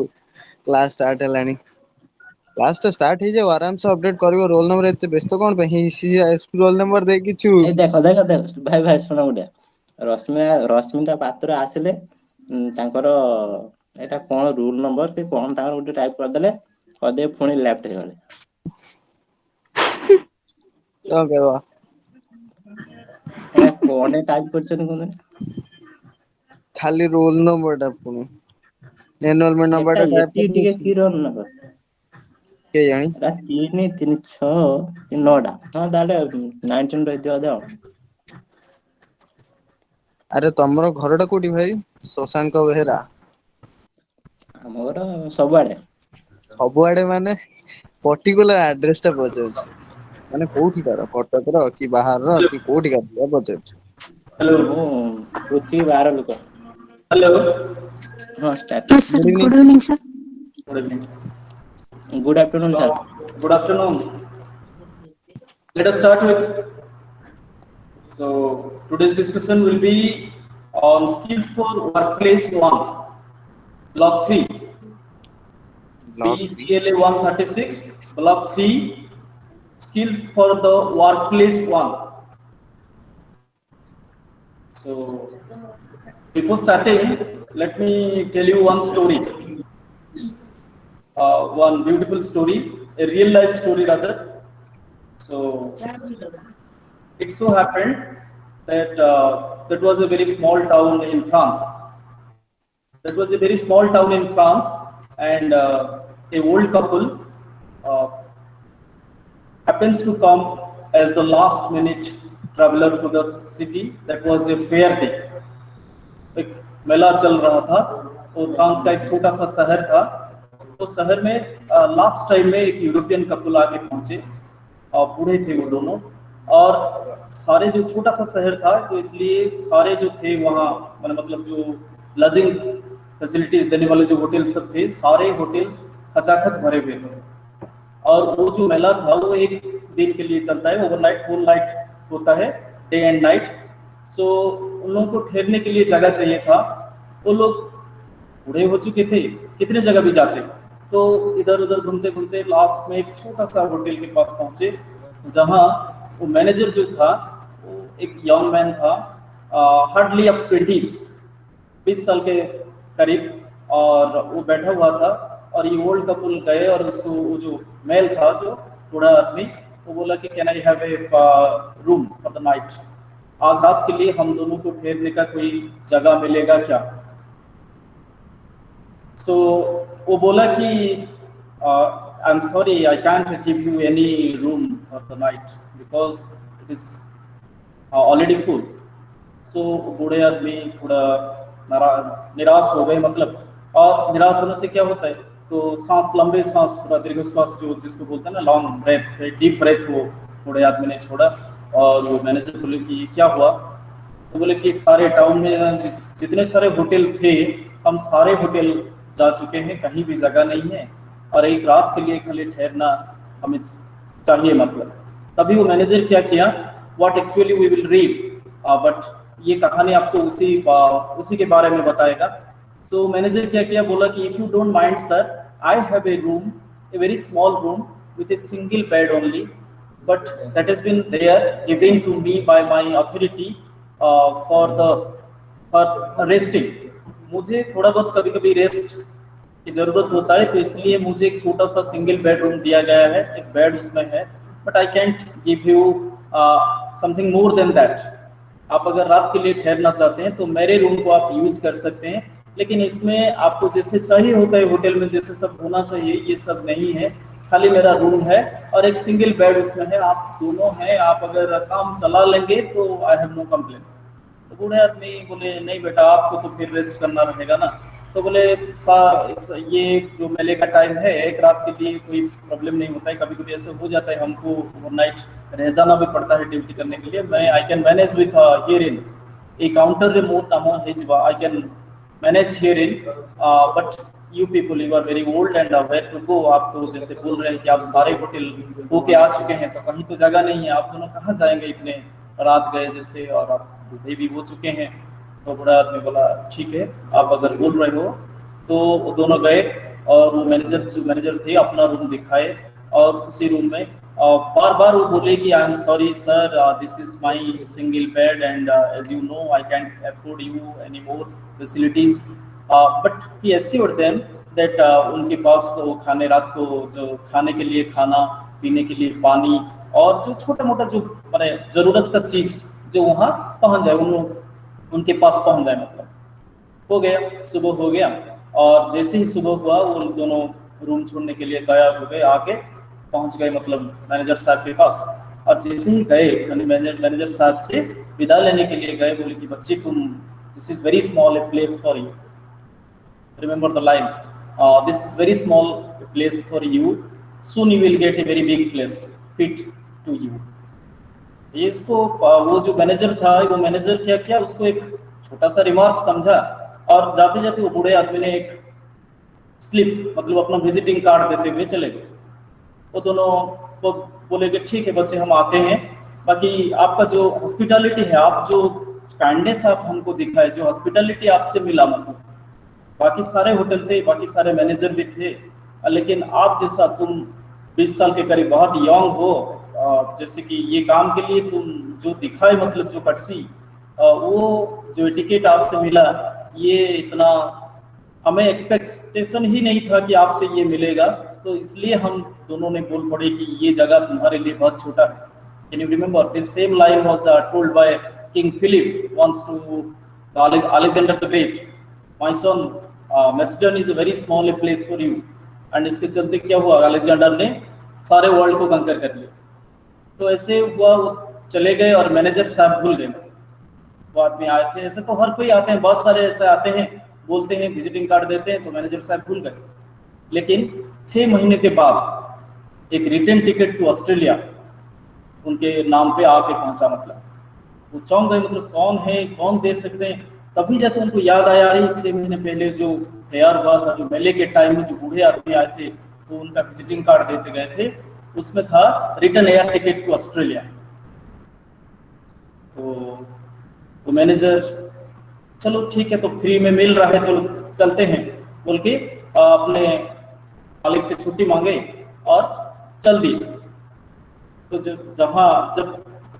Class start है। Class तो start ही जाओ आराम से अपडेट करियो रोल नंबर एते व्यस्त कोन पे रोल नंबर देकी ए चुप। ଦେଖ ଭାଇ ଭାଇ ଶୁଣ ଗୋଟେ ରଶ୍ମିତା ପାତ୍ର ଆସିଲେ ତାଙ୍କର ଏଇଟା କଣ ରୁଲ ନମ୍ବର କି କଣ ତାଙ୍କର ଗୋଟେ ଟାଇପ କରିଦେଲେ ପୁଣି ଲେଫ୍ଟ ହେଇଗଲେ। କଣ କହିବ? ଏଟା କଣ ଟାଇପ କରିଛନ୍ତି କୁହନି। ଖାଲି ରୋଲ ନମ୍ବର ଟା ପୁଣି ଏନରୋଲମେଣ୍ଟ ନମ୍ବର ଟା ଟାଇପ ଏତିକି ଟିକେ କରିଦେଇଛି। କି ରୋଲ ନମ୍ବର କେଜାଣି। ଏଟା 336 ହଁ ତାହେଲେ 19 ରହିଥିବ ବୋଧେ ଆଉ। ଆରେ ତମର ଘର ଟା କୋଉଠି ଭାଇ ଶଶାଙ୍କ ବେହେରା? ଆମ ଘର ସବୁଆଡେ। ସବୁଆଡେ ମାନେ ପର୍ଟିକୁଲାର ଆଡ୍ରେସ ଟା ପଚାରୁଛି। ମାନେ କୋଉଠି କାର କଟକ ର କି ବାହାରର କି କୋଉଠି କାର ସେଇଆ ପଚାରୁଛି। ହ୍ୟାଲୋ ମୁଁ ପୃଥିବୀ ବାହାର ଲୋକ। ହ୍ୟାଲୋ। ହଁ start Yes, sir. Good evening. Good evening, sir. Good evening. Good afternoon sir. So, good afternoon. Let us start with. So, today's discussion will be on skills for workplace one, block 3, block 3। BCLA 136, block 3, skills for the workplace one. So, before starting, let me tell you one story, one beautiful story, a real life story rather. So, it so happened that that was a very small town in France. That was a very small town in France, and a old couple uh, happens to come as the last minute traveler to the city. That was a fair day. एक मेला चल रहा था। तो France का एक छोटा सा शहर था। तो शहर में लास्ट टाइम में एक यूरोपियन कपल आके पहुंचे और बूढ़े थे वो दोनों। और सारे जो छोटा सा शहर था तो इसलिए सारे जो थे वहाँ मतलब जो लजिंग फैसिलिटीज देने वाले जो होटल सब थे सारे होटल्स खचाखच भरे हुए थे। और वो जो मेला था वो एक दिन के लिए चलता है, ओवरनाइट होल नाइट होता है, डे एंड नाइट। सो उन लोगों को ठहरने के लिए जगह चाहिए था। वो लोग बूढ़े हो चुके थे, कितने जगह भी जाते। तो इधर उधर घूमते घूमते लास्ट में एक छोटा सा होटल के पास पहुंचे जहां वो मैनेजर जो था वो एक यंग मैन था, हार्डली ऑफ 20 साल के करीब। और वो बैठा हुआ था और ये ओल्ड कपल गए और उसको वो जो मेल था जो बूढ़ा आदमी वो बोला कि can I have a room for the night, आज रात के लिए हम दोनों को ठहरने का कोई जगह मिलेगा क्या। सो वो बोला कि I am sorry I can't give you any room for the night because it is already full. So बूढ़े आदमी थोड़ा निराश हो गए मतलब। और निराश होने से क्या होता है तो सांस लंबे सांस पूरा दीर्घ श्वास जो जिसको बोलते हैं ना लॉन्ग ब्रेथ, डीप ब्रेथ वो बूढ़े आदमी ने छोड़ा। और वो मैनेजर बोले कि ये क्या हुआ। तो बोले कि सारे टाउन में जितने सारे होटल थे हम सारे होटल जा चुके हैं, कहीं भी जगह नहीं है और एक रात के लिए खाली ठहरना हमें चाहिए मतलब। तभी वो मैनेजर क्या किया, what actually we will read, but ये कहानी आपको उसी के बारे में बताएगा। सो मैनेजर क्या किया, बोला कि if you don't mind sir I have a room, a very small room with a single bed only, but that has been there given to me by my authority for resting। मुझे थोड़ा बहुत कभी कभी rest की जरूरत होता है तो इसलिए मुझे एक छोटा सा सिंगल बेडरूम दिया गया है, एक बेड उसमें है, but I can't give you something more than that. आप अगर रात के लिए ठहरना चाहते हैं तो मेरे रूम को आप यूज कर सकते हैं, लेकिन इसमें आपको जैसे चाहिए होता है होटल में जैसे सब होना चाहिए ये सब नहीं है, खाली मेरा रूम है और एक सिंगल बेड उसमें है, आप दोनों हैं, आप अगर काम चला लेंगे तो आई हैव नो कंप्लेन। तो बूढ़े आदमी बोले नहीं बेटा आपको तो फिर रेस्ट करना रहेगा ना। तो बोले ये जो मेले का टाइम है एक रात के लिए कोई प्रॉब्लम नहीं होता है, कभी कभी ऐसे हो जाता है हमको ओवरनाइट रह जाना भी पड़ता है ड्यूटी करने के लिए, मैं I can manage with here in a counter remote amount his I can manage here in, but you people you are very old and where to go. आप तो जैसे बोल रहे हैं कि आप सारे होटल होके आ चुके हैं तो कहीं तो जगह नहीं है, आप दोनों कहाँ जाएंगे, इतने रात गए जैसे और आप बूढ़े भी हो चुके हैं। तो बूढ़ा आदमी बोला ठीक है आप अगर बोल रहे हो। तो वो दोनों गए और वो मैनेजर थे अपना रूम दिखाए, और उसी रूम में बार बार वो बोले कि I am sorry sir, this is my single bed and as you know I can't afford you any more facilities, but he assured them that उनके पास वो खाने रात को जो खाने के लिए खाना, पीने के लिए पानी, और जो छोटा मोटा जो माने जरूरत का चीज जो वहाँ पहुँच जाए, उनके पास पहुँच जाए। मतलब हो गया, सुबह हो गया, और जैसे ही सुबह हुआ वो दोनों रूम छोड़ने के लिए तैयार हो गए, आके पहुंच गए मतलब मैनेजर साहब के पास। और जैसे ही गए मैनेजर साहब से विदा लेने के लिए गए, बोले कि बच्चे तुम, this is very small a place for you, remember the line, this is very small place for you, soon you will get a very big place fit to you. ये इसको वो जो मैनेजर था, वो मैनेजर क्या किया, उसको एक छोटा सा रिमार्क समझा, और जाते जाते वो बूढ़े आदमी ने एक स्लिप मतलब अपना विजिटिंग कार्ड देते हुए चले गए। वो दोनों वो बोले कि ठीक है बच्चे हम आते हैं, बाकी आपका जो हॉस्पिटैलिटी है, आप जो काइंडनेस आप हमको दिखाए, जो हॉस्पिटैलिटी आपसे मिला, मतलब बाकी सारे होटल थे, बाकी सारे मैनेजर भी थे, लेकिन आप जैसा तुम 20 साल के करीब बहुत यंग हो, जैसे कि ये काम के लिए तुम जो दिखाए मतलब जो कटसी, वो जो टिकट आपसे मिला, ये इतना हमें एक्सपेक्टेशन ही नहीं था कि आपसे ये मिलेगा, तो इसलिए हम दोनों ने बोल पड़े कि ये जगह तुम्हारे लिए बहुत छोटा है। Can you remember this same line was told by king Philip once to Alexander the Great, my son Macedon is a very small place for you. And इसके चलते क्या हुआ, अलेक्जेंडर ने सारे वर्ल्ड को कंकर कर लिया। तो ऐसे हुआ, वो चले गए और मैनेजर साहब भूल गए। वो आदमी आए थे, ऐसे तो हर कोई आते हैं, बहुत सारे ऐसे आते हैं, बोलते हैं विजिटिंग कार्ड देते हैं, तो मैनेजर साहब भूल गए। लेकिन 6 महीने के बाद एक रिटर्न टिकट टू ऑस्ट्रेलिया उनके नाम पे आके पहुंचा। मतलब वो चौंक गए, मतलब कौन है, कौन दे सकते हैं। तभी जाकर उनको याद आया, रही 6 महीने पहले जो तैयार हुआ था, जो मेले के टाइम में जो बूढ़े आदमी आए थे, तो उनका विजिटिंग कार्ड देते गए थे, उसमें था return air ticket to Australia. तो मैनेजर, चलो ठीक है, तो फ्री में मिल रहा है, चलो चलते हैं बोल के अपने मालिक से छुट्टी मांगे और चल दी। तो जब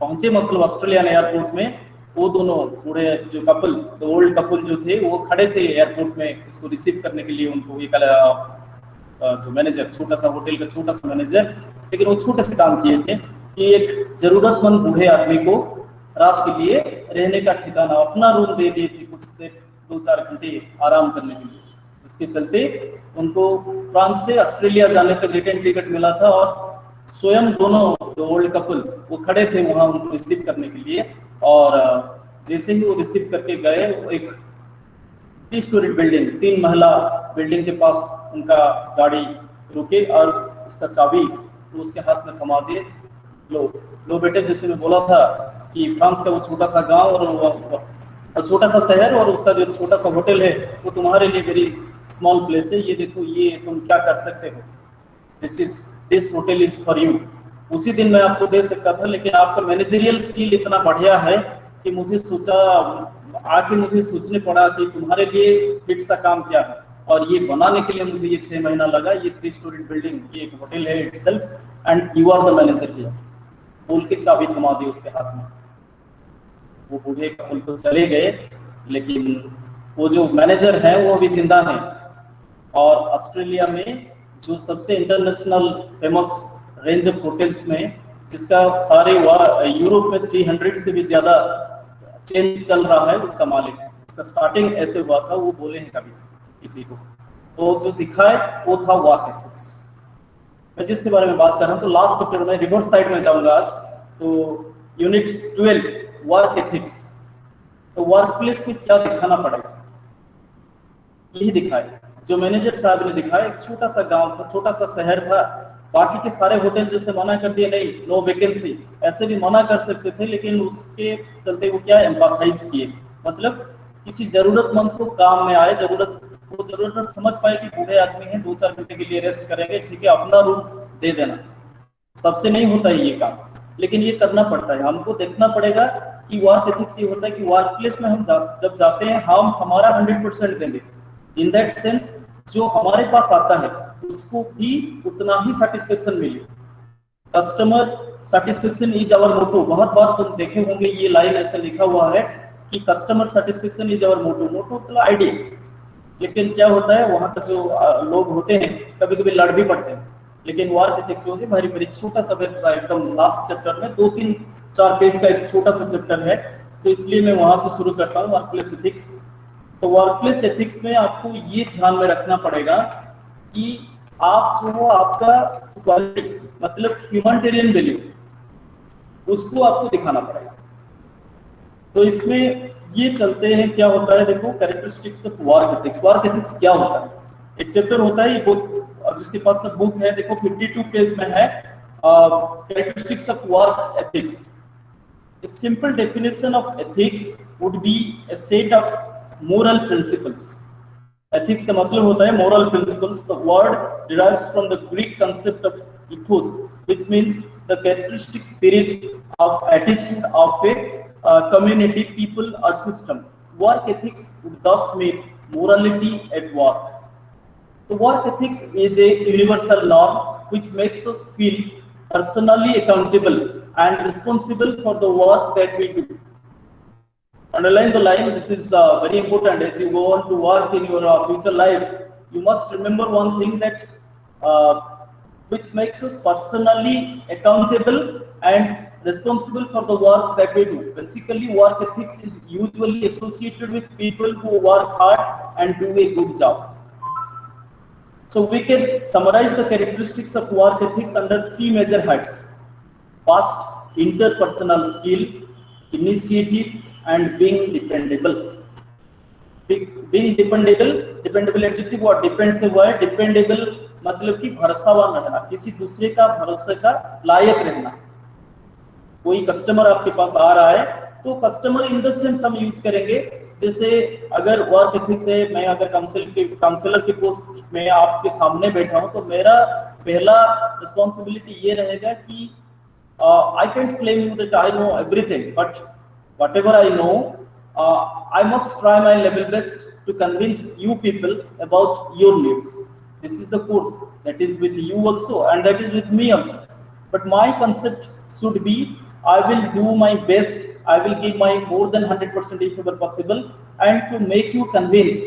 पहुंचे मतलब ऑस्ट्रेलियन एयरपोर्ट में, वो दोनों पूरे जो कपल, द ओल्ड कपल जो थे, वो खड़े थे एयरपोर्ट में उसको रिसीव करने के लिए। उनको ये जो मैनेजर, छोटा सा होटल का छोटा सा मैनेजर, लेकिन वो छोटे से काम किए थे कि एक जरूरतमंद बूढ़े आदमी को रात के लिए रहने का ठिकाना, अपना रूम दे दिए थे, कुछ देर 2-4 घंटे आराम करने के लिए। इसके चलते उनको फ्रांस से ऑस्ट्रेलिया जाने तक रिटर्न टिकट मिला था, और स्वयं दोनों ओल्ड कपल वो खड़े थे वहां उनको रिसीव करने के लिए। और जैसे ही वो रिसीव करके गए, वो एक 3 स्टोरी बिल्डिंग, 3 महला बिल्डिंग के पास उनका गाड़ी रुके, और उसका चाबी तो उसके हाथ में थमा दिए। लो बेटे, जैसे मैं बोला था कि फ्रांस का वो छोटा सा गांव और छोटा सा शहर, और उसका जो छोटा सा होटल है, वो तुम्हारे लिए वेरी स्मॉल प्लेस है, ये देखो, ये तुम क्या कर सकते हो, this hotel is for you. उसी दिन मैं आपको दे सकता था, लेकिन आपका मैनेजरियल स्किल इतना बढ़िया है कि मुझे सोचने पड़ा कि तुम्हारे लिए फिट सा काम क्या है, और ये बनाने के लिए मुझे ये 6 महीना लगा। ये 3 स्टोरी बिल्डिंग, ये एक होटल है itself, and you are the manager here. बोल के चाबी थमा दी उसके हाथ में। वो बूढ़े कपल तो चले गए, लेकिन वो जो मैनेजर है वो अभी जिंदा है। और ऑस्ट्रेलिया में जो सबसे international famous range of hotels में, जिसका सारे यूरोप में 300 से भी ज्यादा चेन चल रहा है, उसका मालिक है। उसका स्टार्टिंग ऐसे हुआ था, वो बोले हैं कभी किसी को, तो जो दिखा है वो था वर्क एथिक्स। मैं जिसके बारे में बात कर रहा हूँ, तो लास्ट चैप्टर में रिवर्स साइड में जाऊंगा आज। तो यूनिट 12 वर्क एथिक्स। तो वर्क प्लेस में क्या दिखाना पड़ेगा, यही दिखाए जो मैनेजर साहब ने दिखाया। एक छोटा सा गांव था, छोटा सा शहर था, बाकी के सारे होटल जैसे मना कर दिए, नहीं नो वैकेंसी, ऐसे भी मना कर सकते थे, लेकिन उसके चलते वो क्या एम्पैथाइज किए, मतलब किसी जरूरतमंद को काम में आए, वो जरूरत समझ पाए कि बूढ़े आदमी हैं, 2-4 घंटे के लिए रेस्ट करेंगे, ठीक है, अपना रूम दे देना। सबसे नहीं होता है ये काम, लेकिन ये करना पड़ता है। हमको देखना पड़ेगा कि वर्क एथिक्स ये होता है कि वर्क प्लेस में हम जब जाते हैं, हम हमारा 100% देंगे। इन दैट सेंस जो हमारे पास आता है उसको भी उतना ही सेटिस्फेक्शन मिले। Customer satisfaction is our motto. बहुत बार तुम देखे होंगे ये लाइन ऐसे लिखा हुआ है कि customer satisfaction is our motto. Motto मतलब आइडिया। लेकिन क्या होता है वहां पर जो लोग होते हैं कभी कभी लड़ भी पड़ते हैं। लेकिन वार्क एथिक्स से भारी भारी छोटा सा एकदम लास्ट चैप्टर में 2-3-4 पेज का एक छोटा सा चैप्टर है, तो इसलिए मैं वहां से शुरू करता हूँ वर्कप्लेस एथिक्स। तो वर्कप्लेस एथिक्स में आपको ये ध्यान में रखना पड़ेगा कि आप जो हो आपका क्वालिटी मतलब ह्यूमैनिटेरियन वैल्यू उसको आपको दिखाना पड़ेगा। तो इसमें ये चलते हैं क्या होता है, देखो characteristics of work ethics. Work ethics क्या होता है, एक चैप्टर होता है, ये बुक जिसके पास सब बुक है देखो 52 पेज में है characteristics of work ethics. A simple definition of ethics would be a set of moral principles. Ethics का मतलब होता है moral principles. The word derives from the Greek concept of ethos, which means the characteristic spirit of attitude of a community, people or system. Work ethics would thus mean morality at work. The work ethics is a universal norm which makes us feel personally accountable and responsible for the work that we do. Underline the line, this is very important as you go on to work in your future life. You must remember one thing that which makes us personally accountable and responsible for the work that we do. Basically, work ethics is usually associated with people who work hard and do a good job. So we can summarize the characteristics of work ethics under 3 major heads. First, interpersonal skill, initiative, and being dependable. Being dependable, dependable adjective और depend से हुआ है। dependable मतलब कि भरोसावान रहना, किसी दूसरे का भरोसे का लायक रहना। कोई कस्टमर आपके पास आ रहा है तो कस्टमर इन द सेंस हम यूज करेंगे, जैसे अगर वर्क एथिक्स है, मैं अगर काउंसलर के पोस्ट में आपके सामने बैठा हूं तो मेरा पहला रिस्पॉन्सिबिलिटी ये रहेगा कि I can't claim you that I know everything, but whatever I know, I must try my level best to convince you people about your needs. This is the course that is with you also, and that is with me also. But my concept should be, I will do my best, I will give my more than 100% if ever possible, and to make you convince,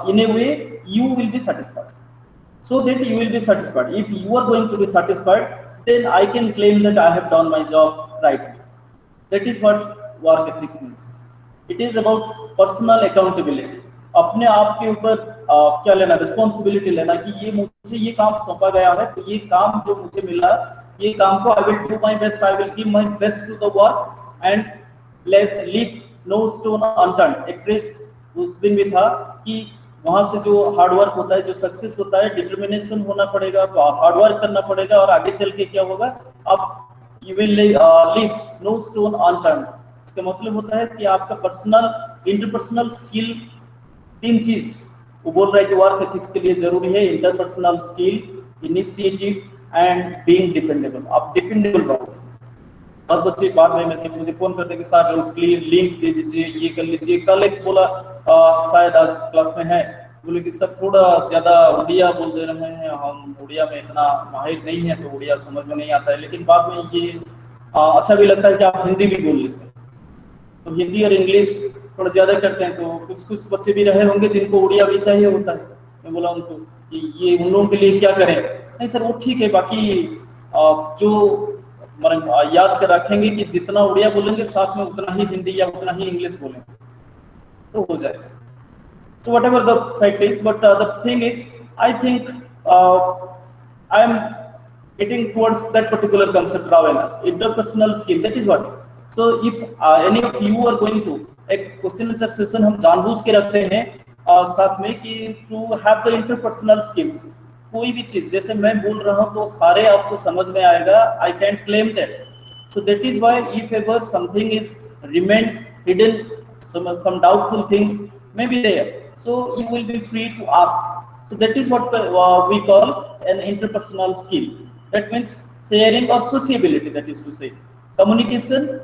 in a way you will be satisfied. So that you will be satisfied. If you are going to be satisfied, then I can claim that I have done my job rightly. That is what work ethics means. It is about personal accountability. अपने आप के ऊपर क्या लेना, responsibility लेना कि ये मुझे ये काम सौंपा गया है, तो ये काम जो मुझे मिला, ये काम को I will do my best, I will give my best to the work and leave no stone unturned. एक फ्रेज उस दिन भी था कि वहां से जो हार्डवर्क होता है, जो सक्सेस होता है, डिटर्मिनेशन होना पड़ेगा, हार्डवर्क करना पड़ेगा, और आगे चल के क्या होगा, आप you will leave no stone unturned. इसका मतलब होता है कि आपका पर्सनल इंटरपर्सनल स्किल, 3 चीज वो बोल रहा है कि वर्क एथिक्स के लिए जरूरी है, interpersonal skill, initiative and being dependable. आप डिपेंडेबल रहो। बहुत बच्चे बाद में मुझे फोन करते हैं कि सर लिंक दे दीजिए, ये कर लीजिए। कल एक बोला शायद आज क्लास में है, बोले कि सर थोड़ा ज्यादा उड़िया बोल दे रहे हैं, हम उड़िया में इतना माहिर नहीं है तो उड़िया समझ में नहीं आता है। लेकिन बाद में ये अच्छा भी लगता है कि आप हिंदी भी बोल लेते हैं, तो हिंदी और इंग्लिश थोड़ा ज्यादा करते हैं। तो कुछ बच्चे भी रहे होंगे जिनको उड़िया भी चाहिए होता है। मैं बोला उनको कि ये उन लोगों के लिए क्या करें। नहीं सर वो ठीक है, बाकी जो याद कर रखेंगे कि जितना उड़िया बोलेंगे साथ में उतना ही हिंदी या उतना ही इंग्लिश बोलेंगे तो हो जाएगा। So whatever the fact is, but the thing is, I think I am getting towards that particular concept now enough. Interpersonal skill, that is what. So if any of you are going to एक question answer session हम जानबूझ के रखते हैं साथ में कि to have the interpersonal skills, कोई भी चीज जैसे मैं बोल रहा हूँ तो सारे आपको समझ में आएगा। I can't claim that. So that is why if ever something is remained hidden, some doubtful things may be there, so you will be free to ask. So that is what we call an interpersonal skill. That means sharing or sociability, that is to say communication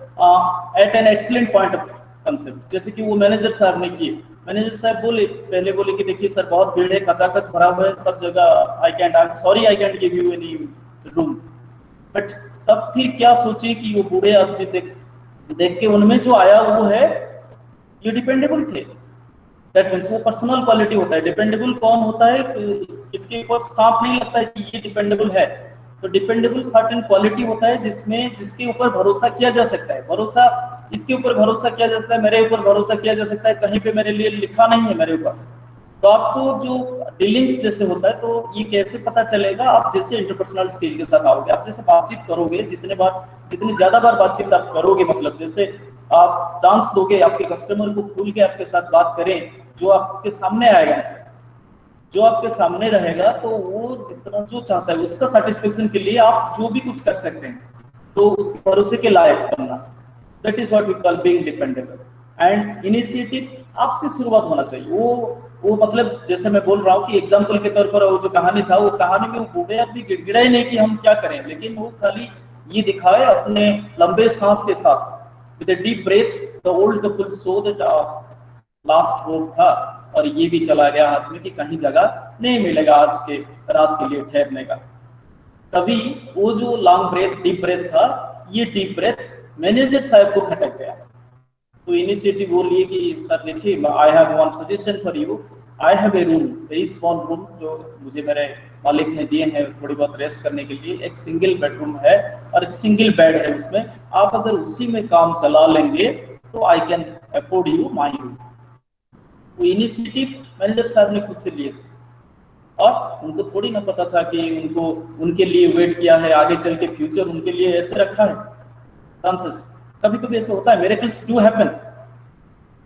at an excellent point of concept. जैसे कि वो manager साहब ने किए, manager साहब पहले बोले कि देखिए सर बहुत भीड़ है, खचाखच भरा हुआ है सब जगह, आई can't give you any room. But तब फिर क्या सोचे कि वो बूढ़े आदमी देख के उनमें जो आया वो है, ये डिपेंडेबल थे। दैट मीन्स वो पर्सनल क्वालिटी होता है। डिपेंडेबल कौन होता है, इसके ऊपर सांप नहीं लगता है कि ये डिपेंडेबल है। तो डिपेंडेबल सर्टेन क्वालिटी होता है जिसके ऊपर भरोसा किया जा सकता है। भरोसा इसके ऊपर भरोसा किया जा सकता है, मेरे ऊपर भरोसा किया जा सकता है, कहीं पे मेरे लिए लिखा नहीं है मेरे ऊपर। तो आपको जो डीलिंग्स जैसे होता है, तो ये कैसे पता चलेगा, आप जैसे इंटरपर्सनल स्किल के साथ आओगे, आप जैसे बातचीत करोगे, जितनी ज्यादा बार बातचीत आप करोगे, मतलब जैसे आप चांस दोगे आपके कस्टमर को खुल के आपके साथ बात करें, जो आपके सामने आएगा, जो आपके सामने रहेगा, तो वो जितना जो चाहता है उसका सेटिस्फेक्शन के लिए आप जो भी कुछ कर सकते हैं, तो उसके भरोसे के लायक बनना, that is what we call being dependable. And initiative आपसे शुरुआत होना चाहिए। वो मतलब जैसे मैं बोल रहा हूँ कि एग्जाम्पल के तौर पर वो जो कहानी था, वो कहानी में वो बूढ़े आदमी गिड़गिड़ा ही नहीं कि हम क्या करें, लेकिन वो खाली ये दिखाए अपने लंबे सांस के साथ, with a deep breath, the old couple so that last hope था, और ये भी चला गया हाथ में कि कहीं जगह नहीं मिलेगा आज के रात के लिए ठहरने का। तभी वो जो लॉन्ग ब्रेथ, डीप ब्रेथ था, ये डीप ब्रेथ मैनेजर साहब को खटक गया। तो इनिशिएटिव वो लिए कि सर देखिए, I have one suggestion for you, I have a room, very small room, जो मुझे मेरे मालिक ने दिए हैं थोड़ी बहुत रेस्ट करने के लिए। एक सिंगल बेडरूम है और एक सिंगल बेड है उसमें, आप अगर उसी में काम चला लेंगे तो I can afford you my room. वो इनिशिएटिव मैनेजर साहब ने खुद से लिए थे, और उनको थोड़ी ना पता था कि उनको उनके लिए वेट किया है, आगे चल के फ्यूचर उनके लिए ऐसे रखा है। चांसेस कभी कभी ऐसे होता है, मिरेकल्स डू हैपन।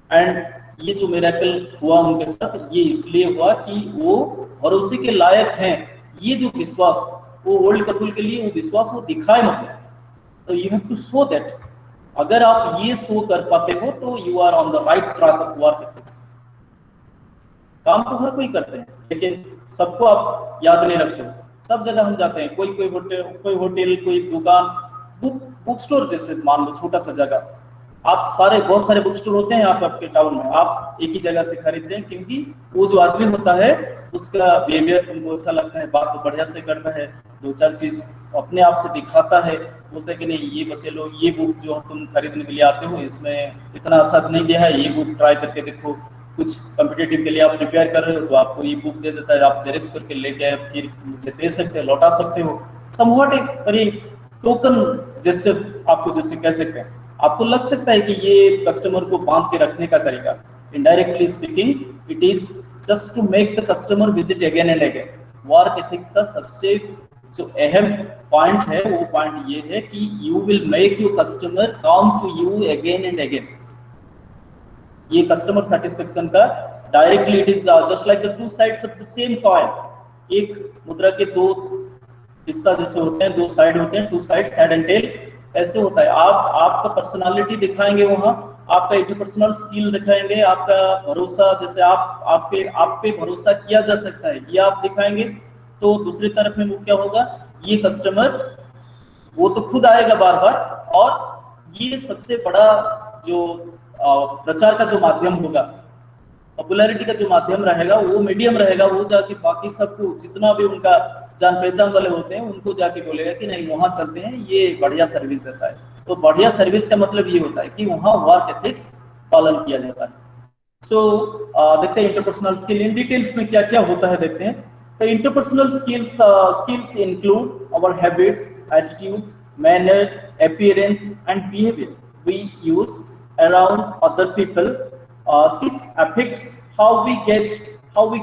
एंड ये जो मिरेकल हुआ उनके साथ, ये इसलिए हुआ कि वो भरोसे के लायक हैं। ये जो विश्वास, वो ओल्ड कपल के लिए वो विश्वास वो दिखाए, मतलब तो you have to show that. अगर आप ये शो कर पाते हो तो you are on the right track of work ethics. काम तो हर कोई करते हैं, लेकिन सबको आप याद नहीं रखते हो। सब जगह हम जाते हैं, कोई होटल, कोई दुकान, बुक स्टोर जैसे मान लो, छोटा सा जगह, आप बहुत सारे बुक स्टोर होते हैं यहाँ पर आपके टाउन में, आप एक ही जगह से खरीदते हैं, क्योंकि वो जो आदमी होता है उसका बिहेवियर तुमको अच्छा लगता है, बात तो बढ़िया से करता है, दो चार चीज अपने आप से दिखाता है, बोलते हैं कि नहीं ये बच्चे लोग, ये बुक जो तुम खरीदने के लिए आते हो इसमें इतना अच्छा नहीं दिया है, ये बुक ट्राई करके देखो। कुछ कॉम्पिटिटिव के लिए आप प्रिपेयर कर रहे हो तो आपको ये बुक दे देता है, आप जेरॉक्स करके लेके फिर मुझे दे सकते हो, लौटा सकते हो। समवॉट एक टोकन जैसे आपको जैसे कह सकते हैं, आपको लग सकता है कि ये कस्टमर को बांध के रखने का तरीका। Indirectly speaking it is just to make the customer visit again and again. Work ethics का सबसे जो अहम पॉइंट है, वो पॉइंट ये है कि you will make your customer come to you again and again. ये कस्टमर सेटिस्फेक्शन का directly it is just like the two sides of the same coin. एक मुद्रा के दो हिस्सा जैसे होते हैं, दो साइड होते हैं, two sides, head and tail, ऐसे होता है। आप आपका पर्सनालिटी दिखाएंगे वहां, आपका इंटरपर्सनल स्किल दिखाएंगे, आपका भरोसा, जैसे आप पे भरोसा किया जा सकता है, ये आप दिखाएंगे, तो दूसरी तरफ में वो क्या होगा, ये कस्टमर वो तो खुद आएगा बार बार, और ये सबसे बड़ा जो प्रचार का जो माध्यम होगा, पॉपुलैरिटी का जो माध्यम रहेगा, वो मीडियम रहेगा, वो जाके बाकी सबको, जितना भी उनका जान पहचान वाले होते हैं, उनको जाके बोलेगा कि नहीं वहां चलते हैं, ये बढ़िया सर्विस देता है। तो बढ़िया सर्विस का मतलब ये होता है कि वहां वर्क एथिक्स पालन किया जाता है। सो देखते हैं इंटरपर्सनल स्किल इन डिटेल्स में क्या क्या होता है, देखते हैं। तो interpersonal skills include our habits, attitude, manner, appearance and behaviour we use around other people. This affects how we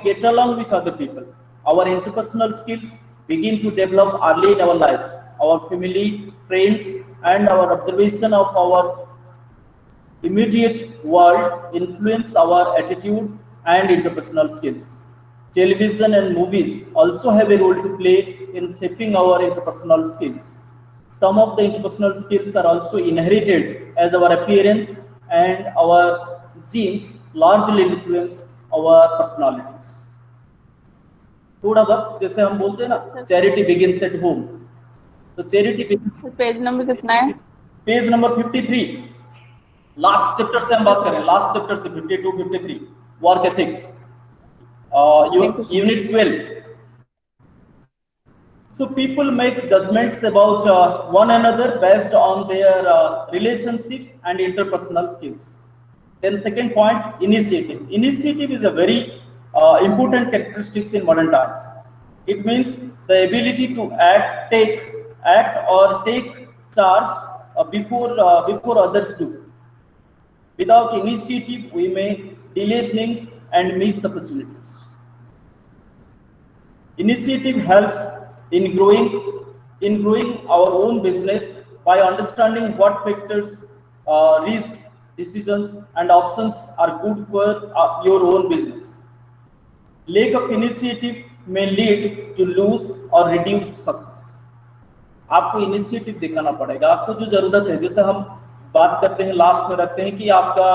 get along with other people. Our interpersonal skills begin to develop early in our lives. Our family, friends, and our observation of our immediate world influence our attitude and interpersonal skills. Television and movies also have a role to play in shaping our interpersonal skills. Some of the interpersonal skills are also inherited, as our appearance and our genes largely influence our personalities. थोड़ा बहुत जैसे हम बोलते हैं ना, charity begins at home, तो charity begins. Page number कितना है? पेज नंबर 53, लास्ट चैप्टर से हम बात करें, लास्ट चैप्टर से 52, 53। work ethics. Unit 12. So people make judgments about one another based on their relationships and interpersonal skills. Then second point, initiative. Initiative is a very important characteristics in modern times. It means the ability to act or take charge before others do. Without initiative, we may delay things and miss opportunities. Initiative helps in growing our own business by understanding what factors, risks, decisions, and options are good for your own business. Lack of initiative may lead to lose or reduced success. आपको initiative दिखाना पड़ेगा। आपको जो जरूरत है, जैसे हम बात करते हैं लास्ट में रखते हैं कि आपका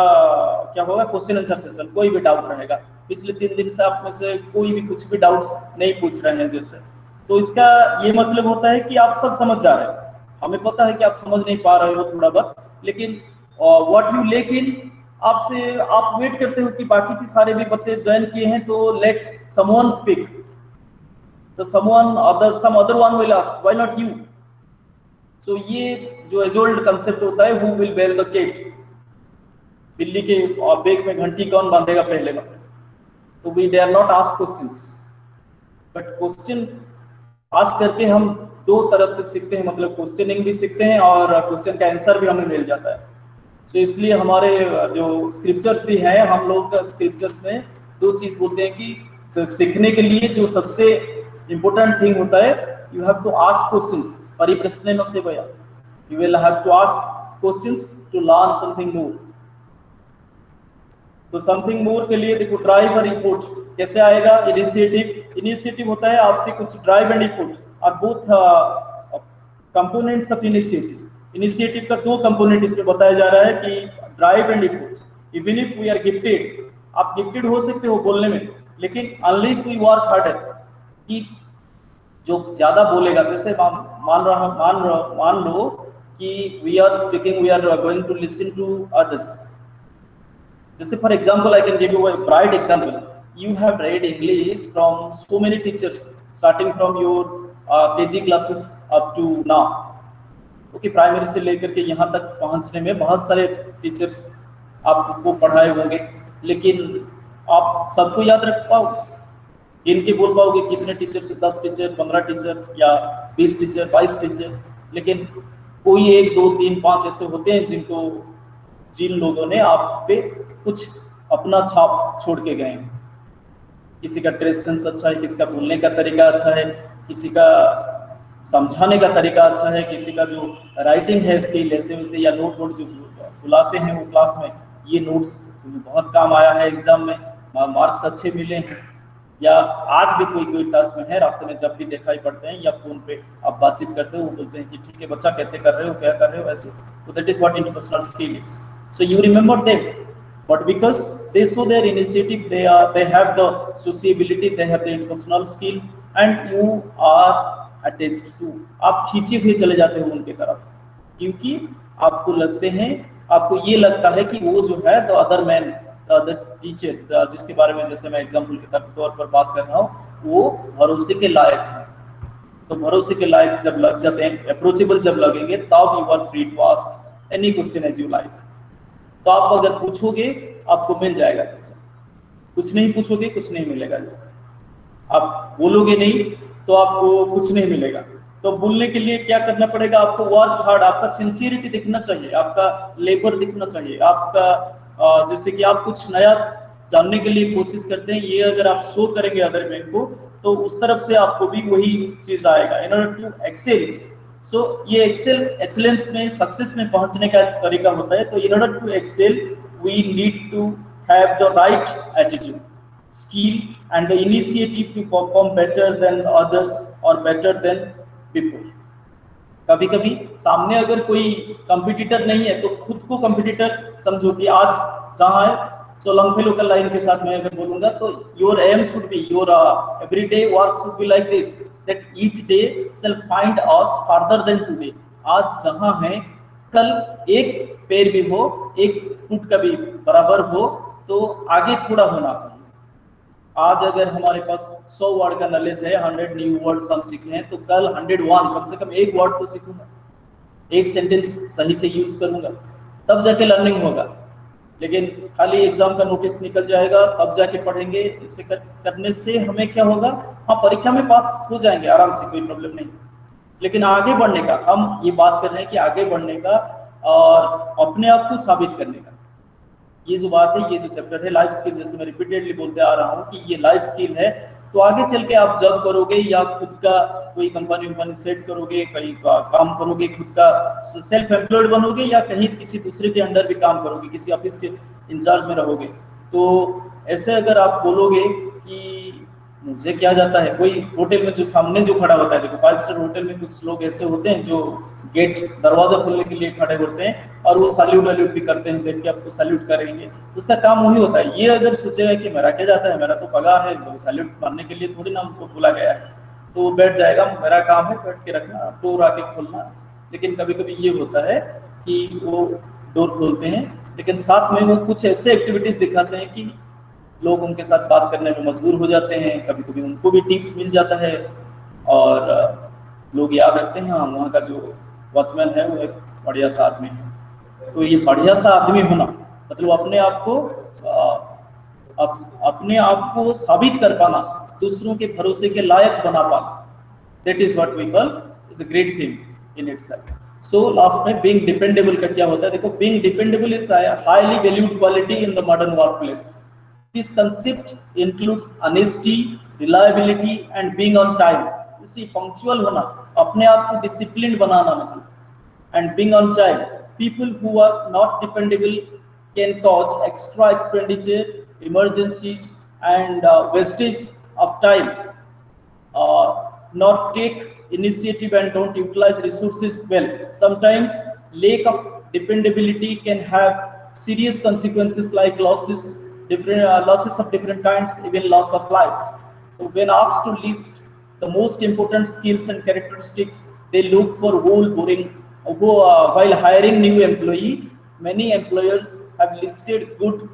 क्या होगा, क्वेश्चन आंसर सेशन, कोई भी डाउट रहेगा। पिछले 3 दिन से आप में से कोई भी कुछ भी डाउट्स नहीं पूछ रहे हैं जैसे, तो इसका ये मतलब होता है कि आप सब समझ जा रहे हैं। हमें पता है कि आप समझ नहीं पा रहे हो थोड़ा बहुत, लेकिन व्हाट यू लेकिन आप वेट करते हो कि बाकी के सारे भी बच्चे ज्वाइन किए हैं, तो लेट समवन स्पीक, तो some other one will ask why not you. So ये जो एज ओल्ड कंसेप्ट होता है, who will bear the cat, बिल्ली के बेक में घंटी कौन बांधेगा पहले में, तो we dare not ask questions, but question ask करके हम 2 तरफ से सीखते हैं, मतलब क्वेश्चनिंग भी सीखते हैं और क्वेश्चन का आंसर भी हमें मिल जाता है। तो इसलिए हमारे जो स्क्रिप्चर्स भी हैं, हम लोग स्क्रिप्चर्स में 2 चीज बोलते हैं कि सीखने के लिए जो सबसे इंपॉर्टेंट थिंग होता है, you have to ask questions, परिप्रश्नेन सेवया, you will have to ask questions to learn something more. तो समथिंग मोर के लिए देखो, ड्राइव और इनपुट कैसे आएगा, इनिशिएटिव होता है आपसे कुछ, drive and input are both components of initiative. Initiative का 2 कंपोनेंट इसमें बताया जा रहा है कि drive and input. Even if we are gifted, आप गिफ्टेड हो सकते हो बोलने में, लेकिन अनलेस वी वर्क हार्डर, कि जो ज्यादा बोलेगा, जैसे मान लो कि we are speaking, we are going to listen to others. जैसे for example, I can give you a bright example, you have read English from so many teachers starting from your KG classes up to now, okay, primary से लेकर के यहाँ तक पहुँचने में बहुत सारे टीचर्स आपको पढ़ाए होंगे, लेकिन आप सबको याद रख पाओगे, गिन के बोल पाओगे कितने टीचर से, 10 टीचर, 15 टीचर या 20 टीचर, 22 टीचर, लेकिन कोई 1, 2, 3, 5 ऐसे होते हैं जिन लोगों ने आप पे कुछ अपना छाप छोड़ के गए हैं। किसी का ड्रेस सेंस अच्छा है, किसी का बोलने का तरीका अच्छा है, किसी का समझाने का तरीका अच्छा है, किसी का जो राइटिंग है स्किल ऐसे वैसे, या नोट जो बुलाते हैं वो क्लास में, ये नोट्स बहुत काम आया है एग्जाम में, मार्क्स अच्छे मिले हैं, या आज भी कोई टच में है, रास्ते में जब भी दिखाई पड़ते हैं या फोन पे आप बातचीत करते हो, वो बोलते हैं कि ठीक है बच्चा, कैसे कर रहे हो, क्या कर रहे हो, ऐसे। तो that is what interpersonal skill is. So you remember them, but because they show their initiative, they have the sociability, they have the interpersonal skill, and you are attached to, आप खींचे हुए चले जाते हो उनके तरफ, क्योंकि आपको ये लगता है कि वो जो है the other man, the teacher, जिसके बारे में जैसे मैं एग्जाम्पल के तौर पर बात कर रहा हूँ, वो भरोसे के लायक है। तो भरोसे के लायक जब लग जाते हैं, अप्रोचेबल जब लगेंगे, तब you are free to ask any question as you like. तो आप अगर पूछोगे आपको मिल जाएगा, जैसे कुछ नहीं पूछोगे कुछ नहीं मिलेगा, जैसे आप बोलोगे नहीं तो आपको कुछ नहीं मिलेगा। तो बोलने के लिए क्या करना पड़ेगा, आपको वर्क हार्ड, आपका सिंसियरिटी दिखना चाहिए, आपका लेबर दिखना चाहिए, आपका जैसे कि आप कुछ नया जानने के लिए कोशिश करते हैं, ये अगर आप शो करेंगे अदर मैन को, तो उस तरफ से आपको भी वही चीज आएगा। इन ऑर्डर टू एक्सेल, सो ये एक्सेलेंस में, सक्सेस में पहुंचने का तरीका होता है। तो in order to excel we need to have the right attitude, skill and the initiative to perform better than others और बेटर देन बिफोर। कभी कभी सामने अगर कोई कंपटीटर नहीं है तो खुद को कंपटीटर समझो कि आज जहाँ है, सो लंबे लोकल लाइन के साथ मैं अगर बोलूंगा तो your aim should be, your everyday work should be like this, that each day shall find us further than today। आज जहां है कल एक पैर भी हो, एक फुट का भी बराबर हो, तो आगे थोड़ा होना चाहिए। आज अगर हमारे पास 100 वर्ड का नॉलेज है, 100 न्यू वर्ड्स हम सीखे हैं, तो कल 101 कम से कम एक वर्ड तो सीखूंगा, एक सेंटेंस सही से यूज करूंगा, तब जाके लर्निंग होगा। लेकिन खाली एग्जाम का नोटिस निकल जाएगा तब जाके पढ़ेंगे, इसे करने से हमें क्या होगा, हाँ परीक्षा में पास हो जाएंगे आराम से, कोई प्रॉब्लम नहीं, लेकिन आगे बढ़ने का, हम ये बात कर रहे हैं कि आगे बढ़ने का और अपने आप को साबित करने का, ये जो बात है, ये जो चैप्टर है लाइफ स्किल, जैसे मैं रिपीटेडली बोलते आ रहा हूँ कि ये लाइफ स्किल है, तो आगे चल के आप जॉब करोगे या खुद का कोई कंपनी सेट करोगे, कहीं काम करोगे, खुद का सेल्फ एम्प्लॉयड बनोगे या कहीं किसी दूसरे के अंडर भी काम करोगे, किसी ऑफिस के इंचार्ज में रहोगे, तो ऐसे अगर आप बोलोगे कि मुझे क्या जाता है, कोई होटल में जो सामने जो खड़ा होता है, देखो 5 स्टार होटल में कुछ लोग ऐसे होते हैं जो गेट दरवाजा खोलने के लिए खड़े होते हैं और वो सैल्यूट भी करते हैं, देख के आपको सैल्यूट करेंगे, उसका काम वही होता है। ये अगर सोचेगा कि मेरा क्या जाता है, मेरा तो पगार है, तो सैल्यूट मारने के लिए थोड़ी ना उनको बोला गया है, तो वो बैठ जाएगा, मेरा काम है बैठ के रखना, डोर आके खोलना। लेकिन कभी कभी ये होता है कि वो डोर खोलते हैं लेकिन साथ में वो कुछ ऐसे एक्टिविटीज दिखाते हैं कि लोग उनके साथ बात करने में मजबूर हो जाते हैं, कभी कभी उनको भी टिप्स मिल जाता है और लोग याद रखते हैं हाँ वहाँ का जो वॉचमैन है वो एक बढ़िया सा आदमी है। तो ये बढ़िया सा आदमी होना मतलब अपने आप को साबित कर पाना, दूसरों के भरोसे के लायक बना पाना, that is what we call is a great thing in itself. So last में बीइंग डिपेंडेबल का क्या होता है, देखो being dependable is highly valued quality in the modern workplace. This concept includes honesty, reliability, and being on time. उसी punctual होना, अपने आप को disciplined बनाना मतलब, and being on time. People who are not dependable can cause extra expenditure, emergencies, and wastage of time. Not take initiative and don't utilize resources well. Sometimes lack of dependability can have serious consequences like losses of different kinds, even loss of life. So when asked to list the most important skills and characteristics they look for while hiring new employee, many employers have listed good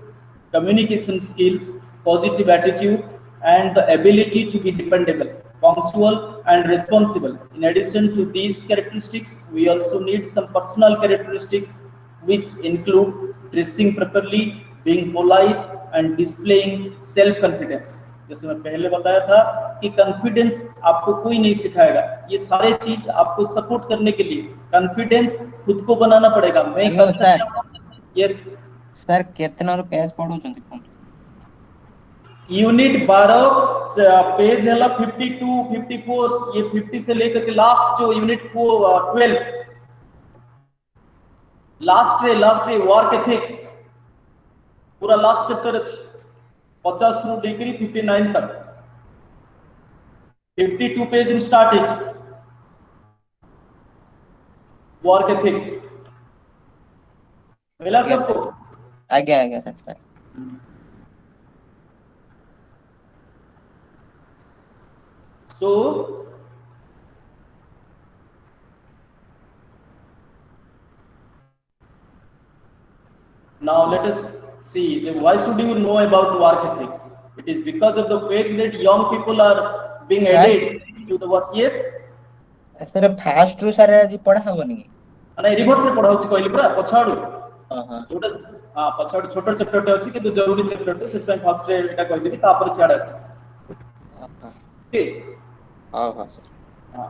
communication skills, positive attitude, and the ability to be dependable, punctual, and responsible. In addition to these characteristics, we also need some personal characteristics which include dressing properly, being polite, and displaying self confidence. जैसे मैं पहले बताया था कि confidence आपको कोई नहीं सिखाएगा, ये सारे चीज आपको सपोर्ट करने के लिए कॉन्फिडेंस खुद को बनाना पड़ेगा। मैं कर सकता हूं। यस सर कितना पेज पढो छथि यूनिट 12 पेज है 52 54, ये 50 से लेकर के लास्ट जो यूनिट 12 लास्ट रे वर्क एथिक्स पूरा लास्ट चैप्टर अछि 50 रू डिग्री 59 तक 52 page in start is work ethics मिला सबको आगे sir. So now let us see why should you know about work ethics. It is because of the fact that young people are being added to the work. Yes sir fast रू sir आज पढा होनी अने reverse रे पढाउछि कहली पूरा पछाडू छोटा हां पछाडू छोटा चैप्टर अछि कि तो जरूरी चैप्टर तो सेट फास्ट रे एटा कहि देबी तापर सियाड आसी ठीक हां सर हां।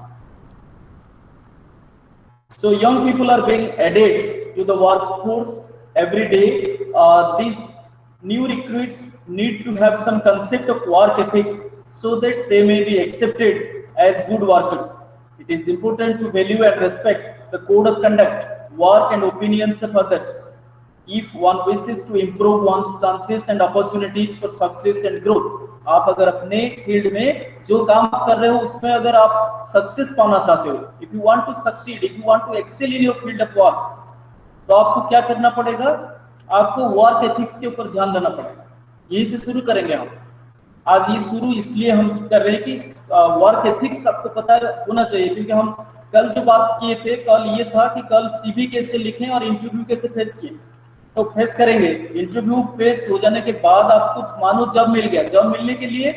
So young people are being added to the workforce every day. These new recruits need to have some concept of work ethics so that they may be accepted as good workers. It is important to value and respect the code of conduct, work and opinions of others. If one wishes to improve one's chances and opportunities for success and growth, आप अगर अपने field में जो काम कर रहे हो उसमें अगर आप सक्सेस पाना चाहते हो, if you want to succeed, if you want to excel in your field of work, तो आपको क्या करना पड़ेगा, आपको वर्क एथिक्स के ऊपर ध्यान देना पड़ेगा। यही से शुरू करेंगे हम आज। ये शुरू इसलिए हम कर रहे हैं कि वर्क एथिक्स आपको पता होना चाहिए, क्योंकि हम कल जो बात किए थे, कल ये था कि कल सीवी कैसे लिखें और इंटरव्यू कैसे फेस किए। तो फेस करेंगे। इंटरव्यू फेस हो जाने के बाद आपको मानो जॉब मिल गया, जॉब मिलने के लिए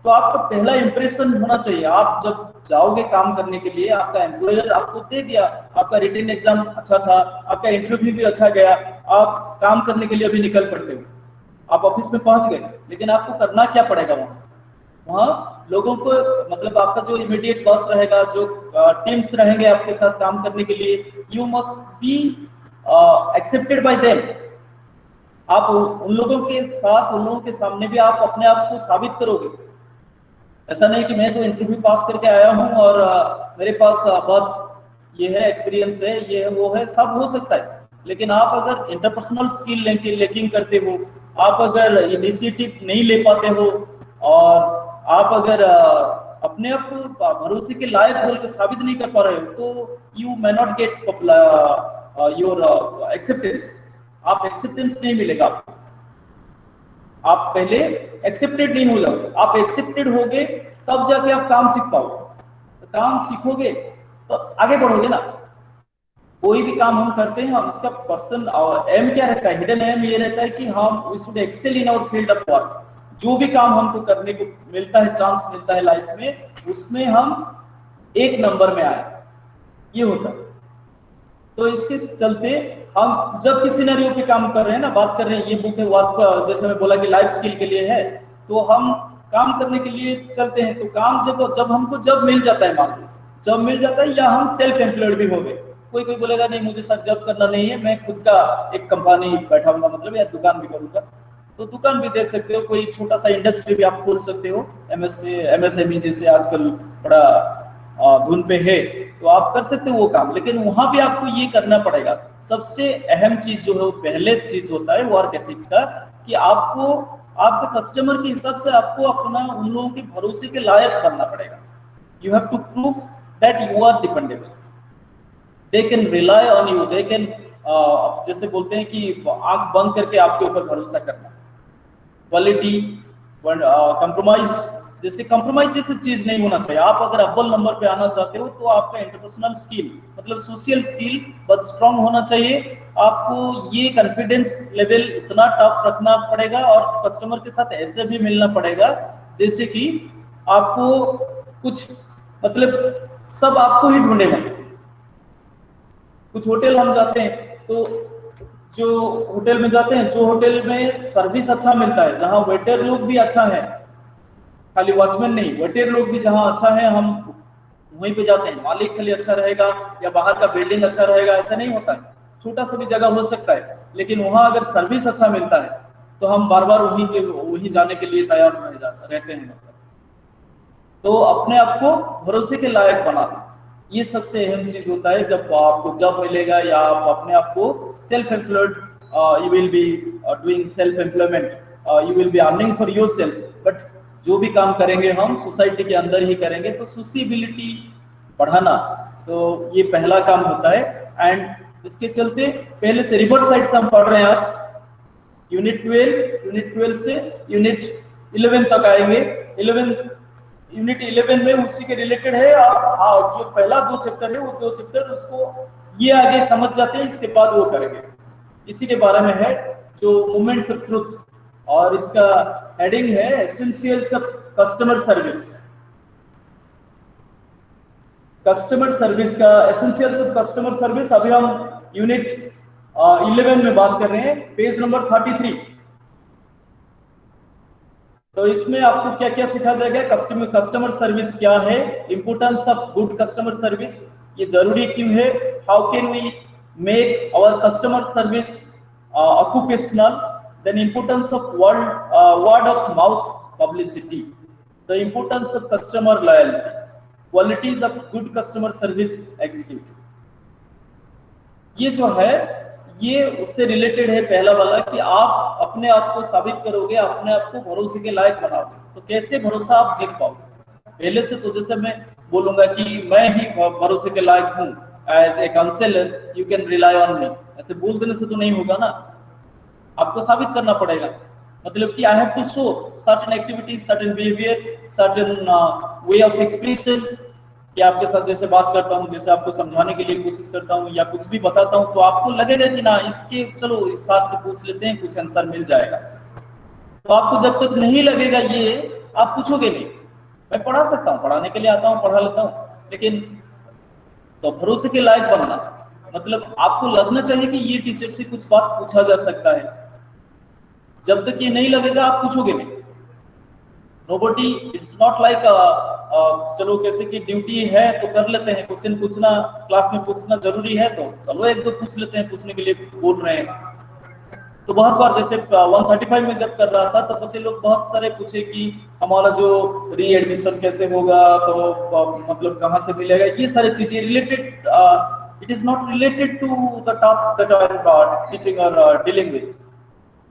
तो आपका पहला इंप्रेशन होना चाहिए। आप जब जाओगे काम करने के लिए, आपका एम्प्लॉयर आपको दे दिया, आपका रिटन एग्जाम अच्छा था, आपका इंटरव्यू भी अच्छा गया, आप काम करने के लिए अभी निकल पड़ते हो, आप ऑफिस में पहुंच गए, लेकिन आपको करना क्या पड़ेगा वहां? वहाँ लोगों को, मतलब आपका जो इमीडिएट बॉस रहेगा, जो टीम्स रहेंगे आपके साथ काम करने के लिए, you must be accepted by them. आप उन लोगों के साथ, उन लोगों के सामने भी आप अपने आप को साबित करोगे। ऐसा नहीं कि मैं तो इंटरव्यू पास करके आया हूँ और मेरे पास बहुत ये है, एक्सपीरियंस है, ये है, वो है, सब हो सकता है, लेकिन आप अगर इंटरपर्सनल स्किल लैकिंग करते हो, आप अगर इनिशिएटिव नहीं ले पाते हो, और आप अगर अपने आप को भरोसे के लायक बोल के साबित नहीं कर पा रहे हो, तो you may not get your acceptance. आप एक्सेप्टेंस नहीं मिलेगा आपको। आप पहले एक्सेप्टेड नहीं हो जाओगे, आप एक्सेप्टेड होगे तब जाके आप काम सीख पाओगे। तो काम सीखोगे तो आगे बढ़ोगे ना। कोई भी काम हम करते हैं, हम इसका पर्सन एम क्या रहता है, हिडन एम ये रहता है कि हम we should excel in our field of work. जो भी काम हमको करने को मिलता है, चांस मिलता है लाइफ में, उसमें हम एक नंबर में आए, ये होता है। तो इसके चलते हम जब किसी सिनेरियो पे काम कर रहे हैं ना, बात कर रहे हैं, ये बुक है वर्क, जैसे मैं बोला कि लाइफ स्किल के लिए है, तो हम काम करने के लिए चलते हैं। तो काम जब हमको जब मिल जाता है, मान लो जब मिल जाता है, या हम सेल्फ एम्प्लॉयड भी हो गए। कोई बोलेगा नहीं मुझे सर जब करना नहीं है, मैं खुद का एक कंपनी बैठाऊंगा, मतलब या दुकान भी करूंगा, तो दुकान भी दे सकते हो। कोई छोटा सा इंडस्ट्री भी आप खोल सकते हो, एमएसएमई जैसे आजकल बड़ा धुन पे है, तो आप कर सकते हो वो काम। लेकिन वहां भी आपको ये करना पड़ेगा, सबसे अहम चीज जो है वो पहले चीज होता है वर्क एथिक्स का, कि आपको आपके कस्टमर के हिसाब से आपको अपना उन लोगों के भरोसे के लायक बनना पड़ेगा। You have to prove that you are dependable, they can rely on you, they can, जैसे बोलते हैं कि आंख बंद करके आपके ऊपर भरोसा करना। क्वालिटी कंप्रोमाइज, जैसे कंप्रोमाइज जैसी चीज नहीं होना चाहिए। आप अगर अव्वल नंबर पे आना चाहते हो, तो आपका इंटरपर्सनल स्किल, मतलब सोशल स्किल बहुत स्ट्रांग होना चाहिए। आपको ये कॉन्फिडेंस लेवल इतना टफ रखना पड़ेगा, और कस्टमर के साथ ऐसे भी मिलना पड़ेगा जैसे कि आपको कुछ, मतलब सब आपको ही ढूंढेगा। कुछ होटल हम जाते हैं, तो जो होटल में जाते हैं, जो होटल में सर्विस अच्छा मिलता है, जहां वेटर लोग भी अच्छा है, खाली वॉचमैन नहीं, वेटर लोग भी जहां अच्छा है, हम वहीं पे जाते हैं। मालिक खाली अच्छा रहेगा या बाहर का बिल्डिंग अच्छा रहेगा, ऐसा नहीं होता है। छोटा सा भी जगह हो सकता है, लेकिन वहां अगर सर्विस अच्छा मिलता है, तो हम बार बार वहीं जाने के लिए तैयार रहते हैं। तो अपने आप को भरोसे के लायक बनाना, ये सबसे अहम चीज होता है। जब आपको जॉब मिलेगा, या आप अपने आप को self employed, you will be doing self employment, you will be earning for yourself. But जो भी काम करेंगे हम सोसाइटी के अंदर ही करेंगे, तो सोशेबिलिटी बढ़ाना, तो ये पहला काम होता है। एंड इसके चलते पहले से रिवर्स साइड से हम पढ़ रहे हैं आज, यूनिट 12 से यूनिट 11 तक आएंगे। यूनिट 11 में उसी के रिलेटेड है। और जो पहला 2 चैप्टर है, वो 2 चैप्टर उसको ये आगे समझ जाते हैं, इसके बाद वो करेंगे। इसी के बारे में है जो मोमेंट्स ऑफ ट्रुथ, और इसका हेडिंग है essentials of customer service. Customer service का एसेंशियल्स ऑफ कस्टमर सर्विस अभी हम यूनिट 11 में बात कर रहे हैं, पेज नंबर 33। तो इसमें आपको क्या क्या सिखाया जाएगा? कस्टमर सर्विस क्या है, importance of good customer service, ये जरूरी क्यों है, how can we make our customer service occupational, then importance of word of mouth publicity, the importance of customer loyalty, qualities of good customer service executive. ये जो है ये उससे related है पहला वाला, कि आप अपने आप को साबित करोगे, अपने आप को भरोसे के लायक बनाओगे। तो कैसे भरोसा आप जीत पाओगे? पहले से तो जैसे मैं बोलूंगा कि मैं ही भरोसे के लायक हूँ, as a counsellor you can rely on me, ऐसे बोल देने से तो नहीं होगा ना, आपको साबित करना पड़ेगा। मतलब कि I have to show certain activities, certain behaviour, certain way of expression, कि आपके साथ जैसे बात करता हूँ, जैसे आपको समझाने के लिए कोशिश करता हूँ या कुछ भी बताता हूँ, तो आपको लगेगा कि ना इसके चलो इस साथ से पूछ लेते हैं, कुछ आंसर मिल जाएगा। तो आपको जब तक नहीं लगेगा ये, आप पूछोगे नहीं। मैं पढ़ा सकता हूँ, पढ़ाने के लिए आता हूँ, पढ़ा लेता हूँ, लेकिन तो भरोसे के लायक बनना मतलब आपको लगना चाहिए कि ये टीचर से कुछ बात पूछा जा सकता है। जब तक ये नहीं लगेगा आप पूछोगे नहीं। नोबडी, इट्स नॉट लाइक चलो कैसे कि ड्यूटी है तो कर लेते हैं, क्वेश्चन पूछना क्लास में पूछना जरूरी है तो चलो एक दो पूछ लेते हैं, पूछने के लिए बोल रहे हैं। तो बहुत बार जैसे 135 में जब कर रहा था तो बच्चे लोग बहुत सारे पूछे कि हमारा जो री एडमिशन कैसे होगा, तो मतलब कहाँ से मिलेगा, ये सारी चीजें related, it is not related to the task that I am teaching और डीलिंग विद।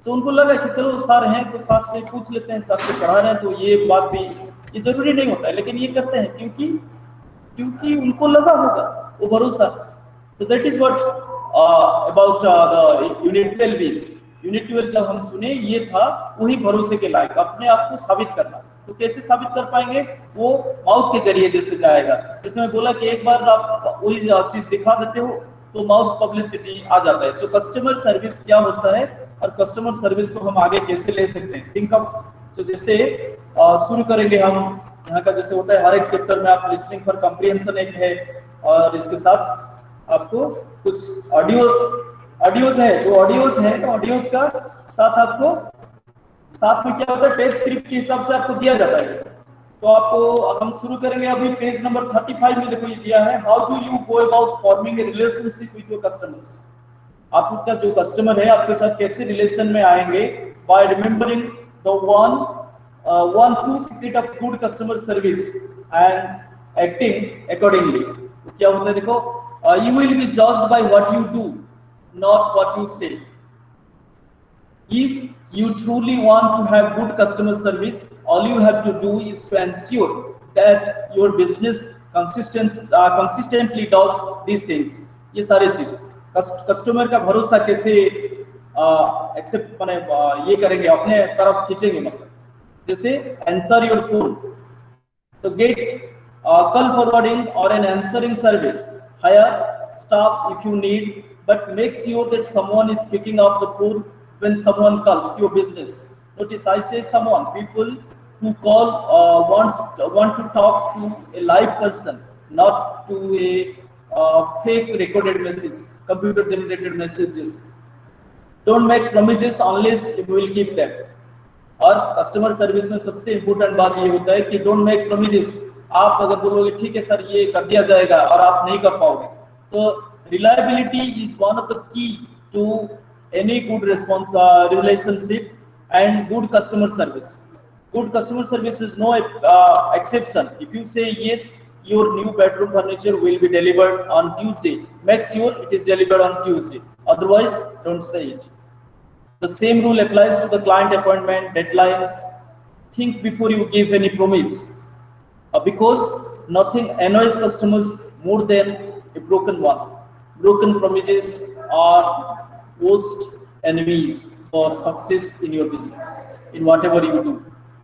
तो उनको लगा कि चलो सर हैं तो सर से पूछ लेते हैं, सर से पढ़ा रहे हैं तो ये बात भी ये जरूरी नहीं होता है, लेकिन ये करते हैं क्योंकि क्योंकि उनको लगा होगा, वो भरोसा। तो that is what about the unit 12 is. Unit 12 जब हम सुने ये था वही भरोसे के लायक, अपने आप को साबित करना। तो कैसे साबित कर पाएंगे? वो माउथ के जरिए जैसे जाएगा, जैसे मैं बोला कि एक बार आप वही चीज दिखा देते हो तो माउथ पब्लिसिटी आ जाता है। जो कस्टमर सर्विस क्या होता है और कस्टमर सर्विस को हम आगे कैसे ले सकते हैं, थिंक ऑफ। तो जैसे शुरू करेंगे हम यहाँ का, जैसे होता है हर एक चैप्टर में आप लिसनिंग फॉर कॉम्प्रिहेंशन एक है, और इसके साथ आपको कुछ ऑडियोज है, तो ऑडियोज है तो ऑडियोज का साथ आपको साथ में क्या होता है, टेक्स्ट स्क्रिप्ट के हिसाब से आपको दिया जाता है। तो आपको हम शुरू करेंगे अभी पेज नंबर 35 में, देखो ये दिया है, how do you go about forming a relationship with your customers. आपका जो कस्टमर है आपके साथ कैसे रिलेशन में आएंगे, bye remembering the one two secret of good customer service and acting accordingly. क्या होता है देखो, you will B judged by what you do, not what you say. If you truly want to have good customer service, all you have to do is to ensure that your business consistently does these things. ये सारे चीज customer का भरोसा कैसे accept माने ये करेंगे, अपने तरफ खींचेंगे। मतलब जैसे आंसर योर फोन, तो गेट कॉल फॉरवर्डिंग और an answering service, hire staff if you need, but make sure that someone is picking up the phone when someone calls your business. Notice I say someone, people who call want to talk to a live person, not to a fake recorded message, computer generated messages. Don't make promises unless you will keep them. और customer service में सबसे important बात ये होता है कि don't make promises. आप अगर बोलोगे ठीक है सर ये कर दिया जाएगा और आप नहीं कर पाओगे, तो reliability is one of the key to any good relationship and good customer service. Good customer service is no exception. If you say yes, your new bedroom furniture will be delivered on Tuesday, make sure it is delivered on Tuesday. Otherwise, don't say it. The same rule applies to the client appointment deadlines. Think before you give any promise, because nothing annoys customers more than a broken one. Broken promises are worst enemies for success in your business, in whatever you do.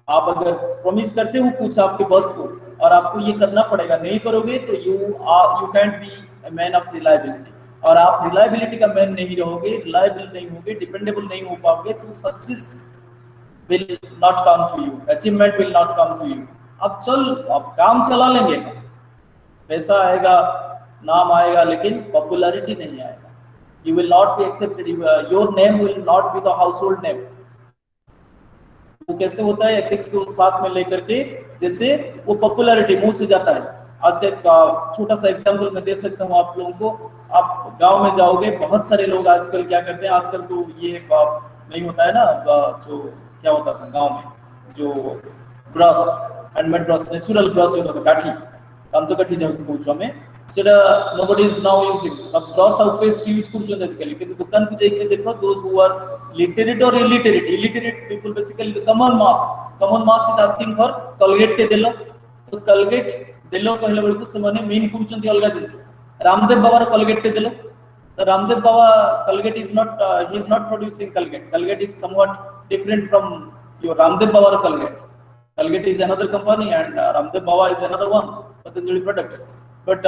आप अगर promise करते हो कुछ आपके boss को और आपको ये करना पड़ेगा, नहीं करोगे तो you can't be a man of reliability. और आप रिलायबिलिटी का मैन नहीं रहोगे, रिलायबल नहीं होगे, डिपेंडेबल नहीं हो पाओगे, तो success will not come to you, achievement will not come to you. आप काम चला लेंगे, पैसा आएगा, नाम आएगा, लेकिन पॉपुलैरिटी नहीं आएगा। You will not be accepted. Your name will not be the household name. वो कैसे होता है, एथिक्स को साथ में लेकर के, जैसे वो पॉपुलैरिटी मुंह से जाता है। आज का एक छोटा सा एग्जांपल मैं दे सकता हूँ आप लोगों को। आप गांव में जाओगे, बहुत सारे लोग आजकल क्या करते हैं, आजकल तो ये नहीं होता है ना, जो क्या होता था गाँव में, जो brush, handmade brush, natural brush जो होता था, काठी, हम तो काठी जब पूछो हमें, সেটা nobody is now using. Sab brush or paste use করছেন আজকাল, কিন্তু দোকান কে যাইলে দেখো those who are literate or illiterate people, basically the common mass is asking for Colgate তে দিলো, তো Colgate দিলো কহিলা বেলকু সেমানে মিন করছেন অলগা জিনিস। রামদেব বাবার Colgate তে দিলো, তো রামদেব বাবা Colgate is not he is not producing Colgate is somewhat different from your Ramdev Babar Colgate is another company and Ramdev Baba is another one. Patanjali products. But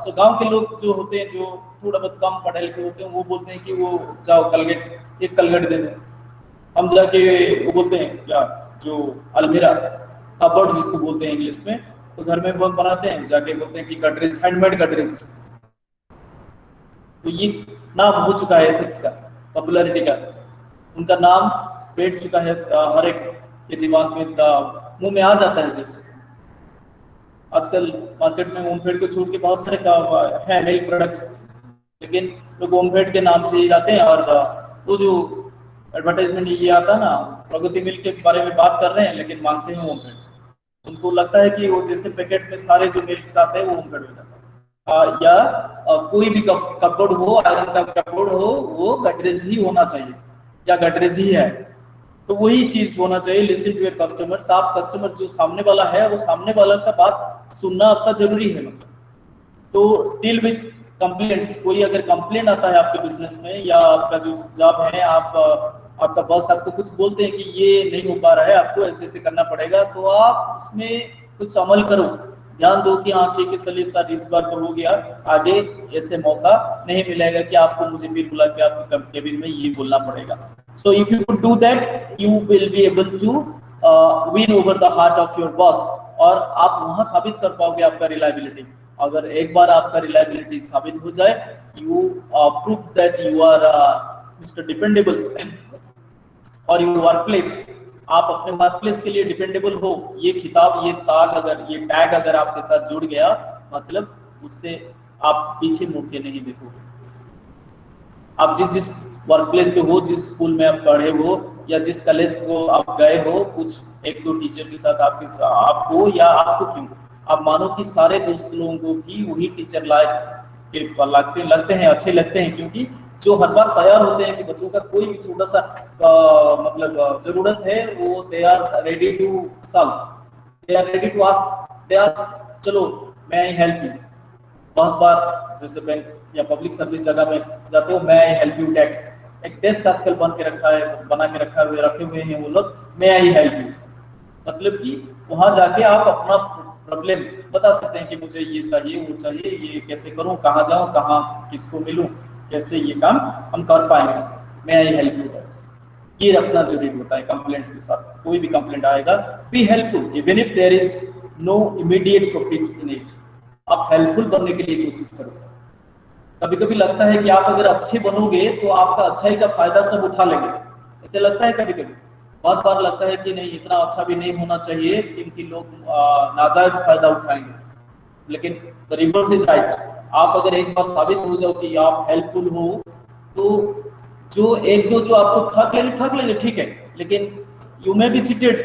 so गांव के लोग जो होते हैं, जो थोड़ा बहुत कम पढ़े लिखे होते हैं, वो बोलते हैं कि वो जाओ कलगेट, एक कलगेट दे दो। हम जाके वो बोलते हैं क्या, जो अलमीरा कबर्ड जिसको बोलते हैं इंग्लिश में, तो घर में बहुत बनाते हैं, जाके बोलते हैं कि गडरेज, हैंडमेड गडरेज। तो ये नाम हो चुका है एथिक्स का, पॉपुलैरिटी का, उनका नाम बैठ चुका है हर एक के दिमाग में, मुंह में आ जाता है। जैसे आजकल मार्केट में ओमफेड को छोड़ के बहुत सारे है मिल्क प्रोडक्ट्स, लेकिन लोग ओमफेड के नाम से ही जाते हैं। और वो जो एडवर्टाइजमेंट ये आता है ना, प्रगति मिल्क के बारे में बात कर रहे हैं, लेकिन मांगते हैं ओमफेड। उनको लगता है कि वो जैसे पैकेट में सारे जो मिल्क आते हैं वो ओमफेड हो जाता है। या कोई भी कपबोर्ड हो, आयरन का कपबोर्ड हो, वो गडरेज ही होना चाहिए या गडरेज ही है। तो वही चीज होना चाहिए। Listen to your customers. आप कस्टमर जो सामने वाला है, वो सामने वाला का बात सुनना आपका जरूरी है। मतलब तो डील विथ कंप्लेंट्स। कोई अगर कंप्लेंट आता है आपके बिजनेस में, या आपका जो जॉब है, आपका बॉस आपको कुछ बोलते हैं कि ये नहीं हो पा रहा है, आपको ऐसे ऐसे करना पड़ेगा, तो आप उसमें कुछ अमल करो। ध्यान दो कि हाँ ठीक है, चलिए सर इस बार तो हो गया, आगे ऐसे मौका नहीं मिलेगा कि आपको मुझे फिर बुला के आपके केबिन में ये बोलना पड़ेगा। So if you could do that, you will be able to win over the heart of your boss. और आप वहां साबित कर पाओगे आपका रिलायबिलिटी। अगर एक बार आपका रिलायबिलिटी साबित हो जाए, you prove that you are mister dependable और योर वर्क प्लेस। आप अपने वर्क प्लेस के लिए डिपेंडेबल हो, ये खिताब, ये टैग अगर आपके साथ जुड़ गया, मतलब उससे आप पीछे मुड़ के नहीं देखोगे। आप जिस वर्क प्लेस पे हो, जिस स्कूल में आप पढ़े हो, या जिस कॉलेज को आप गए हो, कुछ एक दो टीचर के साथ आपको या आपको क्यों, आप मानो कि सारे दोस्त लोगों को भी वही टीचर लगते हैं, अच्छे लगते हैं, क्योंकि जो हर बार तैयार होते हैं कि बच्चों का कोई भी छोटा सा मतलब जरूरत है, वो they are ready to solve, they are ready to ask, they are चलो मैं आई हेल्प यू। बहुत बार जैसे बैंक या पब्लिक सर्विस जगह में जाते हो, मैं आई हेल्प यू टैक्स, एक डेस्क आजकल बना के रखे हुए हैं वो लोग, मैं आई हेल्प यू। मतलब कि वहां जाके आप अपना प्रॉब्लम बता सकते हैं कि मुझे ये चाहिए, वो चाहिए, ये कैसे करूं, कहाँ जाऊं, कहाँ किसको मिलूं, कैसे ये काम हम कर पाएंगे, मैं आई हेल्प यू। ऐसे ये रखना जरूरी होता है कंप्लेंट्स के साथ। कोई भी कंप्लेंट आएगा, be helpful even if there is no immediate profit in it. आप हेल्पफुल बनने के लिए कोशिश करो। कभी कभी लगता है कि आप अगर अच्छे बनोगे तो आपका अच्छाई का फायदा सब उठा लेंगे, ऐसे लगता है कभी कभी। बहुत बार लगता है कि नहीं, इतना अच्छा भी नहीं होना चाहिए क्योंकि लोग नाजायज फायदा उठाएंगे, लेकिन द रिवर्स इज राइट। आप अगर एक बार साबित हो जाओ कि आप हेल्पफुल हो, तो जो एक दो जो आपको ठग लेंगे ठीक है, लेकिन you may be cheated,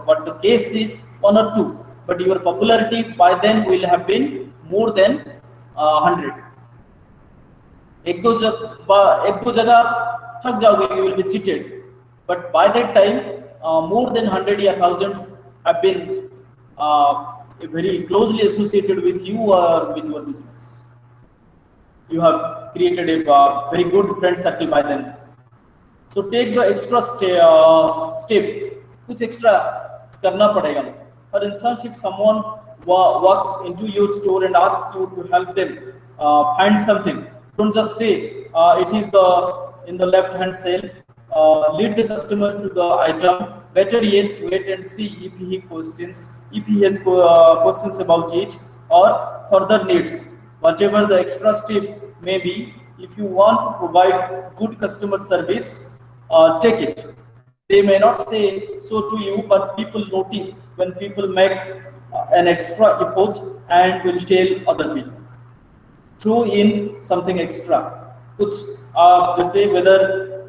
but the case is 1 or 2, but your popularity by then will have been more than 100. एक दो जगह थक जाओगे, you will be cheated, but by that time more than 100 या thousands have been very closely associated with you or with your business. You have created a very good friend circle by then. So take the extra step, कुछ extra करना पड़ेगा। For instance, if someone walks into your store and asks you to help them find something, don't just say it is in the left hand shelf. Lead the customer to the item. Better yet, wait and see if he has questions about it or further needs. Whatever the extra step may be, if you want to provide good customer service, take it. They may not say so to you, but people notice when people make an extra effort and will tell other people. Throw in something extra. कुछ जैसे whether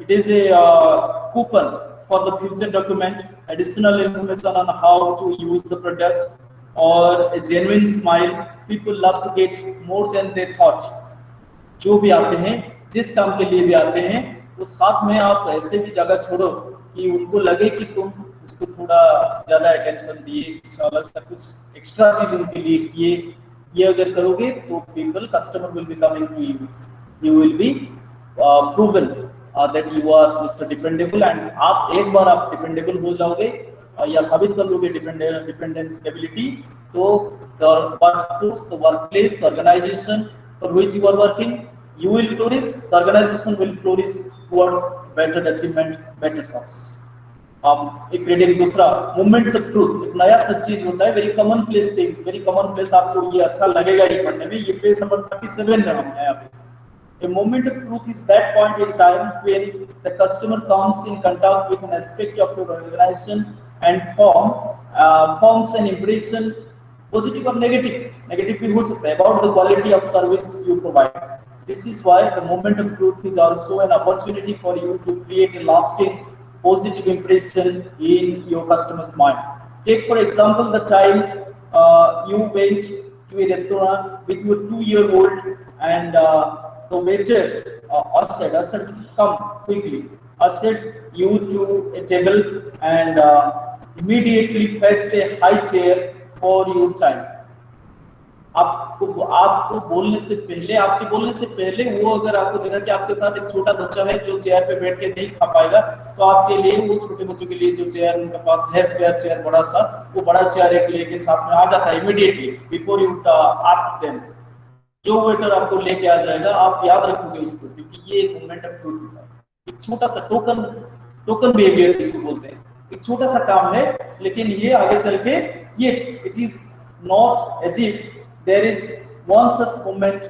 it is a coupon for the future document, additional information on how to use the product, or a genuine smile. People love to get more than they thought. जो भी आते हैं, जिस काम के लिए भी आते हैं, तो साथ में आप ऐसे भी जगह छोड़ो कि उनको लगे कि तुम उसको थोड़ा ज्यादा अटेंशन दिए, कुछ अलग सा कुछ एक्स्ट्रा चीज उनके लिए किए। ये अगर करोगे तो people, customer will be coming to you, you will be proven that you are mister dependable. And आप एक बार आप डिपेंडेबल हो जाओगे या साबित कर लोगे डिपेंडेबिलिटी, तो the workforce, the workplace, the organization for which you are working, you will flourish, the organization will flourish towards better achievement, better success. एक रीडिंग दूसरा मूवमेंट्स ऑफ ट्रूथ, एक नया सब चीज होता है, very common place things, very common place, आपको ये अच्छा लगेगा ही पढ़ने में। ये पेज नंबर 37 में हम हैं यहाँ पे। A moment of truth is that point in time when the customer comes in contact with an aspect of your organization and forms an impression, positive or negative, negative भी हो सकता है, about the quality of service you provide. This is why the moment of truth is also an opportunity for you to create a lasting positive impression in your customer's mind. Take for example the time you went to a restaurant with your 2-year-old and the waiter ushered come quickly, ushered you to a table and immediately fetched a high chair for your child. आपको बोलने से पहले वो अगर आपको देखा कि आपके साथ एक छोटा बच्चा है जो चेयर पे बैठ के नहीं खा पाएगा, तो आपके लिए वो छोटे बच्चों के लिए जो चेयर उनके पास है स्पेयर चेयर बड़ा सा, वो बड़ा चेयर एक लेके साथ में आ जाता है immediately before you ask them. जो वेटर आपको लेके आ जाएगा आप याद रखोगे उसको, क्योंकि ये एक मोमेंट ऑफ ट्रूथ होता है। एक छोटा सा टोकन बिहेवियर जिसको बोलते हैं, एक छोटा सा काम है, लेकिन ये आगे चल के ये it is not as if there is one such moment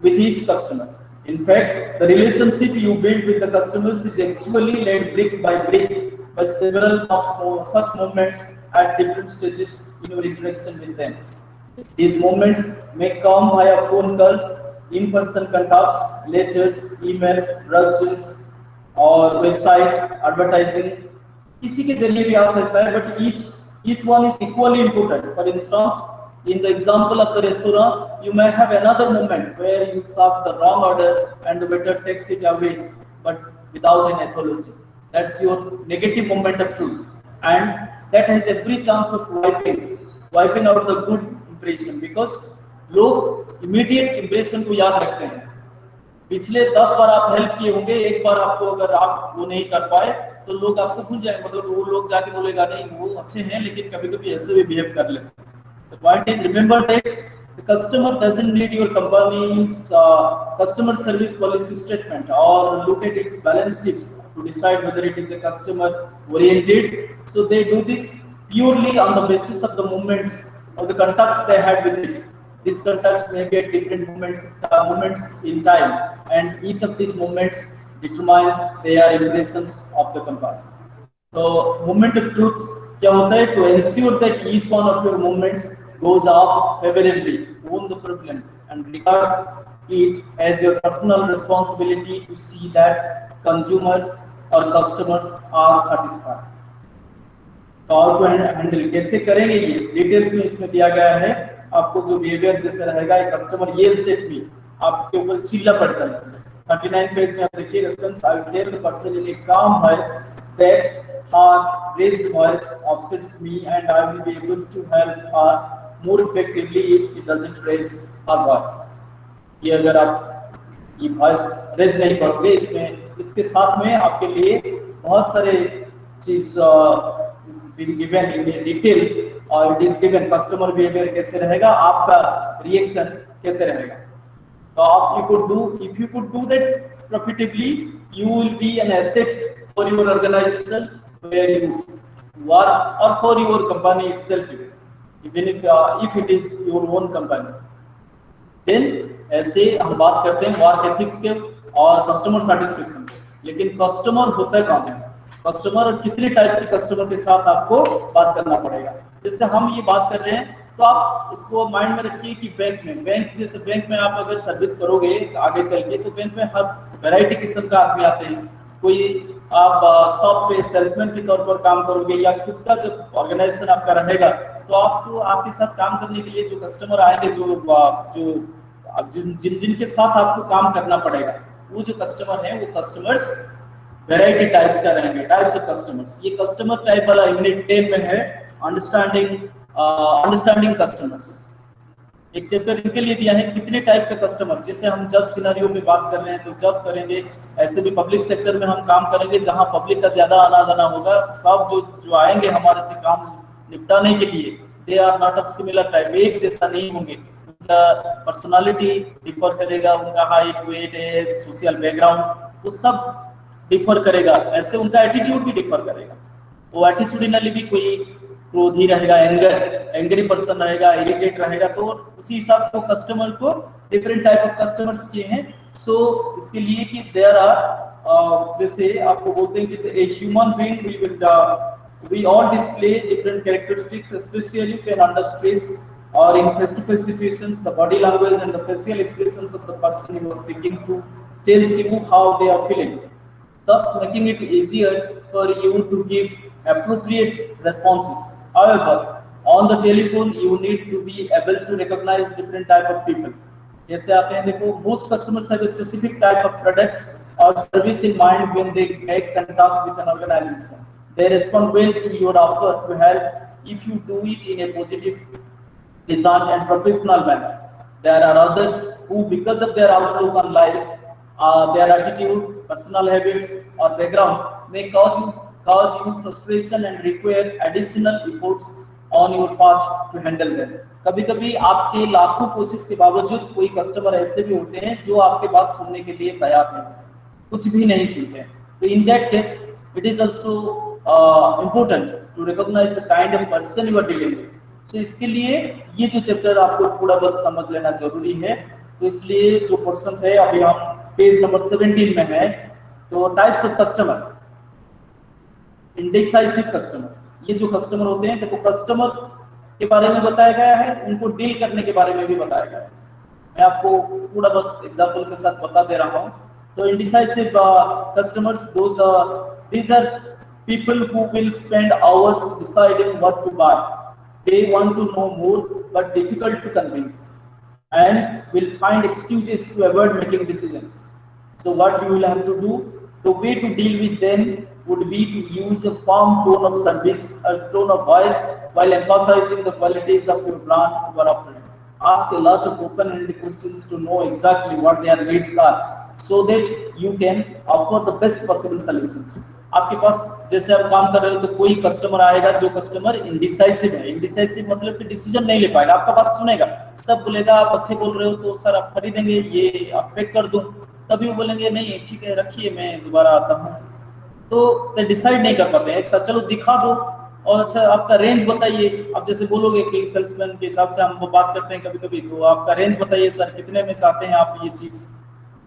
with each customer. In fact, the relationship you build with the customers is actually led brick by several such moments at different stages in your interaction with them. These moments may come via phone calls, in-person contacts, letters, emails, brochures, or websites, advertising. किसी के जरिए भी आ सकता है, but each one is equally important. For instance, in the example of the restaurant, you may have another moment where you serve the wrong order and the waiter takes it away, but without an apology. That's your negative moment of truth, and that has every chance of wiping out the good impression, because लोग immediate impression को याद रखते हैं। पिछले 10 बार आप help किए होंगे, एक बार आपको अगर आप वो नहीं कर पाए तो लोग आपको भूल जाएंगे, मतलब वो लोग जाके बोलेगा नहीं वो अच्छे हैं लेकिन कभी-कभी ऐसे भी बिहेव कर लेते हैं। The point is, remember that the customer doesn't need your company's customer service policy statement or look at its balance sheets to decide whether it is a customer oriented. So they do this purely on the basis of the moments or the contacts they had with it. These contacts may be at different moments in time, and each of these moments determines their impressions of the company. So, moment of truth क्या होता है? To ensure that each one of your movements goes off favorably, own the problem and regard it as your personal responsibility to see that consumers or customers are satisfied. तो आपको handle कैसे करेंगे ये details में इसमें दिया गया है। आपको जो बिहेवियर जैसे रहेगा, एक कस्टमर ये सेट भी आपके ऊपर चिल्ला पड़ता है। 39 पेज में आप देखिए, response I tell the person in a calm voice that her raised voice upsets me and I will be able to help her more effectively if she doesn't raise her voice. ये अगर आप ये voice raise नहीं करोगे, इसमें इसके साथ में आपके लिए बहुत सारे चीज is being given in detail और it is given customer behavior कैसे रहेगा, आपका रिएक्शन कैसे रहेगा। तो आप if you could do that profitably, you will be an asset for your organization where you work or for your company itself, even if it is your own company. Then ऐसे हम बात करते हैं work ethics के और customer satisfaction के। लेकिन customer होता है कौन है, कस्टमर और कितने टाइप के कस्टमर के साथ आपको बात करना पड़ेगा। जैसे हम ये बात कर रहे हैं तो आप इसको माइंड में रखिए कि बैंक में आप अगर सर्विस करोगे आगे चल के, तो बैंक में हर वैरायटी किस्म का आदमी आते हैं। कोई आप शॉप पे सेल्समैन के तौर पर काम करोगे या खुद का जब ऑर्गेनाइजेशन आपका रहेगा, तो आपको आपके साथ काम करने के लिए जो कस्टमर आएंगे, जिनके साथ आपको काम करना पड़ेगा, वो जो कस्टमर है वो कस्टमर्स वैरायटी टाइप्स का रहेंगे, टाइप्स ऑफ कस्टमर्स। ये कस्टमर टाइप वाला यूनिट 10 में है, अंडरस्टैंडिंग कस्टमर्स। एक चैप्टर इनके लिए दिया है कितने टाइप के कस्टमर, जिसे हम जब सिनेरियो में बात कर रहे हैं तो जब करेंगे, ऐसे भी पब्लिक सेक्टर में हम काम करेंगे जहां पब्लिक का ज्यादा आना जाना होगा। सब जो आएंगे हमारे से काम निपटाने के लिए, they are not of similar type, एक जैसा नहीं होंगे, उनका पर्सनालिटी डिफर करेगा, उनका height, weight, age, social background वो सब डिफर करेगा, ऐसे उनका एटीट्यूड भी डिफर करेगा। वो एटीट्यूडिनली भी कोई क्रोधी रहेगा, एंग्री पर्सन रहेगा, इरिटेट रहेगा, तो उसी हिसाब से वो कस्टमर को डिफरेंट टाइप ऑफ कस्टमर्स किए हैं। सो इसके लिए कि देयर आर जैसे आपको बोलते हैं कि a human being we all display different characteristics, especially when under stress or in face-to-face situations. The body language and the facial expressions of the person you are speaking to tells you how they are feeling, thus making it easier for you to give appropriate responses. However, on the telephone you need to be able to recognize different type of people. जैसे आते हैं देखो, most customers have a specific type of product or service in mind when they make contact with an organization. They respond well to your offer to help if you do it in a positive, pleasant and professional manner. There are others who, because of their outlook on life, their attitude, personal habits or background, may cause you frustration and require additional efforts on your part to handle them. कभी-कभी आपके लाखों कोशिश के बावजूद कोई customer ऐसे भी होते हैं जो आपके बात सुनने के लिए तैयार नहीं होते, कुछ भी नहीं सुनते हैं। तो in that case, it is also important to recognize the kind of person you are dealing with. So इसके लिए ये जो चैप्टर आपको थोड़ा बहुत समझ लेना जरूरी है। तो इसलिए जो क्वेश्चंस है अभी हम पेज नंबर 17 में है, तो types of customer, indecisive customer, ये जो कस्टमर होते हैं, देखो कस्टमर के बारे में बताया गया है, उनको डील करने के बारे में भी बताया गया है। मैं आपको थोड़ा बहुत एग्जांपल के साथ बता दे रहा हूँ। तो indecisive customers, these are people who will spend hours deciding what to buy. They want to know more but difficult to convince, and will find excuses to avoid making decisions. So what you will have to do, the way to deal with them would be to use a firm tone of service, a tone of voice, while emphasizing the qualities of your brand or offering. Ask a lot of open-ended questions to know exactly what their needs are, so that you can offer the best possible solutions. आपके पास जैसे आप काम कर रहे हो, तो कोई customer आएगा जो कस्टमर इंडिसाइसिव है। इंडिसाइसिव मतलब कि डिसीजन नहीं ले पाएगा, आपका बात सुनेगा, सब बोलेगा आप अच्छे बोल रहे हो तो सर आप खरीदेंगे, ये आप पैक कर दूं, तभी वो बोलेंगे नहीं ठीक है रखिए मैं दोबारा आता हूँ। तो डिसाइड नहीं कर पाते हैं एक साथ, चलो दिखा दो और अच्छा आपका रेंज बताइए। आप जैसे बोलोगे कि सेल्समैन के हिसाब से हम वो बात करते हैं कभी कभी, तो आपका रेंज बताइए सर, कितने में चाहते हैं आप ये चीज।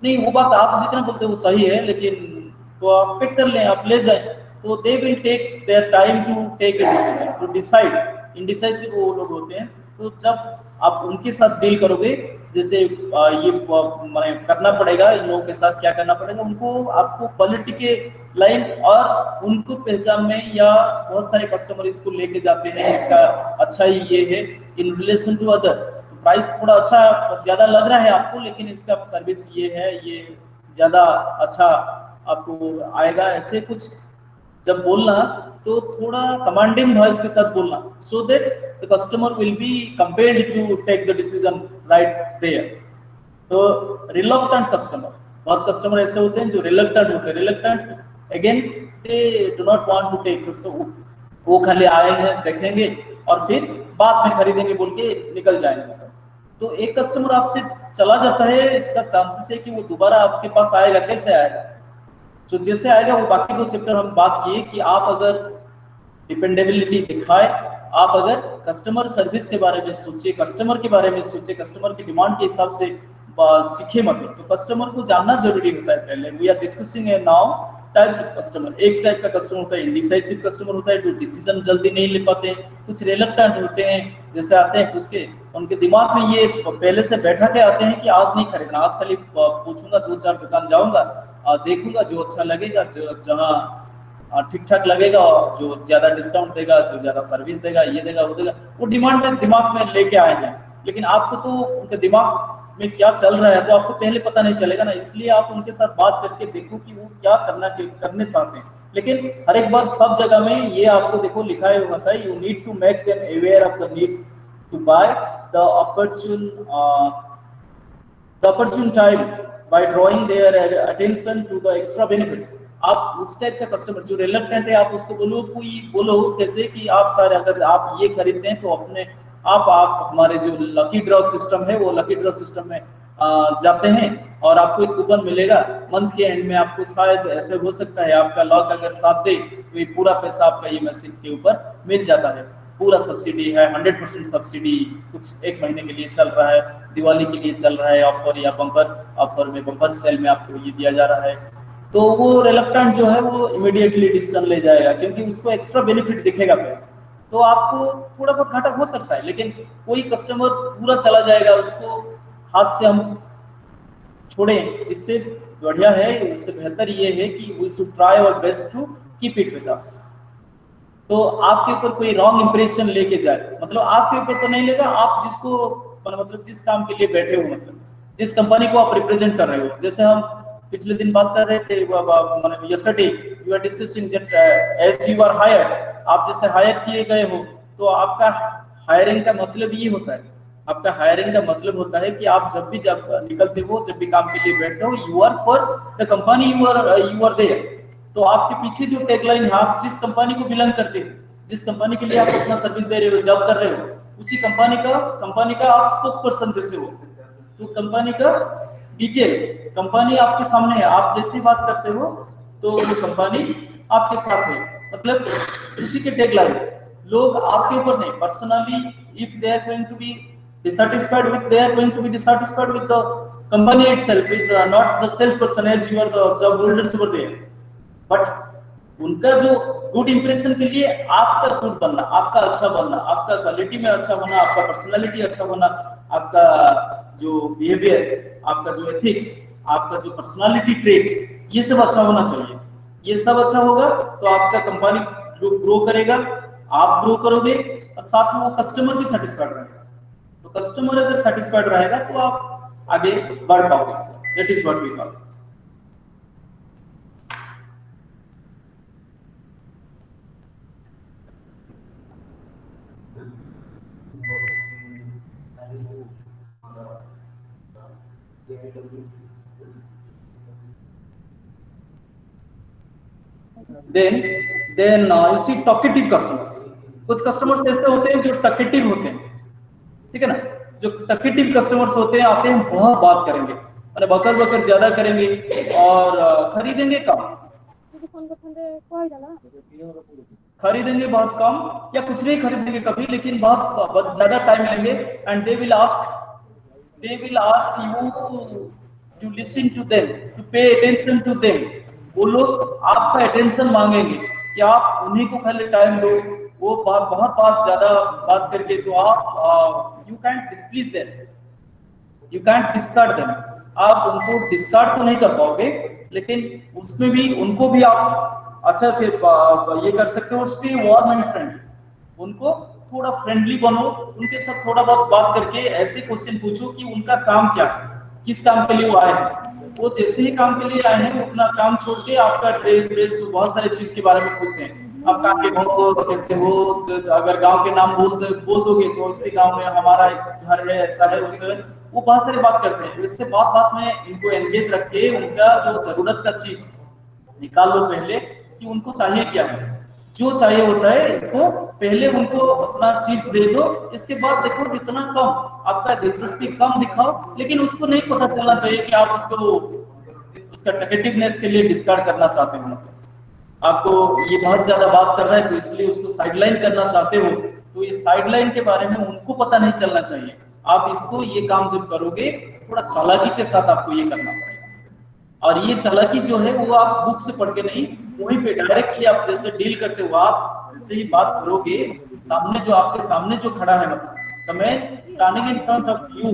नहीं, वो बात आप जितना बोलते हैं वो सही है, लेकिन तो आप पिक कर लें, आप ले जाएं, तो they will take their time to take a decision, to decide. Indecisive वो लोग होते हैं। तो जब आप उनके साथ डील करोगे, जैसे ये माने करना पड़ेगा, इन लोगों के साथ क्या करना पड़ेगा, उनको आपको क्वालिटी के लाइन और उनको पहचान में, या बहुत सारे कस्टमर इसको लेके जाते हैं इसका अच्छा ही ये है इन रिलेशन टू अदर, तो प्राइस थोड़ा अच्छा ज्यादा लग रहा है आपको, लेकिन इसका सर्विस ये है, ये ज्यादा अच्छा आपको आएगा। ऐसे कुछ जब बोलना तो थोड़ा कमांडिंग वॉइस के साथ बोलना, so that the customer will be compelled to take the decision right there. तो रिलक्टेंट कस्टमर, बहुत कस्टमर ऐसे होते हैं जो रिलक्टेंट होते हैं। Reluctant again they do not want to take, वो खाली आएंगे देखेंगे और फिर बाद में खरीदेंगे बोल के निकल जाएंगे। तो एक कस्टमर आपसे चला जाता है, इसका चांसेस है कि वो दोबारा आपके पास आएगा, कैसे आएगा? तो जैसे आएगा वो बाकी दो चैप्टर हम बात किए कि आप अगर डिपेंडेबिलिटी दिखाए, आप अगर कस्टमर सर्विस के बारे में सोचिए, कस्टमर के बारे में सोचिए, कस्टमर की डिमांड के हिसाब से सीखे मतलब, तो कस्टमर को जानना जरूरी होता है। पहले we are discussing now types of customer. एक टाइप का कस्टमर होता है इंडिसाइसिव कस्टमर होता है, जो डिसीजन जल्दी नहीं ले पाते हैं। कुछ रिलक्टेंट होते हैं, जैसे आते हैं उसके उनके दिमाग में ये पहले से बैठा के आते हैं कि आज नहीं खरीदना, आज खाली पूछूंगा, 2-4 दुकान जाऊंगा, देखूंगा जो अच्छा लगेगा, जो जहाँ ठीक ठाक लगेगा, जो ज्यादा डिस्काउंट देगा, जो ज्यादा सर्विस देगा, ये देगा वो देगा, वो डिमांड में दिमाग में लेके आए हैं। लेकिन आपको तो उनके दिमाग में क्या चल रहा है तो आपको पहले पता नहीं चलेगा ना, इसलिए आप उनके साथ बात करके देखो कि वो क्या करने चाहते हैं। लेकिन हर एक बार सब जगह में ये आपको देखो लिखा हुआ था, you need to make them aware of the need to buy the opportune time by drawing their attention to the extra benefits. आप उस टाइप का कस्टमर जो रिलक्टेंट है, आप उसको बोलो कैसे कि आप सर अगर आप ये खरीदते हैं तो अपने आप हमारे जो लकी ड्रॉ सिस्टम है वो लकी ड्रॉ सिस्टम में जाते हैं और आपको एक कूपन मिलेगा मंथ के एंड में। आपको शायद ऐसे हो सकता है आपका लॉक अगर साथ दे तो ये पूरा पैसा आपका ये मैसेज के ऊपर मिल जाता है। पूरा सब्सिडी है, 100% सब्सिडी कुछ एक महीने के लिए चल रहा है, दिवाली के लिए चल रहा है ऑफर या बम्पर ऑफर में, बम्पर सेल में आपको ये दिया जा रहा है। तो वो रिलक्टेंट जो है वो इमीडिएटली डिसीजन ले जाएगा क्योंकि उसको एक्स्ट्रा बेनिफिट दिखेगा फिर। तो आपको थोड़ा बहुत घाटा हो सकता है, लेकिन कोई कस्टमर पूरा चला जाएगा उसको हाथ से हम छोड़ें, इससे बढ़िया है, इससे बेहतर ये है कि we should try our best to keep it with us. तो आपके ऊपर कोई रॉन्ग इंप्रेशन लेके जाए, मतलब आपके ऊपर तो नहीं लेगा, आप जिसको मतलब जिस काम के लिए बैठे हो, मतलब जिस कंपनी को आप रिप्रेजेंट कर रहे हो। जैसे हम पिछले दिन बात कर रहे थे, मतलब yesterday we are discussing that as you are hired, आप जैसे हायर किए गए हो तो आपका हायरिंग का मतलब ये होता है, आपका हायरिंग का मतलब होता है कि आप जब निकलते हो, जब भी काम के लिए बैठते हो, you are for the company, you are there. तो आपके पीछे जो टैगलाइन है, आप जिस कंपनी को बिलोंग करते हो, जिस कंपनी के लिए आप अपना सर्विस दे रहे हो, जॉब कर रहे हो, उसी कंपनी का आप स्पोक्स पर्सन जैसे हो। तो कंपनी का डिटेल, कंपनी आपके सामने है, आप जैसे बात करते हो तो वो कंपनी आपके साथ है, मतलब उसी के टैगलाइन। लोग आपके ऊपर नहीं, personally if they are going to be dissatisfied with, they are going to be dissatisfied with the company itself, with not the salesperson as you are the job holders over there, but उनका जो good impression के लिए आपका good बनना, आपका अच्छा बनना, आपका क्वालिटी में अच्छा होना, आपका पर्सनालिटी अच्छा होना, आपका जो बिहेवियर, आपका जो एथिक्स, आपका जो पर्सनालिटी ट्रेट, ये सब अच्छा होना चाहिए। ये सब अच्छा होगा तो आपका कंपनी ग्रो करेगा, आप ग्रो करोगे और साथ में वो कस्टमर भी सेटिस्फाइड रहेगा। तो कस्टमर अगर सेटिस्फाइड रहेगा तो आप आगे बढ़ पाओगे। That is what we call. then you see talkative customers। कुछ कस्टमर्स ऐसे होते हैं जो टकेटिव होते हैं, ठीक है ना। जो टकेटिव कस्टमर्स होते हैं, आते हैं बहुत बात करेंगे, मतलब बकर बकर ज्यादा करेंगे और खरीदेंगे कम, खरीदेंगे बहुत कम या कुछ नहीं खरीदेंगे कभी, लेकिन बहुत ज्यादा टाइम लेंगे। And they will ask you to listen to them, to pay attention to them. वो लोग आपका अटेंशन मांगेंगे कि आप उन्हीं को खाली टाइम दो। वो बहुत ज्यादा बात करके तो आप you can't डिस्प्लीज them, you can't discard them. आप उनको डिस्कार्ड तो नहीं कर पाओगे, लेकिन उसमें भी उनको भी आप अच्छा से ये कर सकते हो। स्टे वार्म एंड फ्रेंडली, उनको थोड़ा फ्रेंडली बनो, उनके साथ थोड़ा बहुत बात करके ऐसे क्वेश्चन पूछो कि उनका काम क्या है, किस काम के लिए वो आए हैं। वो जैसे ही काम के लिए आए हैं, वो अपना काम छोड़ के आपका ड्रेस बहुत सारी चीज के बारे में पूछते हैं। आप कहाँ के हो, कैसे हो, अगर गांव के नाम बोल दोगे तो इसी गांव में हमारा एक घर है, ऐसा है, वैसा है। वो बहुत सारी बात करते हैं। इससे बात में इनको एंगेज रख के उनका जो जरूरत का चीज निकाल लो पहले कि उनको चाहिए क्या है। जो चाहिए होता है इसको पहले उनको अपना चीज दे दो। इसके बाद देखो जितना कम आपका दिलचस्पी कम दिखाओ, लेकिन उसको नहीं पता चलना चाहिए कि आप उसको उसका नेगेटिवनेस के लिए डिस्कार्ड करना चाहते हो। आपको ये बहुत ज्यादा बात कर रहा है तो इसलिए उसको साइडलाइन करना चाहते हो, तो ये साइडलाइन के बारे में उनको पता नहीं चलना चाहिए। आप इसको ये काम जब करोगे थोड़ा चालाकी के साथ आपको ये करना पड़ेगा। और ये चालाकी जो है वो आप बुक से पढ़ के नहीं, वहीं पे डायरेक्टली आप जैसे डील करते हो, आप जैसे ही बात करोगे, सामने जो आपके सामने जो खड़ा है, मतलब मैं standing in front of you,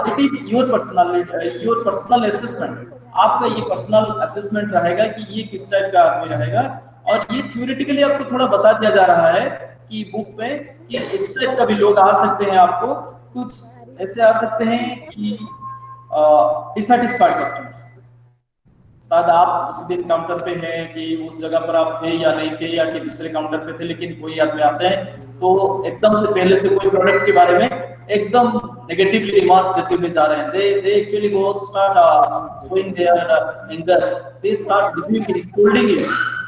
it is your personality, your personal assessment. आपका ये पर्सनल असेसमेंट रहेगा कि ये किस टाइप का आदमी रहेगा। और ये थ्योरेटिकली आपको थोड़ा बता दिया जा रहा है कि बुक में कि इस टाइप का भी लोग आ सकते हैं। आपको कुछ ऐसे आ सकते हैं कि डिससैटिस्फाइड कस्टमर्स, शायद आप उस दिन काउंटर पे हैं कि उस जगह पर आप थे या नहीं थे, या कि दूसरे काउंटर पे थे, लेकिन कोई आदमी आते हैं तो एकदम से पहले से कोई प्रोडक्ट के बारे में एकदम negatively remark देते हुए जा रहे हैं, they actually go and start showing their anger, they start rebuking, scolding you.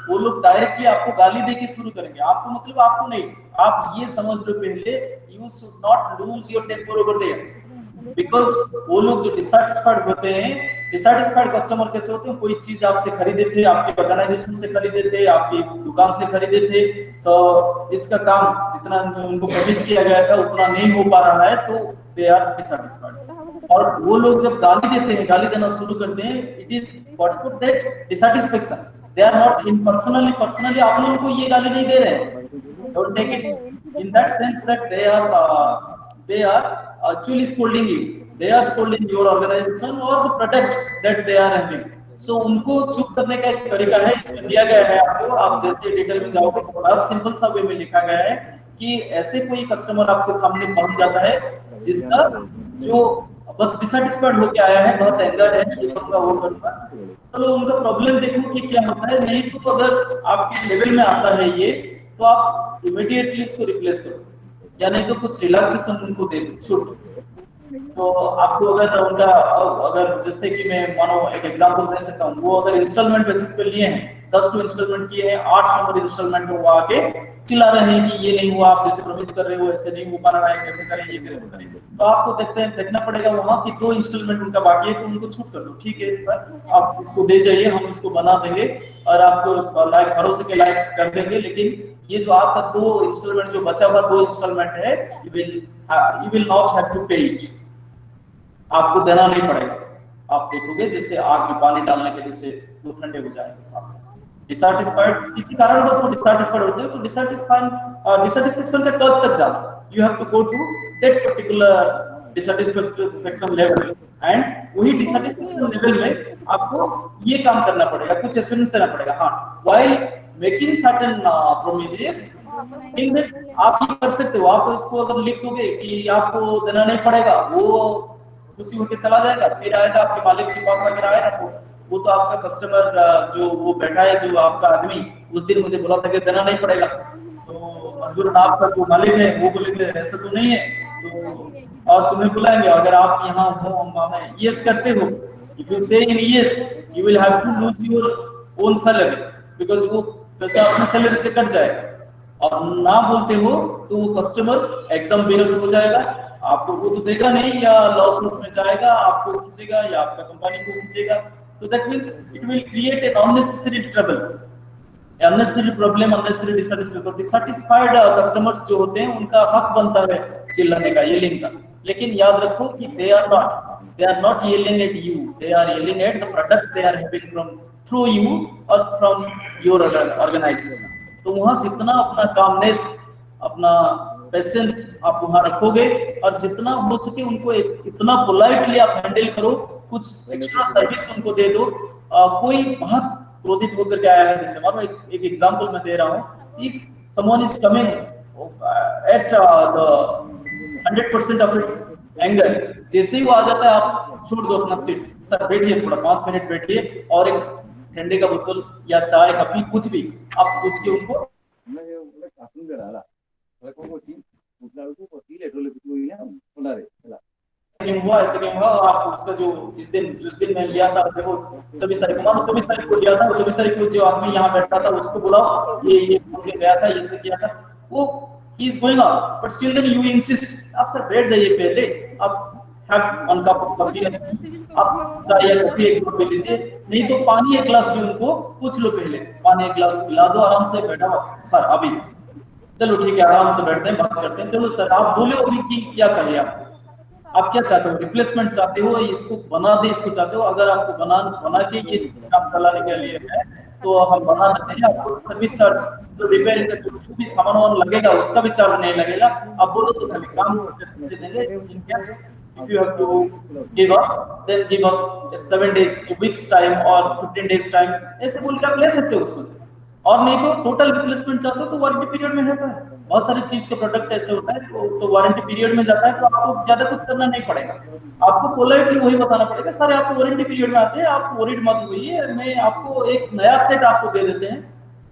वो लोग डायरेक्टली आपको गाली देके शुरू करेंगे, आपको मतलब आपको नहीं, आप ये समझ लो पहले, you should not lose your temper over there, because वो लोग जो डिसैटिस्फाइड होते हैं, डिसैटिस्फाइड कस्टमर कैसे होते हैं, कोई चीज आपसे खरीदे थे, आपके ऑर्गेनाइजेशन से खरीदे थे, आपकी दुकान से खरीदे थे, तो इसका काम जितना उनको प्रॉमिस किया गया था उतना नहीं हो पा रहा है, तो दे आर डिसैटिस्फाइड। और वो लोग जब गाली देते हैं, गाली देना शुरू करते हैं, it is what for that dissatisfaction, they are not in personally आप लोगों को ये गाली नहीं दे रहे हैं, don't take it in that sense that they are actually scolding you, they are scolding your organization or the product that they are having. So उनको चुप करने का एक तरीका है, इसमें दिया गया है आपको, आप जैसे डिटेल में जाओगे तो बहुत सिंपल सा वे में लिखा गया है कि ऐसे कोई कस्टमर आपके सामने पहुंच जाता है जिसका जो बहुत डिसैटिस्फाइड होके आया है, बहुत एंगर है, ये करूंगा वो करूंगा, तो उनका प्रॉब्लम देखो कि क्या होता है। नहीं तो अगर आपके लेवल में आता है ये, तो आप इमीडिएटली उसको रिप्लेस करो, या नहीं तो कुछ रिलैक्सेशन उनको दे दो, छूट। तो आपको अगर उनका, अगर जैसे कि मैं मानो एक एग्जांपल दे सकता हूँ, वो अगर इंस्टॉलमेंट बेसिस पे लिए हैं, 10 टू इंस्टॉलमेंट किए हैं, 8 नंबर इंस्टॉलमेंट में वो आके चिल्ला रहे हैं कि ये नहीं हुआ, आप जैसे प्रॉमिस कर रहे हो ऐसे नहीं हो पा रहा है, कैसे करें, ये करें, वो करें, तो आपको देखना पड़ेगा वहां की 2 इंस्टॉलमेंट उनका बाकी है, तो उनको छूट कर दो, ठीक है सर आप इसको दे जाइए, हम इसको बना देंगे और आपको लायक भरोसे के लायक कर देंगे, लेकिन ये जो आपका 2 इंस्टॉलमेंट जो बचा हुआ 2 इंस्टॉलमेंट है, you will not have to pay it, आपको देना नहीं पड़ेगा। आप देखोगे जैसे आग में पानी डालने के जैसे वो ठंडे हो जाएंगे साथ। डिसैटिस्फाइड किसी कारण बस वो डिसैटिस्फाइड होते हैं, तो डिसैटिस्फैक्शन का कस तक जाना, you have to go to that particular dissatisfaction level, and वही dissatisfaction level में आपको ये काम करना पड़ेगा, कुछ एश्योरेंस देना पड़ेगा। हाँ, while making certain promises, इन आप ये कर सकते हो, आप उसको अगर लिख दोगे कि आपको देना नहीं पड़ेगा, वो खुशी होकर चला जाएगा, फिर आएगा आपके मालिक के पास, अगर आएगा वो तो आपका कस्टमर जो वो बैठा है, जो आपका आदमी उस दिन मुझे बोला था कि देना नहीं पड़ेगा, तो मजबूरन आपका जो मालिक है वो बोलेंगे ऐसा तो नहीं है, तो और तुम्हें बुलाएंगे, अगर आप यहाँ हो यस करते हो, if you say in yes, you will have to lose your own salary, because वो पैसा अपने सैलरी से कट जाएगा, और ना बोलते हो तो वो कस्टमर एकदम बेरहम हो जाएगा, आपको वो तो देगा नहीं, या लॉस में जाएगा, आपको खींचेगा या आपका कंपनी को खींचेगा, तो that means it will create an unnecessary trouble, unnecessary problem, unnecessary dissatisfaction. Dissatisfied customers जो होते हैं उनका हक बनता है चिल्लाने का, येलिंग का, लेकिन याद रखो कि they are not yelling at you, they are yelling at the product they are having from through you और फ्रॉम योर ऑर्गेनाइजेशन। तो वहां जितना अपना कामनेस, अपना पेशेंस आप वहां रखोगे, और जितना हो सके उनको इतना पोलाइटली आप हैंडल करो, कुछ एक्स्ट्रा सर्विस उनको दे दो। कोई बहुत क्रोधित होकर के आया है, जैसे मानो एक एग्जांपल मैं दे रहा हूं, if someone is coming at the 100% of its anger, जैसे ही वो आ जाता है आप छोड़ दो अपना सीट, सर बैठिए थोड़ा 5 मिनट बैठिए, और एक ठंडे का बोतल या चाय कॉफी कुछ भी आप पूछ के उनको ऐसे क्यों हुआ, आप उसका जो जिस दिन मैं लिया था, देखो 24 तारीख को, मानो 24 तारीख को लिया था, 24 तारीख को जो आदमी यहाँ बैठा था उसको बुलाओ, ये बोल के गया था, ये से किया था, वो he is going on, but still then you insist, आप सर बैठ जाइए पहले, आप have one cup of coffee, आप चाय या कॉफी एक कप पी लीजिए, नहीं तो पानी एक गिलास भी उनको पूछ लो, पहले पानी एक गिलास पिला दो, आराम से बैठा हो, सर अभी चलो ठीक है, आराम से बैठते हैं, बात करते हैं, चलो सर आप बोले अभी कि क्या चाहिए आपको, आप क्या चाहते हो, रिप्लेसमेंट चाहते हो, इसको बना दे, इसको चाहते हो, अगर आपको बना के ये काम चलाने के लिए है तो हम बना देते हैं, आपको सर्विस चार्ज जो रिपेयरिंग का जो भी सामान लगेगा उसका भी चार्ज नहीं लगेगा, आप बोलो तो खाली काम दे देंगे। In case if you have to give us, then give us 7 days, a week's time or 15 days time, ऐसे बोल के आप ले सकते हो उसमें से, और नहीं तो टोटल रिप्लेसमेंट चाहते हो तो वारंटी पीरियड में रहता है, बहुत सारी चीज के प्रोडक्ट ऐसे होता है तो वारंटी पीरियड में जाता है, तो आपको ज्यादा कुछ करना नहीं पड़ेगा, आपको पोलाइटली वही बताना पड़ेगा, सर आप वारंटी पीरियड में आते हैं, आप वरीड मत होइए, मैं आपको एक नया सेट आपको दे देते हैं,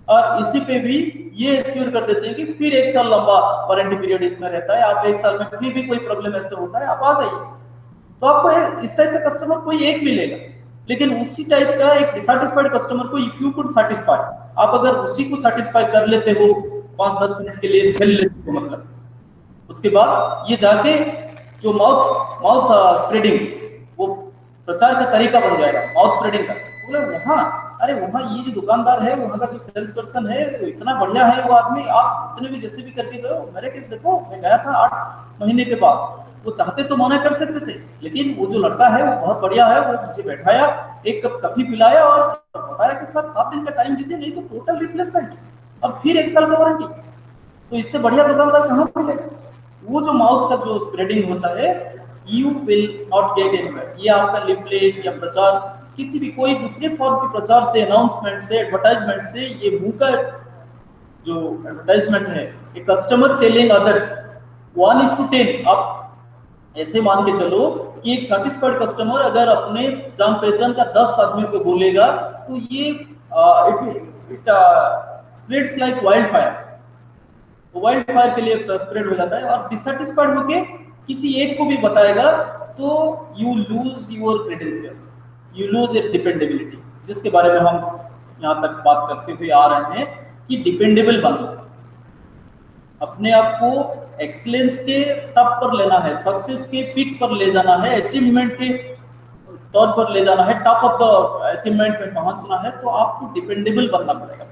और इसी पे भी ये एश्योर कर देते हैं कि फिर 1 साल लंबा वारंटी पीरियड इसमें रहता है, आप 1 साल में कभी भी कोई प्रॉब्लम ऐसे होता है आप आ जाइए। तो आपको इस टाइप का कस्टमर कोई एक मिलेगा, लेकिन उसी टाइप का एक डिसैटिस्फाइड कस्टमर को इफ यू कुड सेटिस्फाई, आप अगर उसी को सेटिस्फाई कर लेते हो 5-10 मिनट के लिए झेल लेते हो, मतलब उसके बाद ये जाके जो माउथ स्प्रेडिंग, वो प्रचार का तरीका बन जाएगा माउथ स्प्रेडिंग का। बोले वहाँ, अरे वहाँ ये जो दुकानदार है, वहाँ का जो सेल्स पर्सन है, वो इतना बढ़िया है वो आदमी, आप जितने भी जैसे भी करके गए, मेरे केस देखो, मैं गया था 8 महीने के बाद, वो चाहते तो मना कर सकते थे, लेकिन वो जो लड़का है वो बहुत बढ़िया है, वो मुझे बैठाया, 1 कप कॉफी पिलाया और बताया कि सर 7 दिन का टाइम दीजिए, नहीं तो टोटल रिप्लेसमेंट, अब फिर 1 साल का वारंटी। तो इससे बढ़िया दुकानदार कहाँ मिलेगा? वो जो माउथ का जो स्प्रेडिंग होता है, you will not gate anywhere. ये आपका लिफलेट या प्रचार, किसी भी कोई दूसरे फॉर्म के प्रचार से, अनाउंसमेंट से, एडवर्टाइजमेंट से, ये मुंह का जो एडवर्टाइजमेंट है, ये कस्टमर टेलिंग अदर्स 1:10, आप ऐसे मान के चलो कि एक सेटिस्फाइड कस्टमर अगर अपने जान पहचान का 10 आदमियों को बोलेगा, तो ये it spreads like wild fire, wild fire के लिए स्प्रेड हो जाता है। और डिससेटिस्फाइड होके किसी एक को भी बताएगा तो you lose your credentials, you lose your dependability, जिसके बारे में हम यहाँ तक बात करते हुए आ रहे हैं कि डिपेंडेबल बनना, अपने आप को एक्सीलेंस के टॉप पर लेना है, सक्सेस के पीक पर ले जाना है, अचीवमेंट के तौर पर ले जाना है, टॉप ऑफ द अचीवमेंट में पहुंचना है, तो आपको डिपेंडेबल बनना पड़ेगा।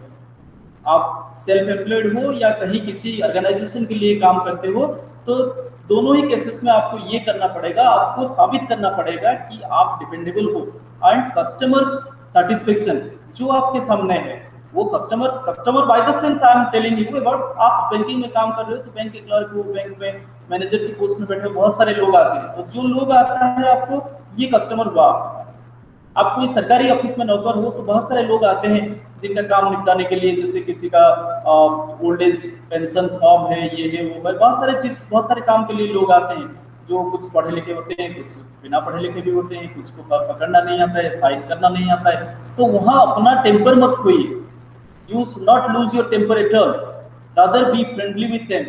आप सेल्फ एम्प्लॉयड हो या कहीं किसी ऑर्गेनाइजेशन के लिए काम करते हो, तो दोनों ही केसेस में आपको ये करना पड़ेगा, आपको साबित करना पड़ेगा कि आप डिपेंडेबल हो। एंड कस्टमर सेटिस्फेक्शन जो आपके सामने है, वो customer by the sense I am telling you about, आप बैंकिंग में काम कर रहे हो तो बैंक के क्लर्क हो, बैंक में मैनेजर की पोस्ट में बैठे बहुत सारे लोग आते हैं, तो जो लोग आता है आपको, ये कस्टमर हुआ आपके साथ। आप कोई सरकारी ऑफिस में नौकर हो तो बहुत सारे लोग आते हैं जिनका काम निपटाने के लिए, जैसे किसी का ओल्ड एज पेंशन फॉर्म है, ये है वो है, बहुत सारे काम के लिए लोग आते हैं, जो कुछ पढ़े लिखे होते हैं, कुछ बिना पढ़े लिखे भी होते हैं, कुछ को पकड़ना नहीं आता है, साइन करना नहीं आता है। तो वहाँ अपना टेम्पर मत खोइए, you should not lose your temper at all, rather be friendly with them.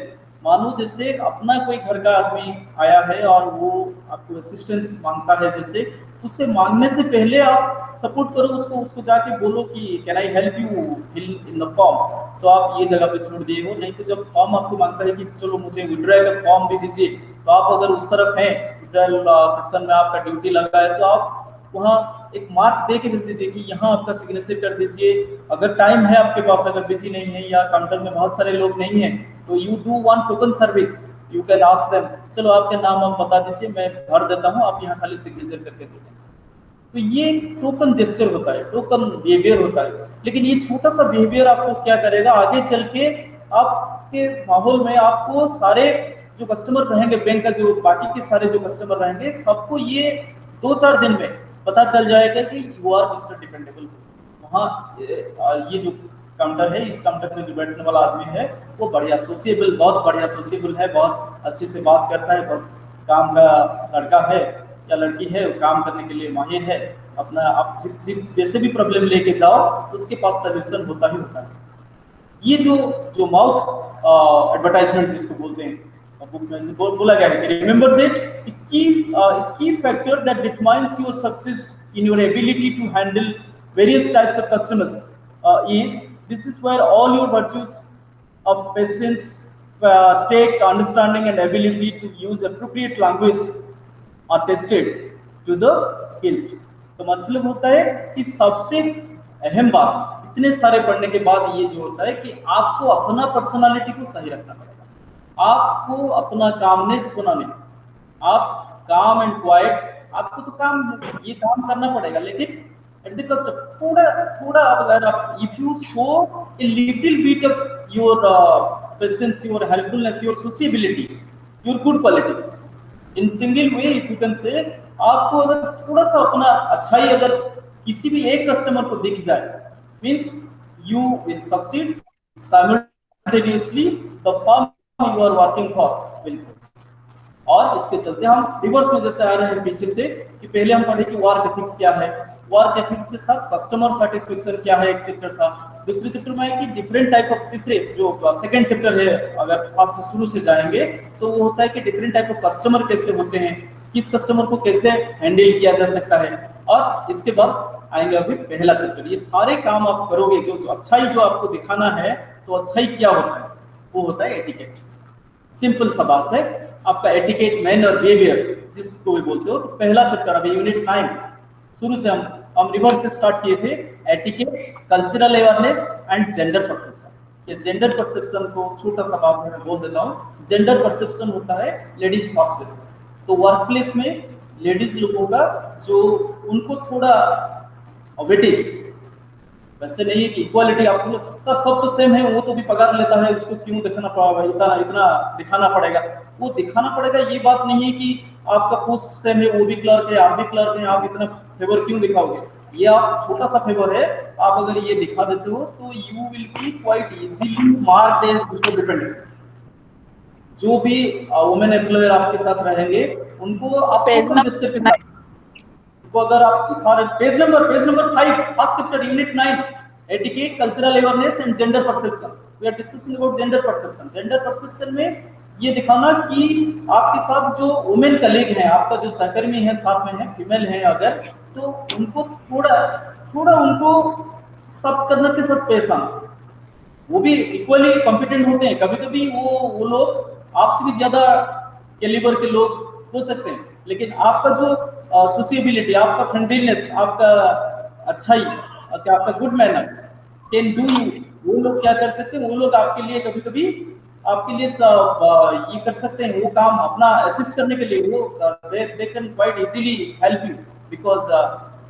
मानो जैसे अपना कोई घर का आदमी आया है और वो आपको असिस्टेंस मांगता है, जैसे उससे मांगने से पहले आप सपोर्ट करो उसको जाके बोलो कि can I help you fill in the form, तो आप ये जगह पे छोड़ दिए हो। नहीं तो जब फॉर्म आपको मांगता है कि चलो मुझे विड्रॉ का फॉर्म भी दीजिए, तो आप अगर उस तरफ हैं, विड्रॉल सेक्शन में आपका ड्यूटी लगा है, तो आप वहाँ एक मार्क दे के भेज दीजिए कि यहाँ आपका सिग्नेचर कर दीजिए। अगर टाइम है आपके पास, अगर बिजी नहीं है या काउंटर में बहुत सारे लोग नहीं है, तो you do one token service, you can ask them, चलो आपके नाम आप बता दीजिए, मैं भर देता हूँ, आप यहाँ खाली सिग्नेचर करके दे दें। तो ये टोकन जेस्चर होता है, टोकन बिहेवियर होता है। लेकिन ये छोटा सा बिहेवियर आपको क्या करेगा, आगे चल के आपके माहौल में आपको सारे जो कस्टमर रहेंगे, बैंक का जो बाकी के सारे जो कस्टमर रहेंगे, सबको ये 2-4 दिन में पता चल जाएगा कि यू आर मिस्टर डिपेंडेबल। वहाँ ये जो काउंटर है, इस काउंटर पे जो बैठने वाला आदमी है वो बढ़िया सोशिएबल, बहुत बढ़िया सोशिएबल है, बहुत अच्छे से बात करता है, बहुत काम का लड़का है या लड़की है, काम करने के लिए माहिर है। अपना आप जैसे भी प्रॉब्लम लेके जाओ, उसके पास सोल्यूशन होता ही होता है। ये जो माउथ एडवर्टाइजमेंट जिसको बोलते हैं, बुक में से बोला गया है कि remember that key factor that determines your success in your ability to handle various types of customers is this is where all your virtues of patience, tact, understanding and ability to use appropriate language are tested to the hilt। तो मतलब होता है कि सबसे अहम बात इतने सारे पढ़ने के बाद ये जो होता है कि आपको अपना पर्सनालिटी को सही रखना पड़ेगा, आपको अपना कामनेस खोना नहीं। आप काम एंड क्वाइट, आपको तो काम करना पड़ेगा, लेकिन at the cost of थोड़ा अगर आप if you show a little bit of your presence, your helpfulness, your sociability, your good qualities in single way, if you can say, आपको अगर थोड़ा सा अपना अच्छाई अगर किसी भी एक कस्टमर को दिख जाए, means you will succeed simultaneously, the firm you are working for will succeed। और इसके चलते हम रिवर्स में जैसे आ रहे हैं पीछे से, कि पहले हम पढ़े कि वर्क एथिक्स क्या है, वर्क एथिक्स के साथ कस्टमर सेटिस्फेक्शन क्या है, एक चैप्टर था। दूसरे चैप्टर में है कि डिफरेंट टाइप ऑफ, तीसरे जो सेकंड चैप्टर है अगर फर्स्ट से शुरू से जाएंगे तो वो होता है कि डिफरेंट टाइप ऑफ कस्टमर कैसे होते हैं, किस कस्टमर को कैसे हैंडल किया जा सकता है। और इसके बाद आएंगे अभी पहला चैप्टर। ये सारे काम आप करोगे, जो अच्छाई जो आपको दिखाना है, तो अच्छाई क्या होता है, वो होता है एटिकेट। सिंपल सा बात है, आपका एटिकेट, मैनर, बिहेवियर जिसको भी बोलते हो। तो पहला चैप्टर अभी यूनिट 9 शुरू से हम रिवर्स से स्टार्ट किए थे, etiquette, cultural awareness and gender perception. ये जेंडर परसेप्शन को छोटा सा बात मैं बोल देता हूँ। जेंडर परसेप्शन होता है लेडीज फर्स्ट। तो वर्क प्लेस में लेडीज लोगों का जो उनको थोड़ा वेटेज, वैसे नहीं है कि इक्वालिटी आपको सर सब तो सेम है, वो तो भी पगार लेता है, उसको क्यों दिखाना पड़ा, इतना इतना दिखाना पड़ेगा। वो दिखाना पड़ेगा ये बात नहीं है कि आपका पोस्ट सेम है, वो भी क्लर्क है, आप भी क्लर्क हैं, आप इतना फेवर क्यों दिखाओगे। ये आप छोटा सा फेवर है, आप अगर ये दिखा देते हो तो you will be quite easily marked as mister dependent. जो भी वुमेन एम्प्लॉयर आपके साथ रहेंगे उनको आप ओपन जेस्चर के साथ, तो अगर आप दिखा रहे, page number 5 first chapter unit 9, etiquette, cultural awareness and gender perception. We are discussing about gender perception. Gender perception में ये दिखाना कि आपके साथ जो वुमेन कलीग हैं, आपका जो सहकर्मी है, साथ में है, फीमेल है अगर, तो उनको थोड़ा उनको सब करने के साथ पेश आना। वो भी इक्वली कॉम्पिटेंट होते हैं, कभी कभी वो लोग आपसे भी ज्यादा कैलिबर के लोग हो सकते हैं, लेकिन आपका जो सोशियबिलिटी, आपका फ्रेंडलीनेस, आपका अच्छाई, आपका good manners can do you, वो लोग क्या कर सकते हैं, वो लोग आपके लिए कभी कभी आपके लिए ये कर सकते हैं, वो काम अपना असिस्ट करने के लिए वो they can quite easily help you, because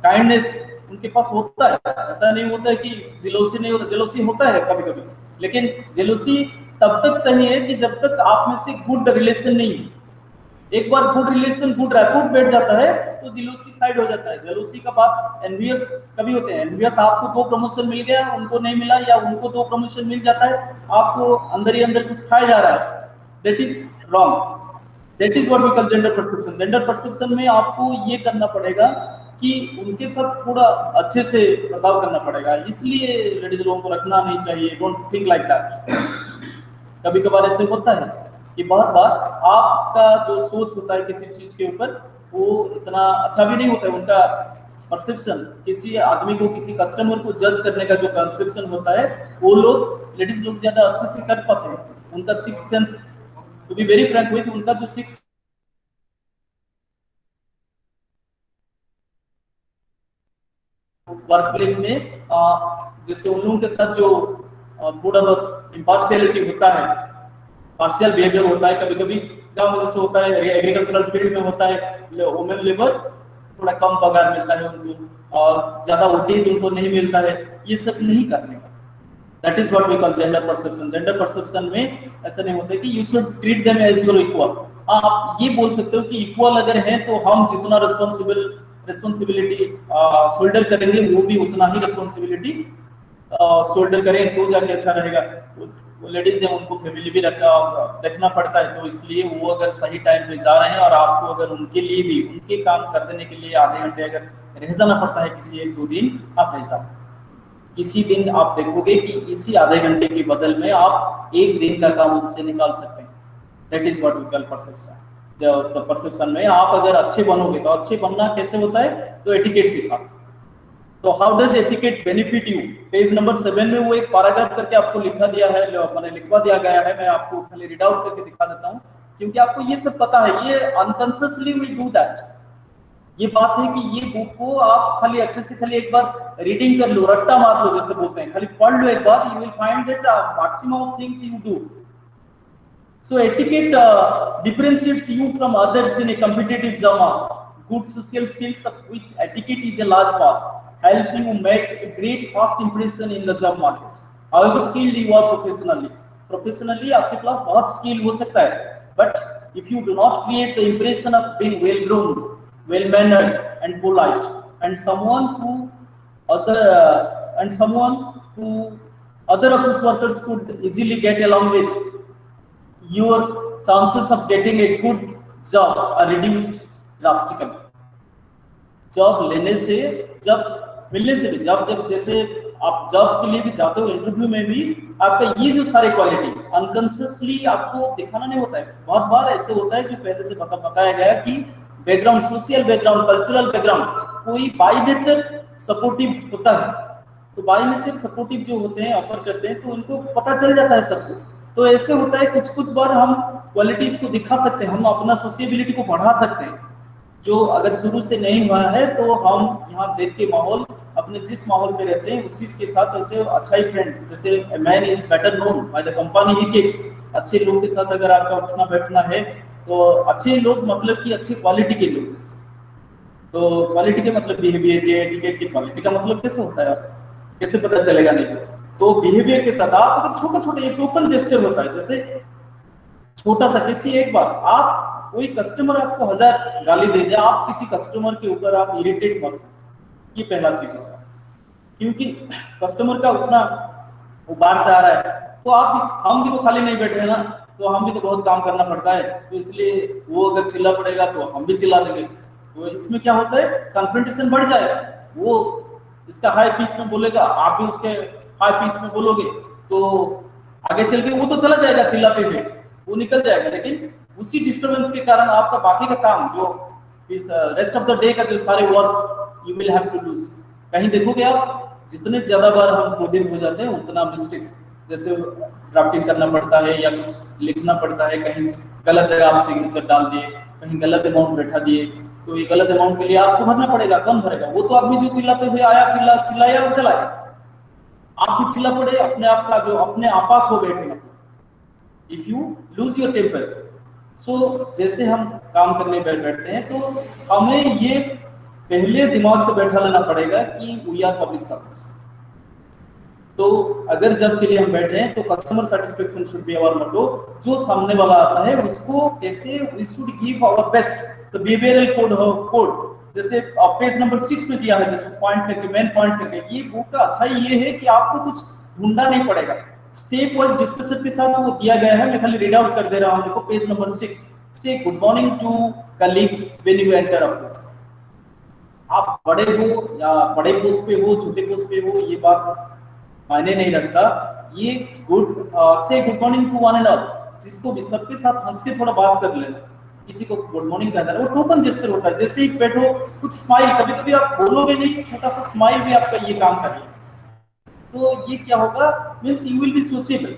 kindness उनके पास होता है। ऐसा नहीं होता है कि जेलोसी नहीं होता, जेलोसी होता है कभी कभी, लेकिन जेलोसी तब तक सही है कि जब तक आप में से गुड रिलेशन नहीं है। एक बार गुड रिलेशन, गुड रैपोर्ट बैठ जाता है तो जेलोसी साइड हो जाता है। जेलोसी का बात एनवियस कभी होते हैं, एनवियस आपको 2 प्रमोशन मिल गया, उनको नहीं मिला, या उनको 2 प्रमोशन मिल जाता है, आपको अंदर ही अंदर कुछ खाया जा रहा है, that is wrong. That is what we call gender perception. Gender perception में आपको ये करना पड़ेगा कि उनके साथ थोड़ा अच्छे से बर्ताव करना पड़ेगा, इसलिए लेडीज लोगों को रखना नहीं चाहिए। Don't think like that. कभी कभार ऐसे होता है कि बहुत बार आपका जो सोच होता है किसी चीज के ऊपर, वो इतना अच्छा भी नहीं होता है। उनका परसेप्शन, किसी आदमी को, किसी कस्टमर को जज करने का जो कंसेप्शन होता है, वो लोग लेडीज लोग ज्यादा अच्छे से कर पाते हैं। उनका six sense, to be very frank with, उनका जो सिक्स वर्क प्लेस में जैसे उन लोगों के साथ जो थोड़ा बहुत इम्पार्शियलिटी होता है, पार्शियल बिहेवियर होता है, कभी कभी क्या वजह से होता है, एग्रीकल्चरल फील्ड में होता है, वुमेन लेबर थोड़ा कम पगार मिलता है उनको, और ज्यादा ओटीज उनको नहीं मिलता है, ये सब नहीं करने का। That is what we call gender perception. Gender perception में ऐसा नहीं होता है कि you should treat them as your equal. आप ये बोल सकते हो कि इक्वल अगर है तो हम जितना रिस्पॉन्सिबिलिटी शोल्डर करेंगे, वो भी उतना ही रिस्पॉन्सिबिलिटी शोल्डर करें तो जाके अच्छा रहेगा। वो लेडीज है, उनको फैमिली भी देखना पड़ता है, तो इसलिए वो अगर सही टाइम पे जा रहे हैं और आपको अगर उनके लिए भी उनके काम कर देने के लिए आधे घंटे अगर रह जाना पड़ता है किसी 1-2 दिन, आप रह जाओ। किसी दिन आप देखोगे कि इसी आधे घंटे के बदल में आप 1 दिन का काम उनसे निकाल सकते हैं। That is what we call perception. तो परसेप्शन में आप अगर अच्छे बनोगे, तो अच्छे बनना कैसे होता है, तो एटिकेट के साथ। तो how does etiquette benefit you, page number 7 में वो एक पैराग्राफ करके आपको लिखा दिया है, मैंने लिखवा दिया गया है, मैं आपको खाली रीड आउट करके दिखा देता हूँ, क्योंकि आपको ये सब पता है, ये अनकॉन्शियसली वी डू दैट। ये बात है कि ये बुक को आप खाली अच्छे से खाली एक बार रीडिंग कर लो, रट्टा मार लो जैसे बोलते हैं, खाली पढ़ लो एक बार, you will find that maximum of things you do. So etiquette differentiates you from others in a competitive genre. Good social skills, of which etiquette is a large part, help you make a great first impression in the job market. However skilled you are professionally आपके पास बहुत skill हो सकता है, but if you do not create the impression of being well-groomed, well-mannered and polite, and someone who other office workers could easily get along with, your chances of getting a good job are reduced drastically. Job लेने से, जब मिलने से भी, जब जब जैसे आप जॉब के लिए भी जाते हो, इंटरव्यू में भी आपका ये जो सारे क्वालिटी अनकॉन्शियसली आपको दिखाना नहीं होता है। बहुत बार ऐसे होता है, जो पहले से बताया गया कि background, social background, cultural background, कोई बाय नेचर सपोर्टिव होता है, तो बाय नेचर सपोर्टिव जो होते हैं, ऑफर करते हैं, तो उनको पता चल जाता है सबको। तो ऐसे होता है, कुछ कुछ बार हम क्वालिटीज को दिखा सकते हैं, हम अपना सोशियबिलिटी को बढ़ा सकते हैं, जो अगर शुरू से नहीं हुआ है तो हम यहाँ देख के माहौल, अपने जिस माहौल में रहते हैं उसी के साथ ऐसे अच्छा ही फ्रेंड, जैसे man is better known by the company he keeps. अच्छे लोगों के साथ अगर आपका उठना बैठना है तो अच्छे लोग मतलब कि अच्छी क्वालिटी के लोग, जैसे तो क्वालिटी के मतलब बिहेवियर के, एटिकेट की क्वालिटी का मतलब कैसे होता है, कैसे पता चलेगा? नहीं तो बिहेवियर के साथ आप अगर छोटे छोटे एक ओपन जेस्चर होता है, जैसे छोटा सा किसी, एक बार आप कोई कस्टमर आपको 1000 गाली दे दे, आप किसी कस्टमर के ऊपर आप इरिटेट मत, ये पहला चीज होता है, क्योंकि कस्टमर का उतना वो बाहर से आ रहा है, तो आप, हम भी तो खाली नहीं बैठे हैं ना, तो हम भी तो बहुत काम करना पड़ता है, तो इसलिए वो अगर चिल्ला पड़ेगा तो हम भी चिल्ला देंगे, तो इसमें क्या होता है, कॉन्फ्रेंटेशन बढ़ जाएगा। वो इसका हाई पिच में बोलेगा, आप भी उसके हाई पिच में बोलोगे, तो आगे चल के वो तो चला जाएगा चिल्लाते हुए, वो निकल जाएगा, लेकिन उसी डिस्टरबेंस के कारण आपका बाकी का काम, जो इस रेस्ट ऑफ द डे का जो सारे works you will have to lose. कहीं देखोगे आप, जितने ज्यादा बार हम कोडिंग हो जाते हैं उतना मिस्टेक्स, जैसे ड्राफ्टिंग करना पड़ता है या कुछ लिखना पड़ता है, कहीं गलत जगह आप सिग्नेचर डाल दिए, कहीं गलत अमाउंट बैठा दिए, तो ये गलत अमाउंट के लिए आपको भरना पड़ेगा। कौन भरेगा? वो तो आदमी जो चिल्लाते हुए आया, चिल्लाया और चला गया, आप भी चिल्ला पड़े, अपने आप का जो अपने आपा खो बैठे। If you lose your temper, so जैसे हम काम करने बैठते हैं तो हमें ये पहले दिमाग से बैठा लेना पड़ेगा कि वी आर पब्लिक सर्विस। तो अगर जब के लिए हम बैठे हैं तो customer satisfaction should be our motto. जो सामने वाला आता है उसको कैसे we should give our best, तो बिहेवियरल कोड जैसे पेज नंबर 6 में दिया है, जैसे पॉइंट करके, मेन पॉइंट करके, ये बुक का अच्छा ये है कि आपको कुछ ढूंढना नहीं पड़ेगा, स्टेप वाइज डिस्कशन के साथ वो दिया गया है। मैं खाली रीड आउट कर दे रहा हूं, देखो page number 6, say good morning to colleagues when you enter office. आप बड़े हो या बड़े पोस्ट पे हो, छोटे पोस्ट पे हो, ये बात मायने नहीं रखता। ये say good morning to one and all, जिसको भी सबके साथ हंस के थोड़ा बात कर लेना, किसी को गुड मॉर्निंग कहना है, वो टोकन जेस्चर होता है। जैसे ही बैठो कुछ स्माइल, कभी कभी आप बोलोगे नहीं, छोटा सा स्माइल भी आपका ये काम कर लेगा, तो ये क्या होगा, means you will B sociable,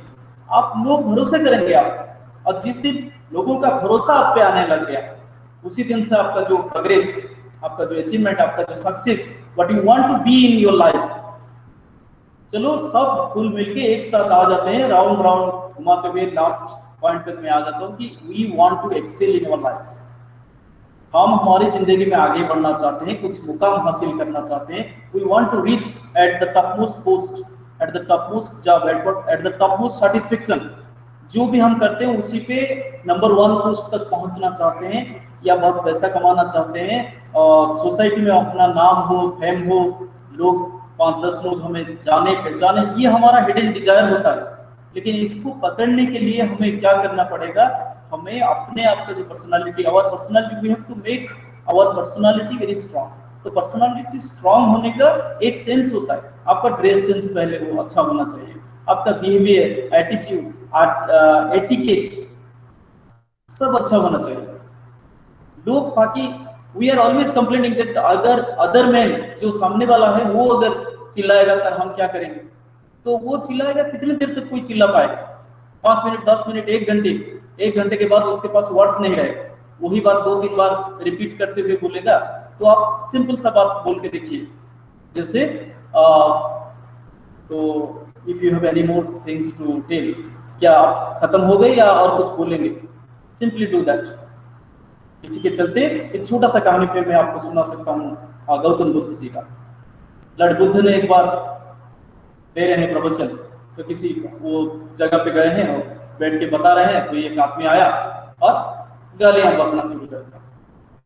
आप लोग भरोसा करेंगे आप। और जिस दिन लोगों का भरोसा आप पे आने लग गया, उसी दिन से आपका जो प्रोग्रेस, आपका जो अचीवमेंट, आपका जो success, what you want to be in your life, चलो सब फुल मिलके एक साथ आ जाते हैं, राउंड राउंड घुमाते हुए लास्ट पॉइंट तक मैं आ जाता हूँ कि we want to excel in our lives. हम हमारी जिंदगी में आगे बढ़ना चाहते हैं, कुछ मुकाम हासिल करना चाहते हैं। We want to reach at the topmost post, at the topmost job, at the topmost satisfaction. जो भी हम करते हैं उसी पे नंबर 1 पोस्ट तक पहुंचना चाहते हैं, या बहुत पैसा कमाना चाहते हैं, और सोसाइटी में अपना नाम हो, फेम हो, लोग 5-10 लोग हमें जाने पहचाने, ये हमारा हिडन डिजायर होता है। लेकिन इसको पकड़ने के लिए हमें क्या करना पड़ेगा, हमें अपने आप का जो personality, our personality, we have to make our personality very strong. तो पर्सनालिटी स्ट्रांग होने का एक सेंस होता है, आपका ड्रेस सेंस पहले वो अच्छा होना चाहिए, आपका बिहेवियर, एटीट्यूड, एटिकेट सब अच्छा होना चाहिए। लोग बाकी we are always complaining that other man, जो सामने वाला है वो अगर चिल्लाएगा सर हम क्या करेंगे, तो वो चिल्लाएगा, कितनी देर तक कोई चिल्ला पाएगा? 5 मिनट, 10 मिनट, 1 घंटे के बाद उसके पास वर्ड्स नहीं रहेगा, वही बात 2-3 बार रिपीट करते हुए बोलेगा। तो आप सिंपल सा बात बोल के देखिए, जैसे तो if you have any more things to tell, क्या खत्म हो गई या और कुछ बोलेंगे? Simply do that. इसी के चलते एक छोटा सा कहानी पे मैं आपको सुना सकता हूँ गौतम बुद्ध जी का। लॉर्ड बुद्ध ने एक बार दे रहे हैं प्रवचन, तो किसी वो जगह पे गए हैं और बैठ के बता रहे हैं, तो एक आदमी आया और गालियां बकना शुरू कर दिया।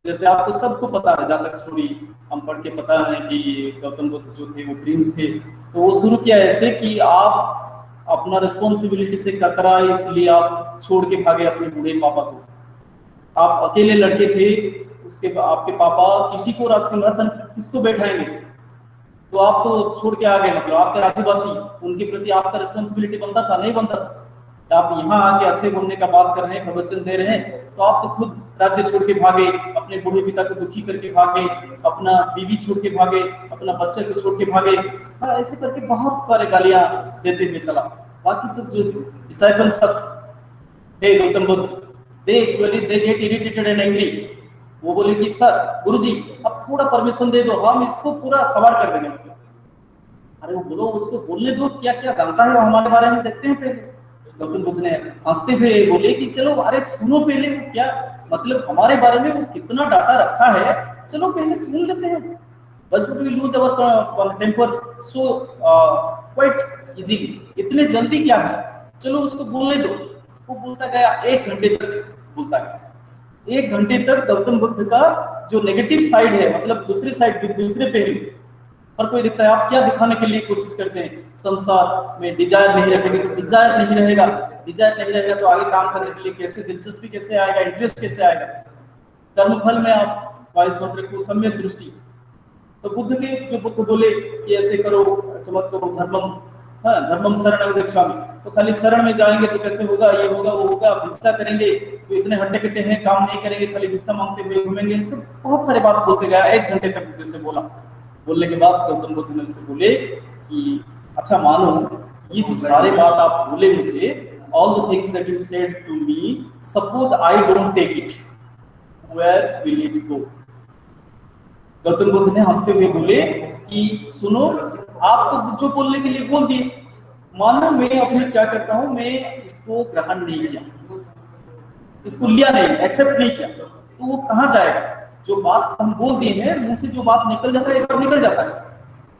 जैसे आपको सबको पता है, जहाँ तक स्टोरी हम पढ़ के पता है कि गौतम बुद्ध जो थे वो प्रिंस थे, तो वो शुरू किया ऐसे कि आप अपना रिस्पॉन्सिबिलिटी से कतरा, इसलिए आप छोड़ के भागे अपने बूढ़े पापा को। आप अकेले लड़के थे, उसके आपके पापा किसी को राज सिंहासन किसको बैठाएंगे, तो आप तो छोड़ के आ गए, मतलब आपके राज्यवासी, उनके प्रति आपका रिस्पॉन्सिबिलिटी बनता था, नहीं बनता था? आप यहाँ आके अच्छे बोलने का बात कर रहे हैं, प्रवचन दे रहे हैं, तो आप तो खुद राज्य छोड़ के भागे, अपने बूढ़े पिता को दुखी करके भागे, अपना बीवी छोड़ के भागे, अपना बच्चे को छोड़ के भागे। हाँ, ऐसे करके बहुत सारे गालियां देते हुए चला। बाकी सब जो डिसाइपल्स थे Gautam Buddha, they actually they get irritated and angry. वो बोले कि सर, गुरुजी अब थोड़ा परमिशन दे दो, हम इसको पूरा सवार कर देंगे। अरे वो बोलो, उसको बोलने दो, क्या क्या जानता है वो हमारे बारे में, देखते हैं पहले। गौतम बुद्ध ने हंसते हुए बोले कि चलो, अरे सुनो पहले वो क्या, मतलब हमारे बारे में वो कितना डाटा रखा है, चलो पहले सुन लेते हैं। बस we lose our temper so quite easily, इतने जल्दी क्या है, चलो उसको बोलने दो। वो बोलता गया, 1 घंटे तक बोलता गया। 1 घंटे तक गौतम बुद्ध का जो नेगेटिव साइड है, मतलब दूसरी साइड, दूसरे पहलू हर कोई दिखता है। आप क्या दिखाने के लिए कोशिश करते हैं? संसार में डिजायर नहीं रखेंगे तो डिजायर नहीं रहेगा, डिजायर नहीं रहेगा तो आगे काम करने के लिए कैसे दिलचस्पी कैसे आएगा, इंटरेस्ट कैसे आएगा? कर्मफल में आप वाइस मंत्र को सम्यक दृष्टि। तो बुद्ध के जो बुद्ध बोले कि ऐसे करो, ऐसे मत करो, धर्मम, हाँ, धर्मम शरणं गच्छामि, तो खाली शरण में जाएंगे तो कैसे होगा, ये होगा वो होगा, भिक्षा करेंगे तो इतने हट्टे कट्टे हैं, काम नहीं करेंगे, खाली भिक्षा मांगते हुए घूमेंगे, सब बहुत सारे बात बोलते गया। 1 घंटे तक जैसे बोला। बोलने के बाद गौतम बुद्ध ने उससे बोले कि अच्छा मानो, ये जो सारे बात आप बोले मुझे, all the things that you said to me, suppose I don't take it, where will it go? Gautam Buddha ने हंसते हुए बोले कि सुनो, आप तो जो बोलने के लिए बोल दिए, मानो मैं अपने क्या करता हूं, मैं इसको ग्रहण नहीं किया, इसको लिया नहीं, एक्सेप्ट नहीं किया, तो वो कहां जाएगा? जो बात हम बोल दिए हैं, मुंह से जो बात निकल जाता है, एक बार निकल जाता है,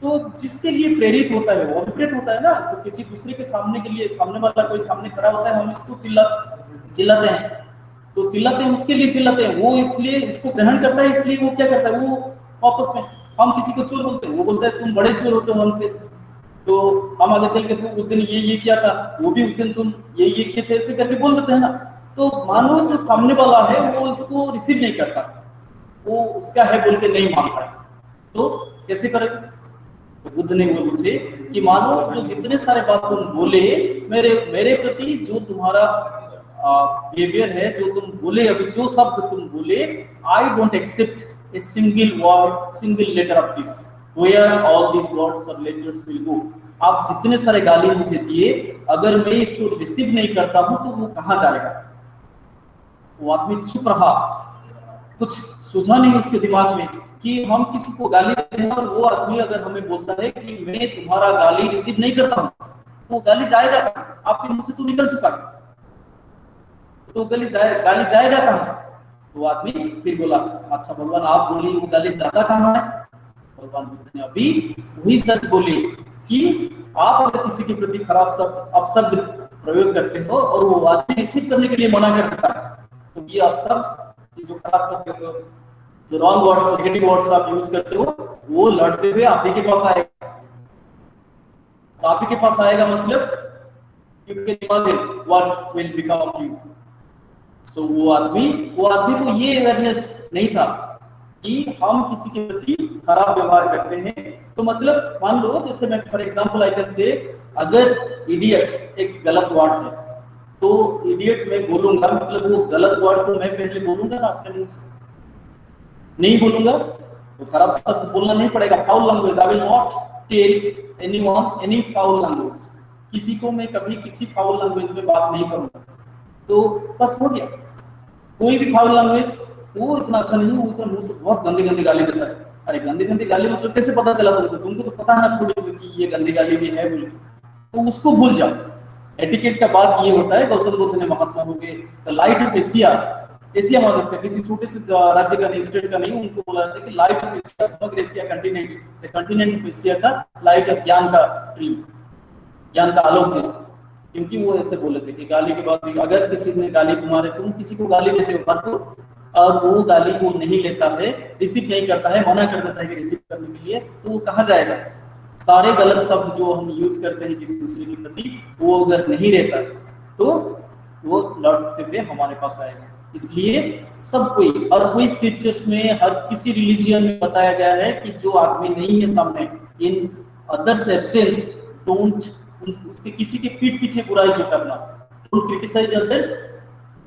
तो जिसके लिए प्रेरित होता है वो विपरीत होता है ना। तो किसी दूसरे के सामने के लिए, सामने वाला कोई सामने खड़ा होता है, हम इसको चिल्लाते हैं, तो चिल्लाते हैं, उसके लिए चिल्लाते हैं, वो इसलिए इसको ग्रहण करता है, इसलिए वो क्या करता है, वो आपस में, हम किसी को चोर बोलते हैं, वो बोलता है तुम बड़े चोर होते हो हमसे, तो हम आगे चल के तुम उस दिन ये किया था, वो भी उस दिन तुम ये किए थे, ऐसे करके बोल देते हैं ना। तो मानो जो सामने वाला है वो इसको रिसीव नहीं करता, वो उसका है बोल के नहीं मानता है, तो कैसे करेगा? तो बुद्ध ने बोला मुझे कि मानो जो जितने सारे बात तुम बोले मेरे प्रति, जो तुम्हारा बिहेवियर है, जो तुम बोले अभी, जो शब्द तुम बोले, I don't accept a single word, single letter of this, where all these words और लेटर्स विल गो। आप जितने सारे गाली मुझे दिए, अगर मैं इसको रिसीव नहीं करता हूं तो वो कहां जाएगा? वो आदमी चुप रहा, कुछ सूझा नहीं उसके दिमाग में कि हम किसी को गाली देते हैं, और वो आदमी अगर हमें बोलता है कि मैं तुम्हारा गाली रिसीव नहीं करता हूं, तो गाली जाएगा, आपके मुंह से तो निकल चुका है, तो गाली जाएगा कहां? वो आदमी फिर बोला, अच्छा भगवान आप बोलिए, वो गाली जाता कहां है? भगवान बुद्ध ने अभी वही सच बोले कि आप अगर किसी के प्रति खराब अपशब्द प्रयोग करते हो और वो आदमी रिसीव करने के लिए मना कर देता है, तो ये अपशब्द, जो खराब शब्द, जो रॉन्ग वर्ड्स, नेगेटिव वर्ड्स आप यूज करते हो, वो लड़ते हुए आप ही के पास आएगा। आप ही के पास आएगा मतलब you can imagine what will become of you. So वो आदमी को ये अवेयरनेस नहीं था कि हम किसी के प्रति खराब व्यवहार करते हैं। तो मतलब मान लो, जैसे मैं for example I can say, अगर इडियट एक गलत वर्ड है, तो इडियट मैं बोलूंगा, मतलब वो गलत वर्ड को मैं पहले बोलूंगा ना अपने मुंह से, नहीं बोलूंगा तो खराब शब्द बोलना नहीं पड़ेगा। Foul language, I will not tell anyone any foul language, किसी को मैं कभी किसी फाउल लैंग्वेज में बात नहीं करूंगा, तो बस हो गया। कोई भी फाउल लैंग्वेज वो इतना अच्छा नहीं, वो इतना मुंह से बहुत गंदी गाली देता है। अरे गंदी गाली मतलब कैसे पता चला तुमको तो पता है ना थोड़ी कि ये गंदी गाली भी है बोल, तो उसको भूल जाओ। एटिकेट का बात ये होता है, गौतम बुद्ध ने महात्मा हो गए, the light of Asia, Asia महादेश का, किसी छोटे से राज्य का नहीं, स्टेट का नहीं, उनको बोला जाता है कि लाइट ऑफ एशिया, समग्र Asia continent, the continent of Asia का लाइट ऑफ ज्ञान का ट्री, ज्ञान का आलोक जैसा। क्योंकि वो ऐसे बोले थे कि गाली के बाद भी अगर किसी ने गाली, तुम किसी को गाली देते हो पर और वो गाली वो नहीं लेता है, रिसीव नहीं करता है, मना कर देता है कि रिसीव करने के लिए, तो वो कहाँ जाएगा? सारे गलत शब्द जो हम यूज करते हैं किसी दूसरे के प्रति, वो अगर नहीं रहता तो वो लौटते हुए हमारे पास आएगा। इसलिए सब कोई, हर कोई स्क्रिप्चर्स में, हर किसी रिलीजियन में बताया गया है कि जो आदमी नहीं है सामने, इन अदर्स एब्सेंस, डोंट, उसके किसी के पीठ पीछे बुराई नहीं करना, don't criticise others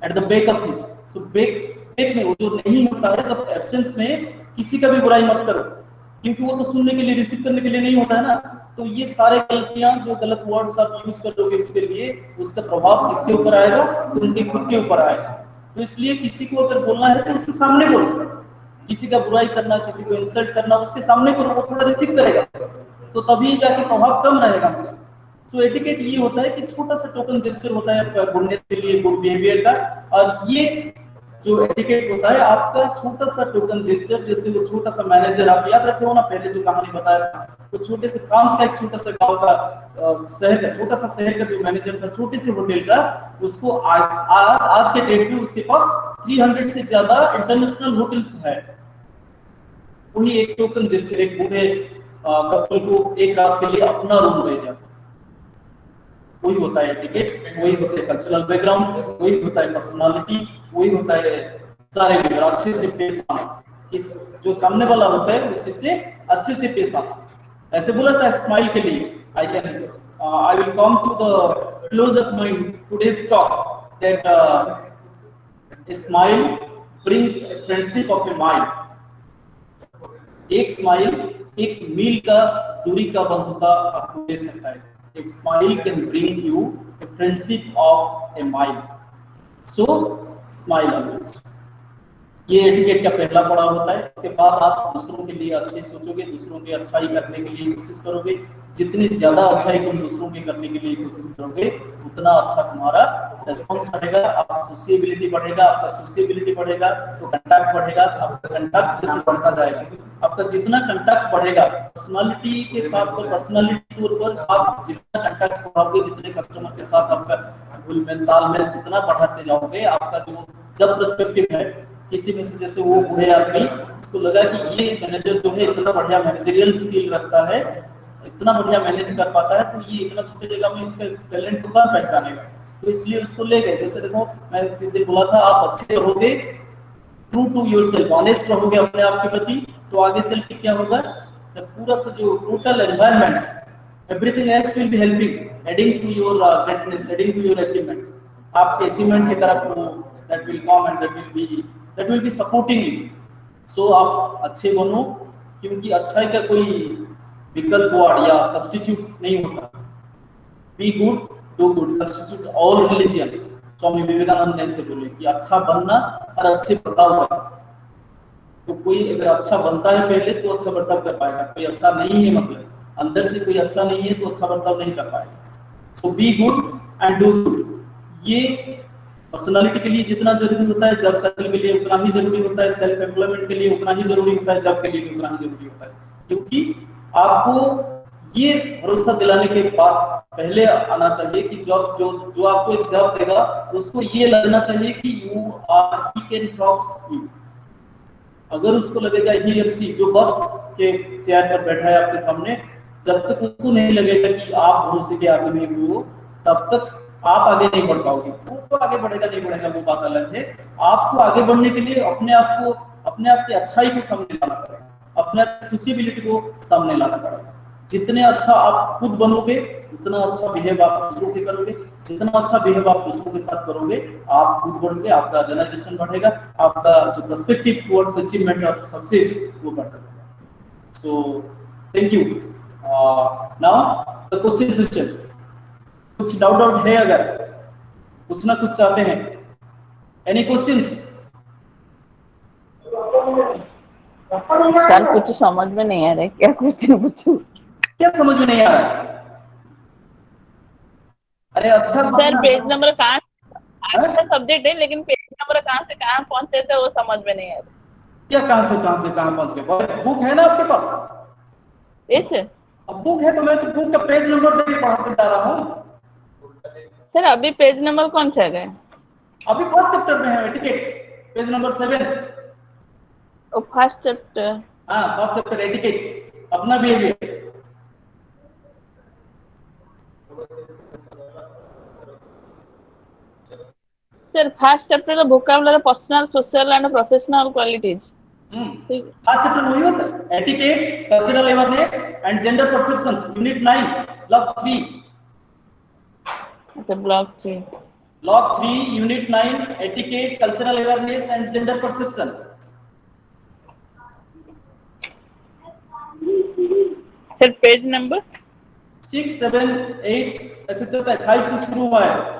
at the back of his. So back में वो जो नहीं होता है, जब एब्सेंस में किसी का भी बुराई मत करो, क्योंकि वो तो सुनने के लिए, रिसीव करने के लिए नहीं होता है ना। तो ये सारे गलतियां, जो गलत वर्ड्स आप यूज कर दोगे उसके लिए, उसका प्रभाव किसके ऊपर आएगा? तो उनके खुद के ऊपर आएगा। तो इसलिए किसी को अगर बोलना है तो उसके सामने बोलो, किसी का बुराई करना, किसी को इंसल्ट करना उसके सामने करो, वो थोड़ा रिसीव करेगा, तो तभी जाके प्रभाव कम रहेगा। सो एटिकेट ये होता है कि छोटा सा टोकन जेस्चर होता है आपका गुडने के लिए, गुड बिहेवियर का। और ये जो एटिकेट होता है आपका छोटा सा टोकन जेस्चर, जैसे वो छोटा सा मैनेजर, आप याद रखे हो ना पहले जो कहानी बताया था, वो छोटे से फ्रांस का एक छोटा सा गांव का, शहर का, छोटा सा शहर का जो मैनेजर था छोटे से होटल का, उसको आज के डेट में उसके पास 300 से ज्यादा इंटरनेशनल होटल्स है। वही एक टोकन जेस्चर एक बूढ़े कपल को एक रात के लिए अपना रूम दे दिया था। वही होता है एटिकेट, वही होता है कल्चरल बैकग्राउंड, वही होता है पर्सनालिटी, वही होता है सारे विवरण। अच्छे से पेश आना, इस जो सामने वाला होता है उसी से अच्छे से पेश आना। ऐसे बोला था स्माइल के लिए, I will come to the close of my today's talk that smile brings friendship of a mind. एक स्माइल एक मील का दूरी का बंधुता आपको दे सकता है। एक smile can bring U a friendship of A mile. So smile always. ये एटिकेट का पहला पड़ाव होता है। इसके बाद आप दूसरों के लिए अच्छे सोचोगे, दूसरों की अच्छाई करने के लिए कोशिश करोगे। जितनी ज्यादा अच्छाई तुम दूसरों की करने के लिए कोशिश करोगे, उतना अच्छा तुम्हारा रेस्पॉन्स बढ़ेगा, आपका सोशिएबिलिटी बढ़ेगा, आपका सोशिएबिलिटी बढ़ेगा तो कंटैक्ट बढ़ेगा, आपका कंटैक्ट जैसे बढ़ता जाएगा, आपका जितना कंटैक्ट बढ़ेगा पर्सनालिटी के साथ, तो पर्सनालिटी टूर पर आप जितना कंटैक्ट बढ़ाओगे, जितने कस्टमर के साथ आपका घुल-मिल तालमेल जितना बढ़ाते जाओगे, आपका जो जब पर्सपेक्टिव है किसी में से, जैसे वो बूढ़े आदमी, उसको लगा कि ये मैनेजर जो है इतना बढ़िया मैनेजरियल स्किल रखता है, इतना बढ़िया मैनेज कर पाता है, तो ये इतना छोटे जगह में इसका टैलेंट को कौन पहचानेगा, तो इसलिए उसको ले गए। जैसे देखो मैं इस दिन बोला था, आप अच्छे रहोगे, ट्रू टू योरसेल्फ, ऑनेस्ट रहोगे अपने आप के प्रति, तो आगे चल के क्या होगा, पूरा सा जो total environment, everything else will be helping, adding to your greatness, adding to your achievement. आपके अचीवमेंट की तरफ वो that will come and that will be supporting you. So आप अच्छे बनो, क्योंकि अच्छाई का कोई विकल्प वर्ड या सब्स्टिट्यूट नहीं होता। Be good, do good, substitute all religion. Swami Vivekananda ने ऐसे बोले कि अच्छा बनना और अच्छे बर्ताव करना। तो कोई अगर अच्छा बनता है पहले तो अच्छा बर्ताव कर पाएगा, कोई अच्छा नहीं है मतलब अंदर से कोई अच्छा नहीं है तो अच्छा बर्ताव नहीं कर पाएगा। So be good and do good, ये पर्सनालिटी के लिए जितना जरूरी होता है, जॉब सर्कल के लिए उतना ही जरूरी होता है, सेल्फ एम्प्लॉयमेंट के लिए उतना ही जरूरी होता है, जॉब के लिए भी उतना ही जरूरी होता है। क्योंकि आपको ये भरोसा दिलाने के बाद पहले आना चाहिए कि जो आपको एक जॉब देगा उसको ये लगना चाहिए कि you are, he can trust you. अगर उसको लगेगा ही और सी जो बस के चेयर पर बैठा है आपके सामने, जब तक उसको नहीं लगेगा कि आप भरोसे के आदमी हो, तब तक आप आगे नहीं बढ़ पाओगे। वो तो आगे बढ़ेगा नहीं बढ़ेगा वो बात अलग है। आपको आगे बढ़ने के लिए अपने आप की अच्छाई को सामने लाना पड़ेगा, अपने आप की सोशिएबिलिटी को सामने लाना पड़ेगा। जितने अच्छा आप खुद बनोगे उतना अच्छा बिहेव आप दूसरों के करोगे, जितना अच्छा बिहेव आप दूसरों के साथ करोगे, आप खुद बढ़ोगे, आपका रियलाइजेशन बढ़ेगा, आपका जो पर्सपेक्टिव टुवर्ड्स अचीवमेंट और सक्सेस वो बढ़ेगा। So thank you. Now the question system. कुछ डाउट है, अगर कुछ ना कुछ चाहते हैं, एनी क्वेश्चंस? सर कुछ समझ में नहीं आ रहा है, क्या क्वेश्चन पूछूं? क्या समझ में नहीं आ रहा है? अरे अच्छा सर पेज नंबर कहाँ, आपका सब्जेक्ट है लेकिन पेज नंबर कहाँ से कहाँ पहुंचते थे वो समझ में नहीं आ रहा। क्या कहाँ से कहाँ पहुंच गए? बुक है ना आपके पास? Yes sir. अब बुक है तो मैं तो बुक का पेज नंबर देके पढ़ाते जा रहा हूँ। सर अभी पेज नंबर कौन सा है? अभी फर्स्ट चैप्टर में है एटिकेट, पेज नंबर 7। ओ फर्स्ट चैप्टर। हाँ फर्स्ट चैप्टर एटिकेट, अपना behaviour. Sir, first chapter the vocabulary, personal, social, and professional qualities. First chapter वही होता है, etiquette, cultural awareness, and gender perceptions. Unit 9, log 3. Okay, block 3. Log 3, Unit 9, etiquette, cultural awareness, and gender perception. Sir, page number? 6, 7, 8 ऐसे चलता है, 5 से शुरू हुआ है.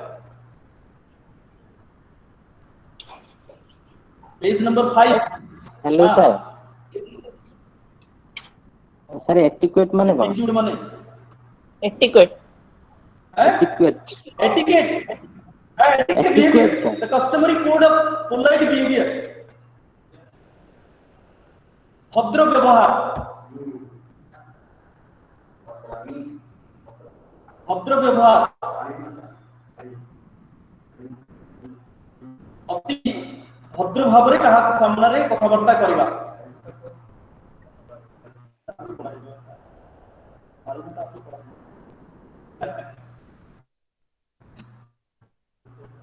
Page number 5. Hello sir. Sir etiquette माने कौन? एटिट्यूड माने Etiquette. Etiquette. etiquette. Etiquette behavior, the customary code of polite behavior. भद्र व्यवहार. भद्र व्यवहार. अति भद्र भाव रे कहा सामना रे कथाबार्ता करिबा.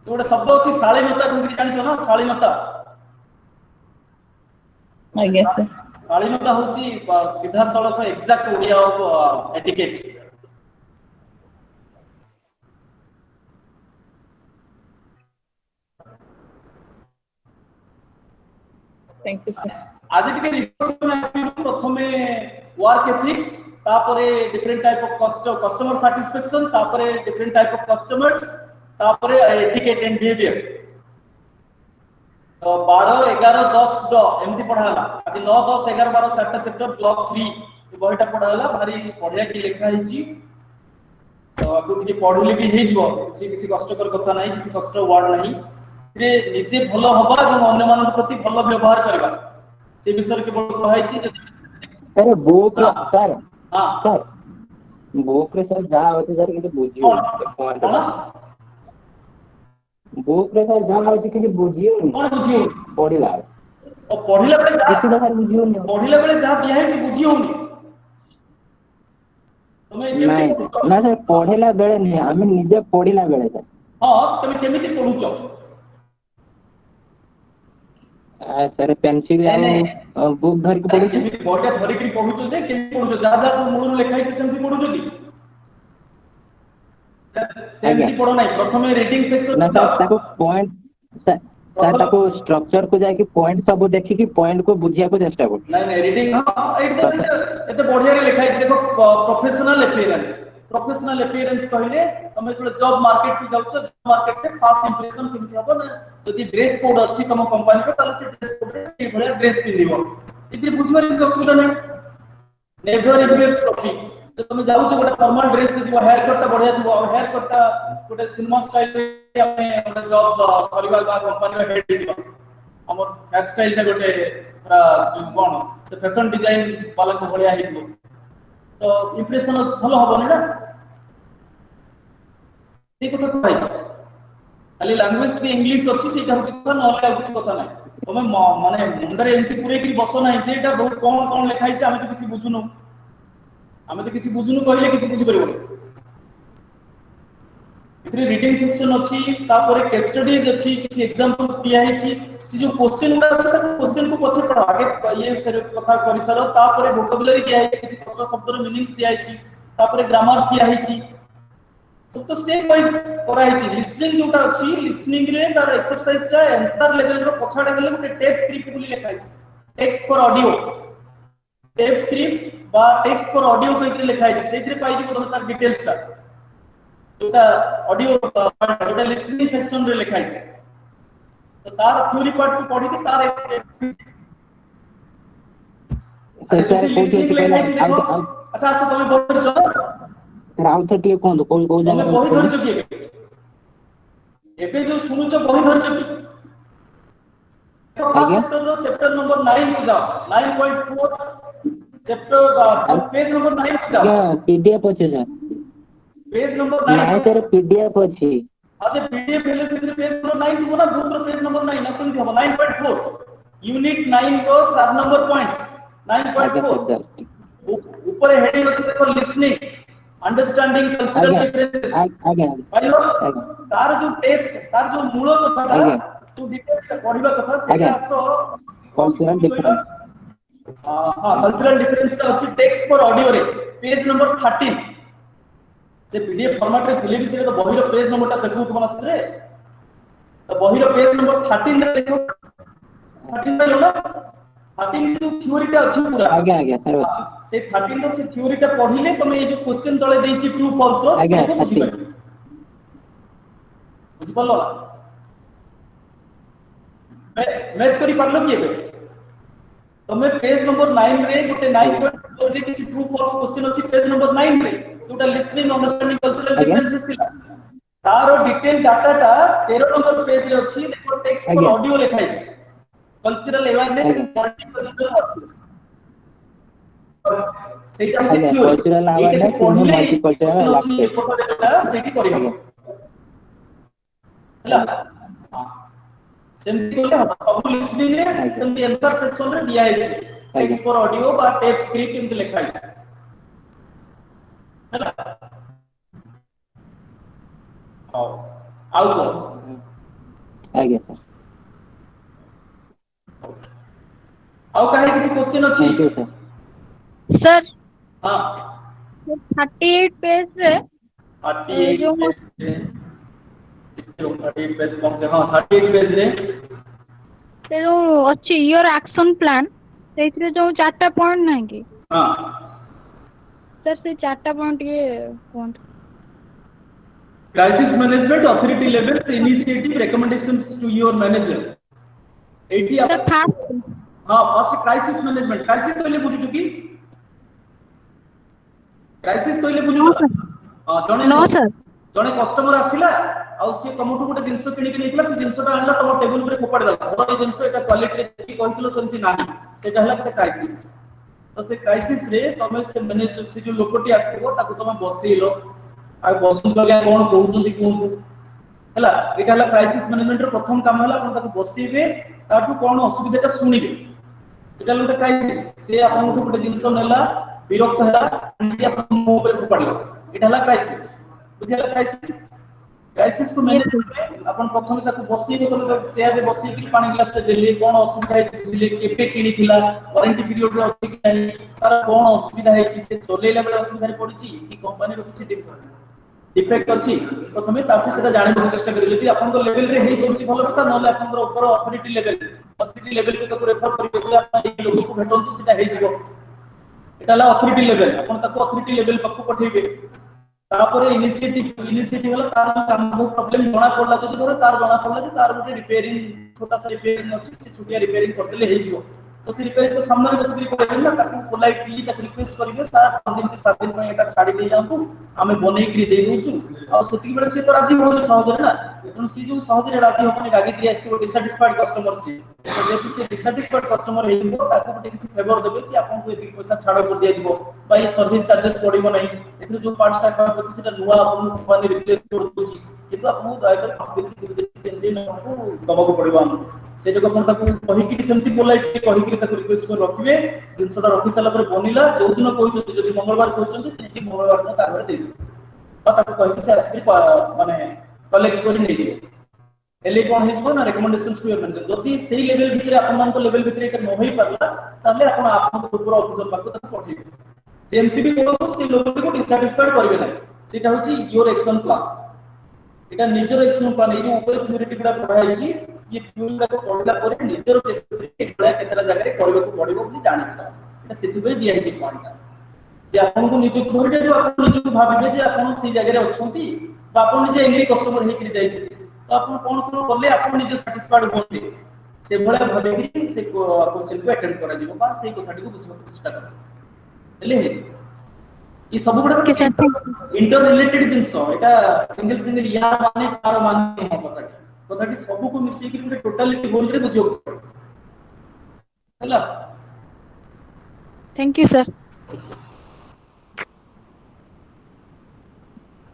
जो शब्द अच्छी शालीनता कहीं जानिଛ ना शालीनता. I guess. Sir. शालीनता होची सीधा सड़क exact Odia of etiquette. Thank you, sir. आज टिके रिपोर्ट में आसी प्रथमे वर्क एथिक्स तापरे different type of customer satisfaction तापरे डिफरेंट टाइप ऑफ कस्टमर्स तापरे एटिकेट एंड बिहेवियर. तो 12 11 10 ड एमती पढाला. आज 9 10 11 12 चारटा चैप्टर ब्लॉक 3 बहिटा पढाला भारी पढिया की लेखा हिची. तो आपको टिके पढिले भी हे जिवो किछि कष्टकर कथा नाही किछि कष्ट वर्ड नाही. रे निजे भलो हबा एवं अन्य मानक प्रति भलो व्यवहार करबा से विषय के बोल कहाइछि. अरे बुक सर. हां सर बुक रे सर जा होते सर किछ बुझियो बुक रे सर जा होते किछ बुझियो कोन बुझियो पढिला ओ पढिला बेले जा किछ सर बुझियो नहीं पढिला बेले जा दिया है बुझियो नहीं तमे केमिति ना सर पढिला बेले नहीं हम निजे पढिला बेले सर. हां तमे केमिति पढुचो सर पेंसिल और बुक धर के पढु केमिति बोर्ड धरि के पढुचो जे केमिति पढुचो जा जा सब मूल लेखाइ छै सेमति पढुचो दी सेमति पढो नाही. प्रथमे रीडिंग सेक्शन ना सर ताको पॉइंट सर ताको स्ट्रक्चर को जाय कि पॉइंट सब देखि कि पॉइंट को बुझिया को चेष्टा कर. नहीं नहीं रीडिंग हां एते बढ़िया रे लेखाइ छै. देखो प्रोफेशनल अपीयरेंस कहले तमे जो जॉब मार्केट पे जाउछ जॉब मार्केट पे फर्स्ट इंप्रेशन केमति हबो ना जदी ड्रेस कोड अछि तम कंपनी को ताले से ड्रेस कोड रे बढ़िया ड्रेस पिन्दिबो. इति बुझबार କିଛି ଅସୁବିଧା नाही. नेवर एम्बियस ट्रॉफी जो तुम जाउछ गोटे फॉर्मल ड्रेस से जीव हेयर कट ता बढ़िया दिबो. हेयर कट ता गोटे सिनेमा स्टाइल रे हमें गोटे जॉब करबा बा कंपनी रे हेड दिबो. हमर हेयर स्टाइल ता गोटे पूरा कोन से फैशन डिजाइन वाला को बढ़िया हितबो. तो इंप्रेशन भलो हबो ना से कथा कहै छै. खाली लैंग्वेज के इंग्लिश अछि से कहै छै न अलग कुछ कथा नै. तमे माने मुंडरे एमती पूरे की बसो नै जे एटा बहुत कोन लिखाइ छै हम तो किछि बुझुनु कहले किछि बुझि परबो. इतरे रीडिंग सेक्शन अछि तापर केस स्टडीज अछि किछि एग्जांपल्स दिया है छी से जो क्वेश्चन बा अछि त क्वेश्चन को पछे पढ आगे ये सर कथा करि सारो तापर वोकैबुलरी दिया है किछि शब्द रो मीनिंग्स दिया है छी तापर ग्रामर्स दिया है छी सब तो स्टेप वाइज करा है छी. लिसनिंग जोटा अछि लिसनिंग रे तार एक्सरसाइज ता आंसर लेवल रो पछाडा गेले गोटे टेप स्क्रिप्ट बोली लिखा है. Text for audio tape script बा टेक्स्ट फॉर ऑडियो कहितरे लिखा है सेथिरे पाइ दिबो तमे तार डिटेल्स ता जोटा ऑडियो जोटा लिसनिंग सेक्शन रे लिखा है. तो तार थ्योरी पार्ट को पढी के तार अच्छा से तमे बोल छ राउत टिके कोन कोन तमे बही धर छ कि एबे जो सुनु छ बही धर छ कि तो फर्स्ट चैप्टर नंबर 9 को जाओ 9.4 चैप्टर पेज नंबर 9 को जाओ. पीडीएफ अछि सर पेज नंबर 9 नहीं सर पीडीएफ अछि. अच्छा पीडीएफ हेले से पेज नंबर 9 दिबो ना बुक रो पेज नंबर 9 ना कोन दिबो 9.4 यूनिट 9 रो 4 नंबर पॉइंट 9.4 ऊपर हेडिंग अछि देखो लिसनिंग अंडरस्टैंडिंग कल्चरल डिफरेंसेस. आगे पाइलो तार जो टेस्ट तार जो मूल कथाटा आगे जो डिटेल्स पढ़िबा कथा सेटा आगे आसो कल्चरल डिफरेंस हां कल्चरल डिफरेंस का अछि टेक्स्ट फॉर ऑडियो रे पेज नंबर 13 जे पीडीएफ फॉर्मेट रे थिले भी से तो बही रो पेज नंबर ता देखु तुम आसरे तो बही रो पेज नंबर 13 रे देखो 13 रे ना 13 जो थ्योरी टा अछि पूरा आगे आगे सर से 13 रो से थ्योरी टा पढिले तमे ये जो क्वेश्चन तळे देछि ट्रू फॉल्स रो आगे से बुझि पाइ बुझि पल्लो मैच करी पारलो कि एबे तमे पेज नंबर 9 रे गोटे 9.4 रे किछि ट्रू फॉल्स क्वेश्चन अछि पेज नंबर 9 रे जोटा लिसनिंग अंडरस्टैंडिंग कल्चरल डिफरेंसेस थिला तारो डिटेल डाटा टा 13 नंबर पेज रे अछि देखो टेक्स्ट फॉर ऑडियो लिखा है कल्चरल अवेयरनेस इन मल्टीकल्चरल सेटा हम theory cultural awareness in multicultural language सेठी करि हम हला सेमती बोले हम सब लिसनिंग रे सेमती आंसर सेक्शन रे दिया है टेक्स्ट फॉर ऑडियो बा टेप स्क्रिप्ट इन लिखा है हला आओ आगे सर आओ काहे किछि क्वेश्चन अछि थैंक यू सर सर हां 38 पेज रे 38 जो जो 38 पेज पहुंचे हां 38 पेज रे ते जो अछि योर एक्शन प्लान सेइथरे जो चारटा पॉइंट नै कि हां सर से चारटा पॉइंट के कोन crisis management authority level initiative recommendations to your manager एटी सर फास्ट हां फर्स्ट क्राइसिस मैनेजमेंट क्राइसिस कहले बुझु चुकी क्राइसिस कहले बुझु हां जने नो सर जने कस्टमर आसिला आ से तमठु गोटे जिंस किनि के नेतिला से जिंसटा आनला तम टेबल पे फोपाड़ देला और ए जिंस एटा क्वालिटी रे देखि कहतिलो सेमति नाही सेटा हला के क्राइसिस तो से क्राइसिस रे तमे से मैनेजर से जो लोकटी आस्थिबो ताको तमे बसेइलो आ बसु लगे कोन कहउछंती कोन हला एटा हला क्राइसिस मैनेजमेंट रो प्रथम काम हला अपन ताको बसेइबे ताटु कोन असुविधाटा सुनिबे एटा लोटे क्राइसिस से आपन गोटे जिंस नेला विरक्त हला अपन मुंह पे फोपाड़लो एटा हला क्राइसिस बुझिला क्राइसिस क्राइसिस को मैनेज करबे अपन प्रथम ताको बसेइबे तो चेयर रे बसेइ कि पानी ग्लास टे देले कोन असुविधा है बुझिले केपे किनी थिला वारंटी पीरियड रे अछि कि नहीं तार कोन असुविधा है से चलेला बेला असुविधा रे पड़छि कि कंपनी रो किछि डिफेक्ट अछि प्रथमे ताकू सेटा जानि चेष्टा करिले यदि अपन को लेवल रे हेइ पड़छि भलो कथा नले अपन को ऊपर अथॉरिटी लेवल के ताको रेफर करिवे जे अपन ए लोग को भेटंतु सेटा हेइ जिवो एटा ला अथॉरिटी लेवल अपन ताको अथॉरिटी लेवल पक्को पठेइबे तापर इनिशिएटिव वाला तार काम बहुत प्रॉब्लम जणा पड़ला जदि धर तार जणा पड़ला कि तार गोटे रिपेयरिंग छोटा सा रिपेयरिंग अछि से छुटिया रिपेयरिंग करदेले हेइ जिवो तो से रिपेयरिंग तो सामने में बसकरी करबे ना ताको पोलाइटली ताको रिक्वेस्ट करिवे सर 5 दिन के 7 दिन में एटा छाडी दे जांतु हमें बनेइ करी दे दोछु आ सेति बेले से तो राजी होले सहज ना एनु सी जो सहज रे राजी होने गागी दिया आस्ते डिससैटिस्फाइड कस्टमर से जेतु से डिससैटिस्फाइड कस्टमर हेइबो ताको गोटे किछि फेवर देबे कि आपन को एति पैसा छाड़ कर दिया जिवो बाय सर्विस चार्जेस पडिबो नै एथि जो पार्ट्स टा का पछि सेटा नुवा आपन कंपनी रिप्लेस कर दोछि किंतु आपन दया कर 5 दिन 3 दिन आपको दबाको पडिबो सेटा को अपन ताको कहि कि सेमति पोलाइटली कहि कि ताको रिक्वेस्ट कर रखिबे जिंसटा रखि साला पर बनिला जो दिन कहउछथि जदि मंगलवार कहउछथि तेति मंगलवार न तार दे ताको कहि कि से आस्क्रि माने कलेक्ट करि नै जे एले कोन हिजबो ना रिकमेंडेशंस टू मैनेजर जदि सेही लेवल भितरे आपन मान को लेवल भितरे के न होई परला ताले आपन आपन ऊपर ऑफिसर पाको ताको पठेइबे जेमति भी कोन से लोग को डिससैटिस्फाइड करबे ना सेटा होची योर एक्शन प्लान एटा निजर एक्शन प्लान ए जो ऊपर थ्योरी टिकड़ा पढाई छी ये थ्योरी को पढला पर निजर केस रे केतरा केतरा जगह रे करबे को पडिबो বুলি जानिबा एटा सेति बे दिया छि पॉइंट जे आपन को निजो थ्योरी जो आपन निजो को भाबिबे जे आपन सी जगह रे अछंती बा आपन निजे एंग्री कस्टमर हे करी जाई छि तो आपन कोन कोन करले आपन निजे सैटिस्फाइड होते से भले भाबे कि से क्वेश्चन को अटेंड करा जिवो बा सेही कथाटी को बुझबा चेष्टा कर एले हे ई सब गुडा इंटर रिलेटेड जिंस एटा सिंगल या माने तार माने हम कथाटी सब को मिसई कि गुडे टोटलिटी गोल रे बुझियो हला थैंक यू सर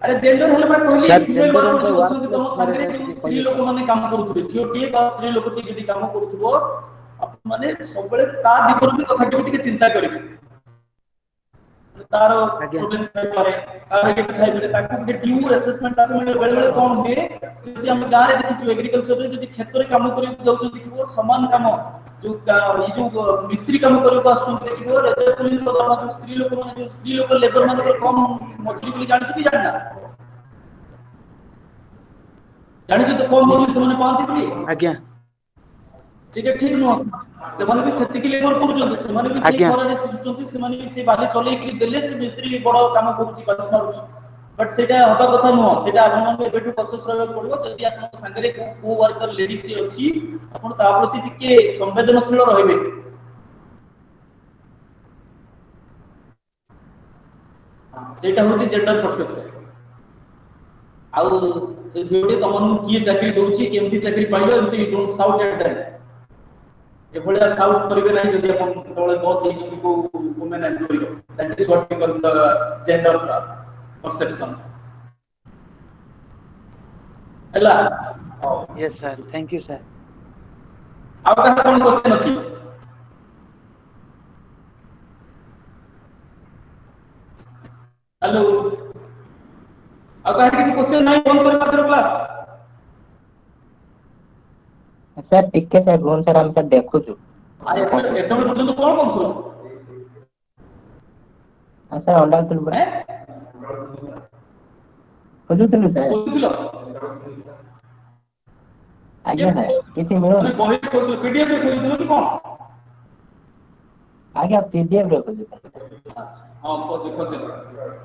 अरे जेंडर हला मैं सर, कहली gender जेंडर तो को तो सागरे स्त्री लोक माने काम करूथबे झियोटी का स्त्री लोकटी यदि काम करूथबो आप माने सबले ता दिपर भी कथाटी टिके चिंता करिवे तार ଆଜ୍ଞା प्रोब्लेम थाई पारे तार एट थाई पारे ताकू के ड्यू असेसमेंट ताकू मिले बेले बेले कोन हुए जदि हम गां रे देखिछु एग्रीकल्चर रे जदि खेत रे काम करि जाउछु देखिबो समान काम जो ये जो मिस्त्री काम करि आसु देखिबो रेजर पुलिस को जो स्त्री लोक लेबर मान को कम मजूरी बोली जानि कि जानना जानि तो कम मजूरी से माने पाती बोली ଆଜ୍ଞା सेटा ठीक न से माने भी सेति के लेबर करू से माने भी से आज्ञा। घर रे सिचुचंती से माने भी से बाली चले कि देले से मिस्त्री बड़ काम करूची बास मारूची बट सेटा हबा कथा न सेटा आपन मन एबेटू प्रोसेस रहबा पड़बो जदि आपन संगरे को वर्कर लेडीज रे अछि आपन ता प्रति टिके संवेदनशील रहबे सेटा होची जेंडर परसेप्शन आउ झियोटी तमन किए चाकरी दोची केमती चाकरी पाइलो एमती डोंट साउट एट दैट ए भलिया साउट करिवे नाही जदि आपन तळे बॉस हे जति को women employ that is what we call the gender perception हला yes sir thank you sir आ कहा कोन क्वेश्चन अछि हेलो आ कहा किछि क्वेश्चन नाही फोन कर पाछर क्लास सर टिके सर रोन सर हम सर देखु छु आ एते पर्यंत कोन करछो सर अंडा तुल बड़े हैं खोजु तुल सर बुझिलो आज्ञा सर किछि मिलो माने बही को पीडीएफ रे खोजु कि कोन आज्ञा पीडीएफ रे खोजु अच्छा हां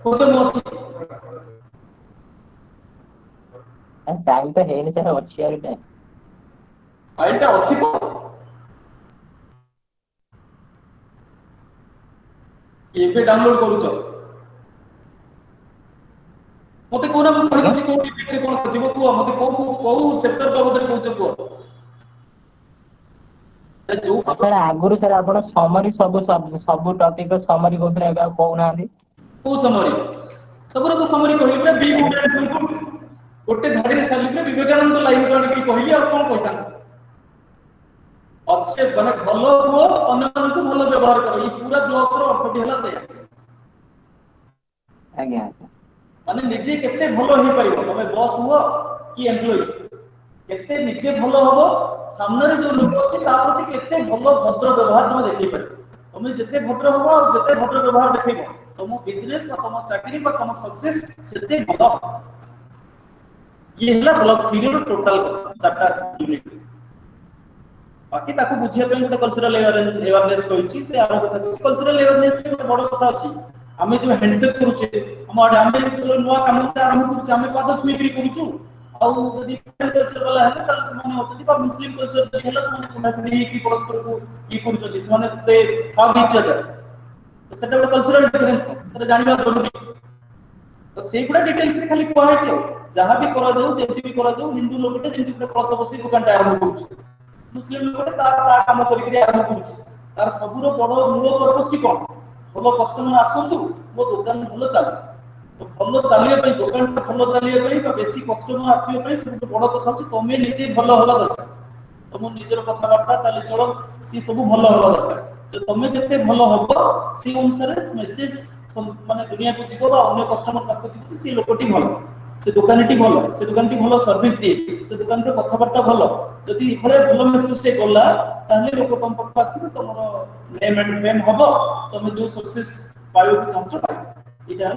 खोजु मो टाइम तो है नहीं सर अच्छी यार टाइम फाइल ता अछि को एबे डाउनलोड करूछ मते कोना म कहि छि को पीडीएफ कोन खजिबो को मते को चैप्टर को बदल कहछ को जो सर आगुरु सर आपण समरी सब टॉपिक को समरी कोथरे अब कहू ना को समरी सबरो तो समरी कहि पूरा बी गुड गोटे धाडी रे साली पे विवेकानंद लाइन कोन की कहि और कोन कहता अच्छे माने भलो हो अन्य मन को भलो व्यवहार करो ये पूरा ब्लॉक रो अर्थटी हला से आज्ञा माने निजे केते भलो हे परिबो तमे बॉस हो कि एम्प्लॉय केते निजे भलो होबो सामने रे जो लोक अछि ता प्रति केते भलो भद्र व्यवहार तमे देखि पर तमे जते भद्र होबो और जते भद्र व्यवहार देखिबो तम बिजनेस बा तम चाकरी बा तम सक्सेस सेते भलो ये हला ब्लॉक थ्योरी रो टोटल चारटा यूनिट बाकी ताको बुझिया पे गोटे कल्चरल अवेयरनेस कहिछि से आरो कथा कहिछि कल्चरल अवेयरनेस के बड़ कथा अछि आमे जो हैंडशेक करूचे हम आमे जो नुवा काम आरंभ करूचे आमे पाद छुईकरी करूछु आ जदि कल्चर वाला है त समान होछि बा मुस्लिम कल्चर जे हला समान कोना कोनी की परस्पर को ई करूछथि समान ते हाउ इच अदर तो सेटा गोटे कल्चरल डिफरेंस सेटा जानिबा जरूरी तो सेगुडा डिटेल्स रे खाली कहै छै जहां भी करा जाऊ जेति भी करा जाऊ हिंदू लोकटे जेति गोटे प्रसव बसी दुकान आरंभ करूछ मुस्लिम लोकटे ता काम करिकरी आरंभ करूछ तार सबुरो बड़ मूल पर्पस की कोन भलो कस्टमर आसंतु मो दुकान भलो चले तो भलो चलिए पे दुकान भलो चलिए पे बा बेसी कस्टमर आसीए पे सब बड़ कथा छ तमे निजे भलो होला दरकार तम निजर कथा बार्ता चली चलो सी सब भलो होला दरकार तो तमे जते भलो हबो सी अनुसार मेसेज माने दुनिया को जीवो बा अन्य कस्टमर पाखो जीवो सी लोकटी भलो से दुकानटी भलो से दुकानटी भलो सर्विस दिए से दुकान रे कथा बार्ता भलो जदि इखरे भलो मेसेज टे गला ताले लोक तम पाखो आसी तमरो नेम एंड फेम हबो तमे जो सक्सेस पायो कि चाहछो पाइ इटा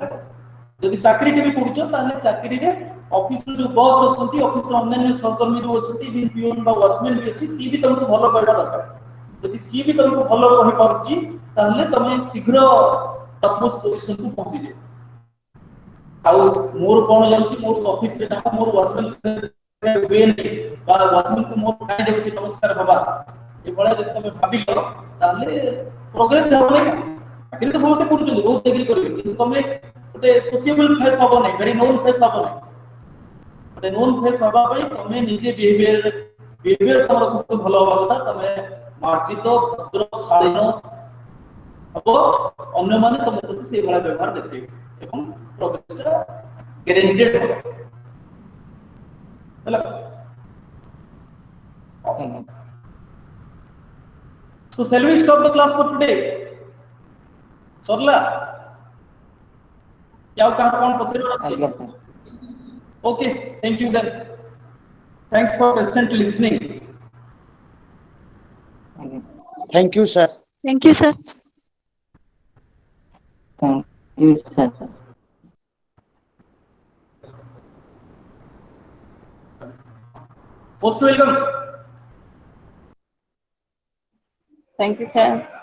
जदि चाकरी के भी करूछो ताले चाकरी रे ऑफिस जो बॉस अछंती ऑफिस रे अन्य सहकर्मी जो अछंती भी पियोन बा वॉचमैन भी अछि सी भी तुमको भलो करबा दरकार जदि सी भी तुमको भलो कहि परछि ताले तमे शीघ्र टॉपमोस्ट पोजीशन को पहुंची जे आउ मोर कोन जाउछि मोर ऑफिस रे काम मोर वॉचमैन वे नै बा वॉचमैन को मोर काई जाउछि नमस्कार बाबा ए बळे जदि तमे भाबिलो ताले प्रोग्रेस होले आखिर तो समस्त करूछन बहुत डिग्री करबे किंतु तमे गोटे सोशिएबल फेस हबो नै वेरी नोन फेस हबो नै गोटे नोन फेस हबा पई तमे निजे बिहेवियर तमरो सब भलो हबा कथा तमे मार्जित भद्र शालीन हबो अन्य माने तम प्रति से बड़ा व्यवहार देखबे एवं प्रोग्रेस गारंटेड हबो हला So shall we stop the class for today? Sorla? क्या कौन पचार आज्ञा अच्छी? Sir. Okay, thank you then. Thanks for patient listening. Thank you, sir. Thank you, sir. Thank you sir. Most welcome. Thank you, sir.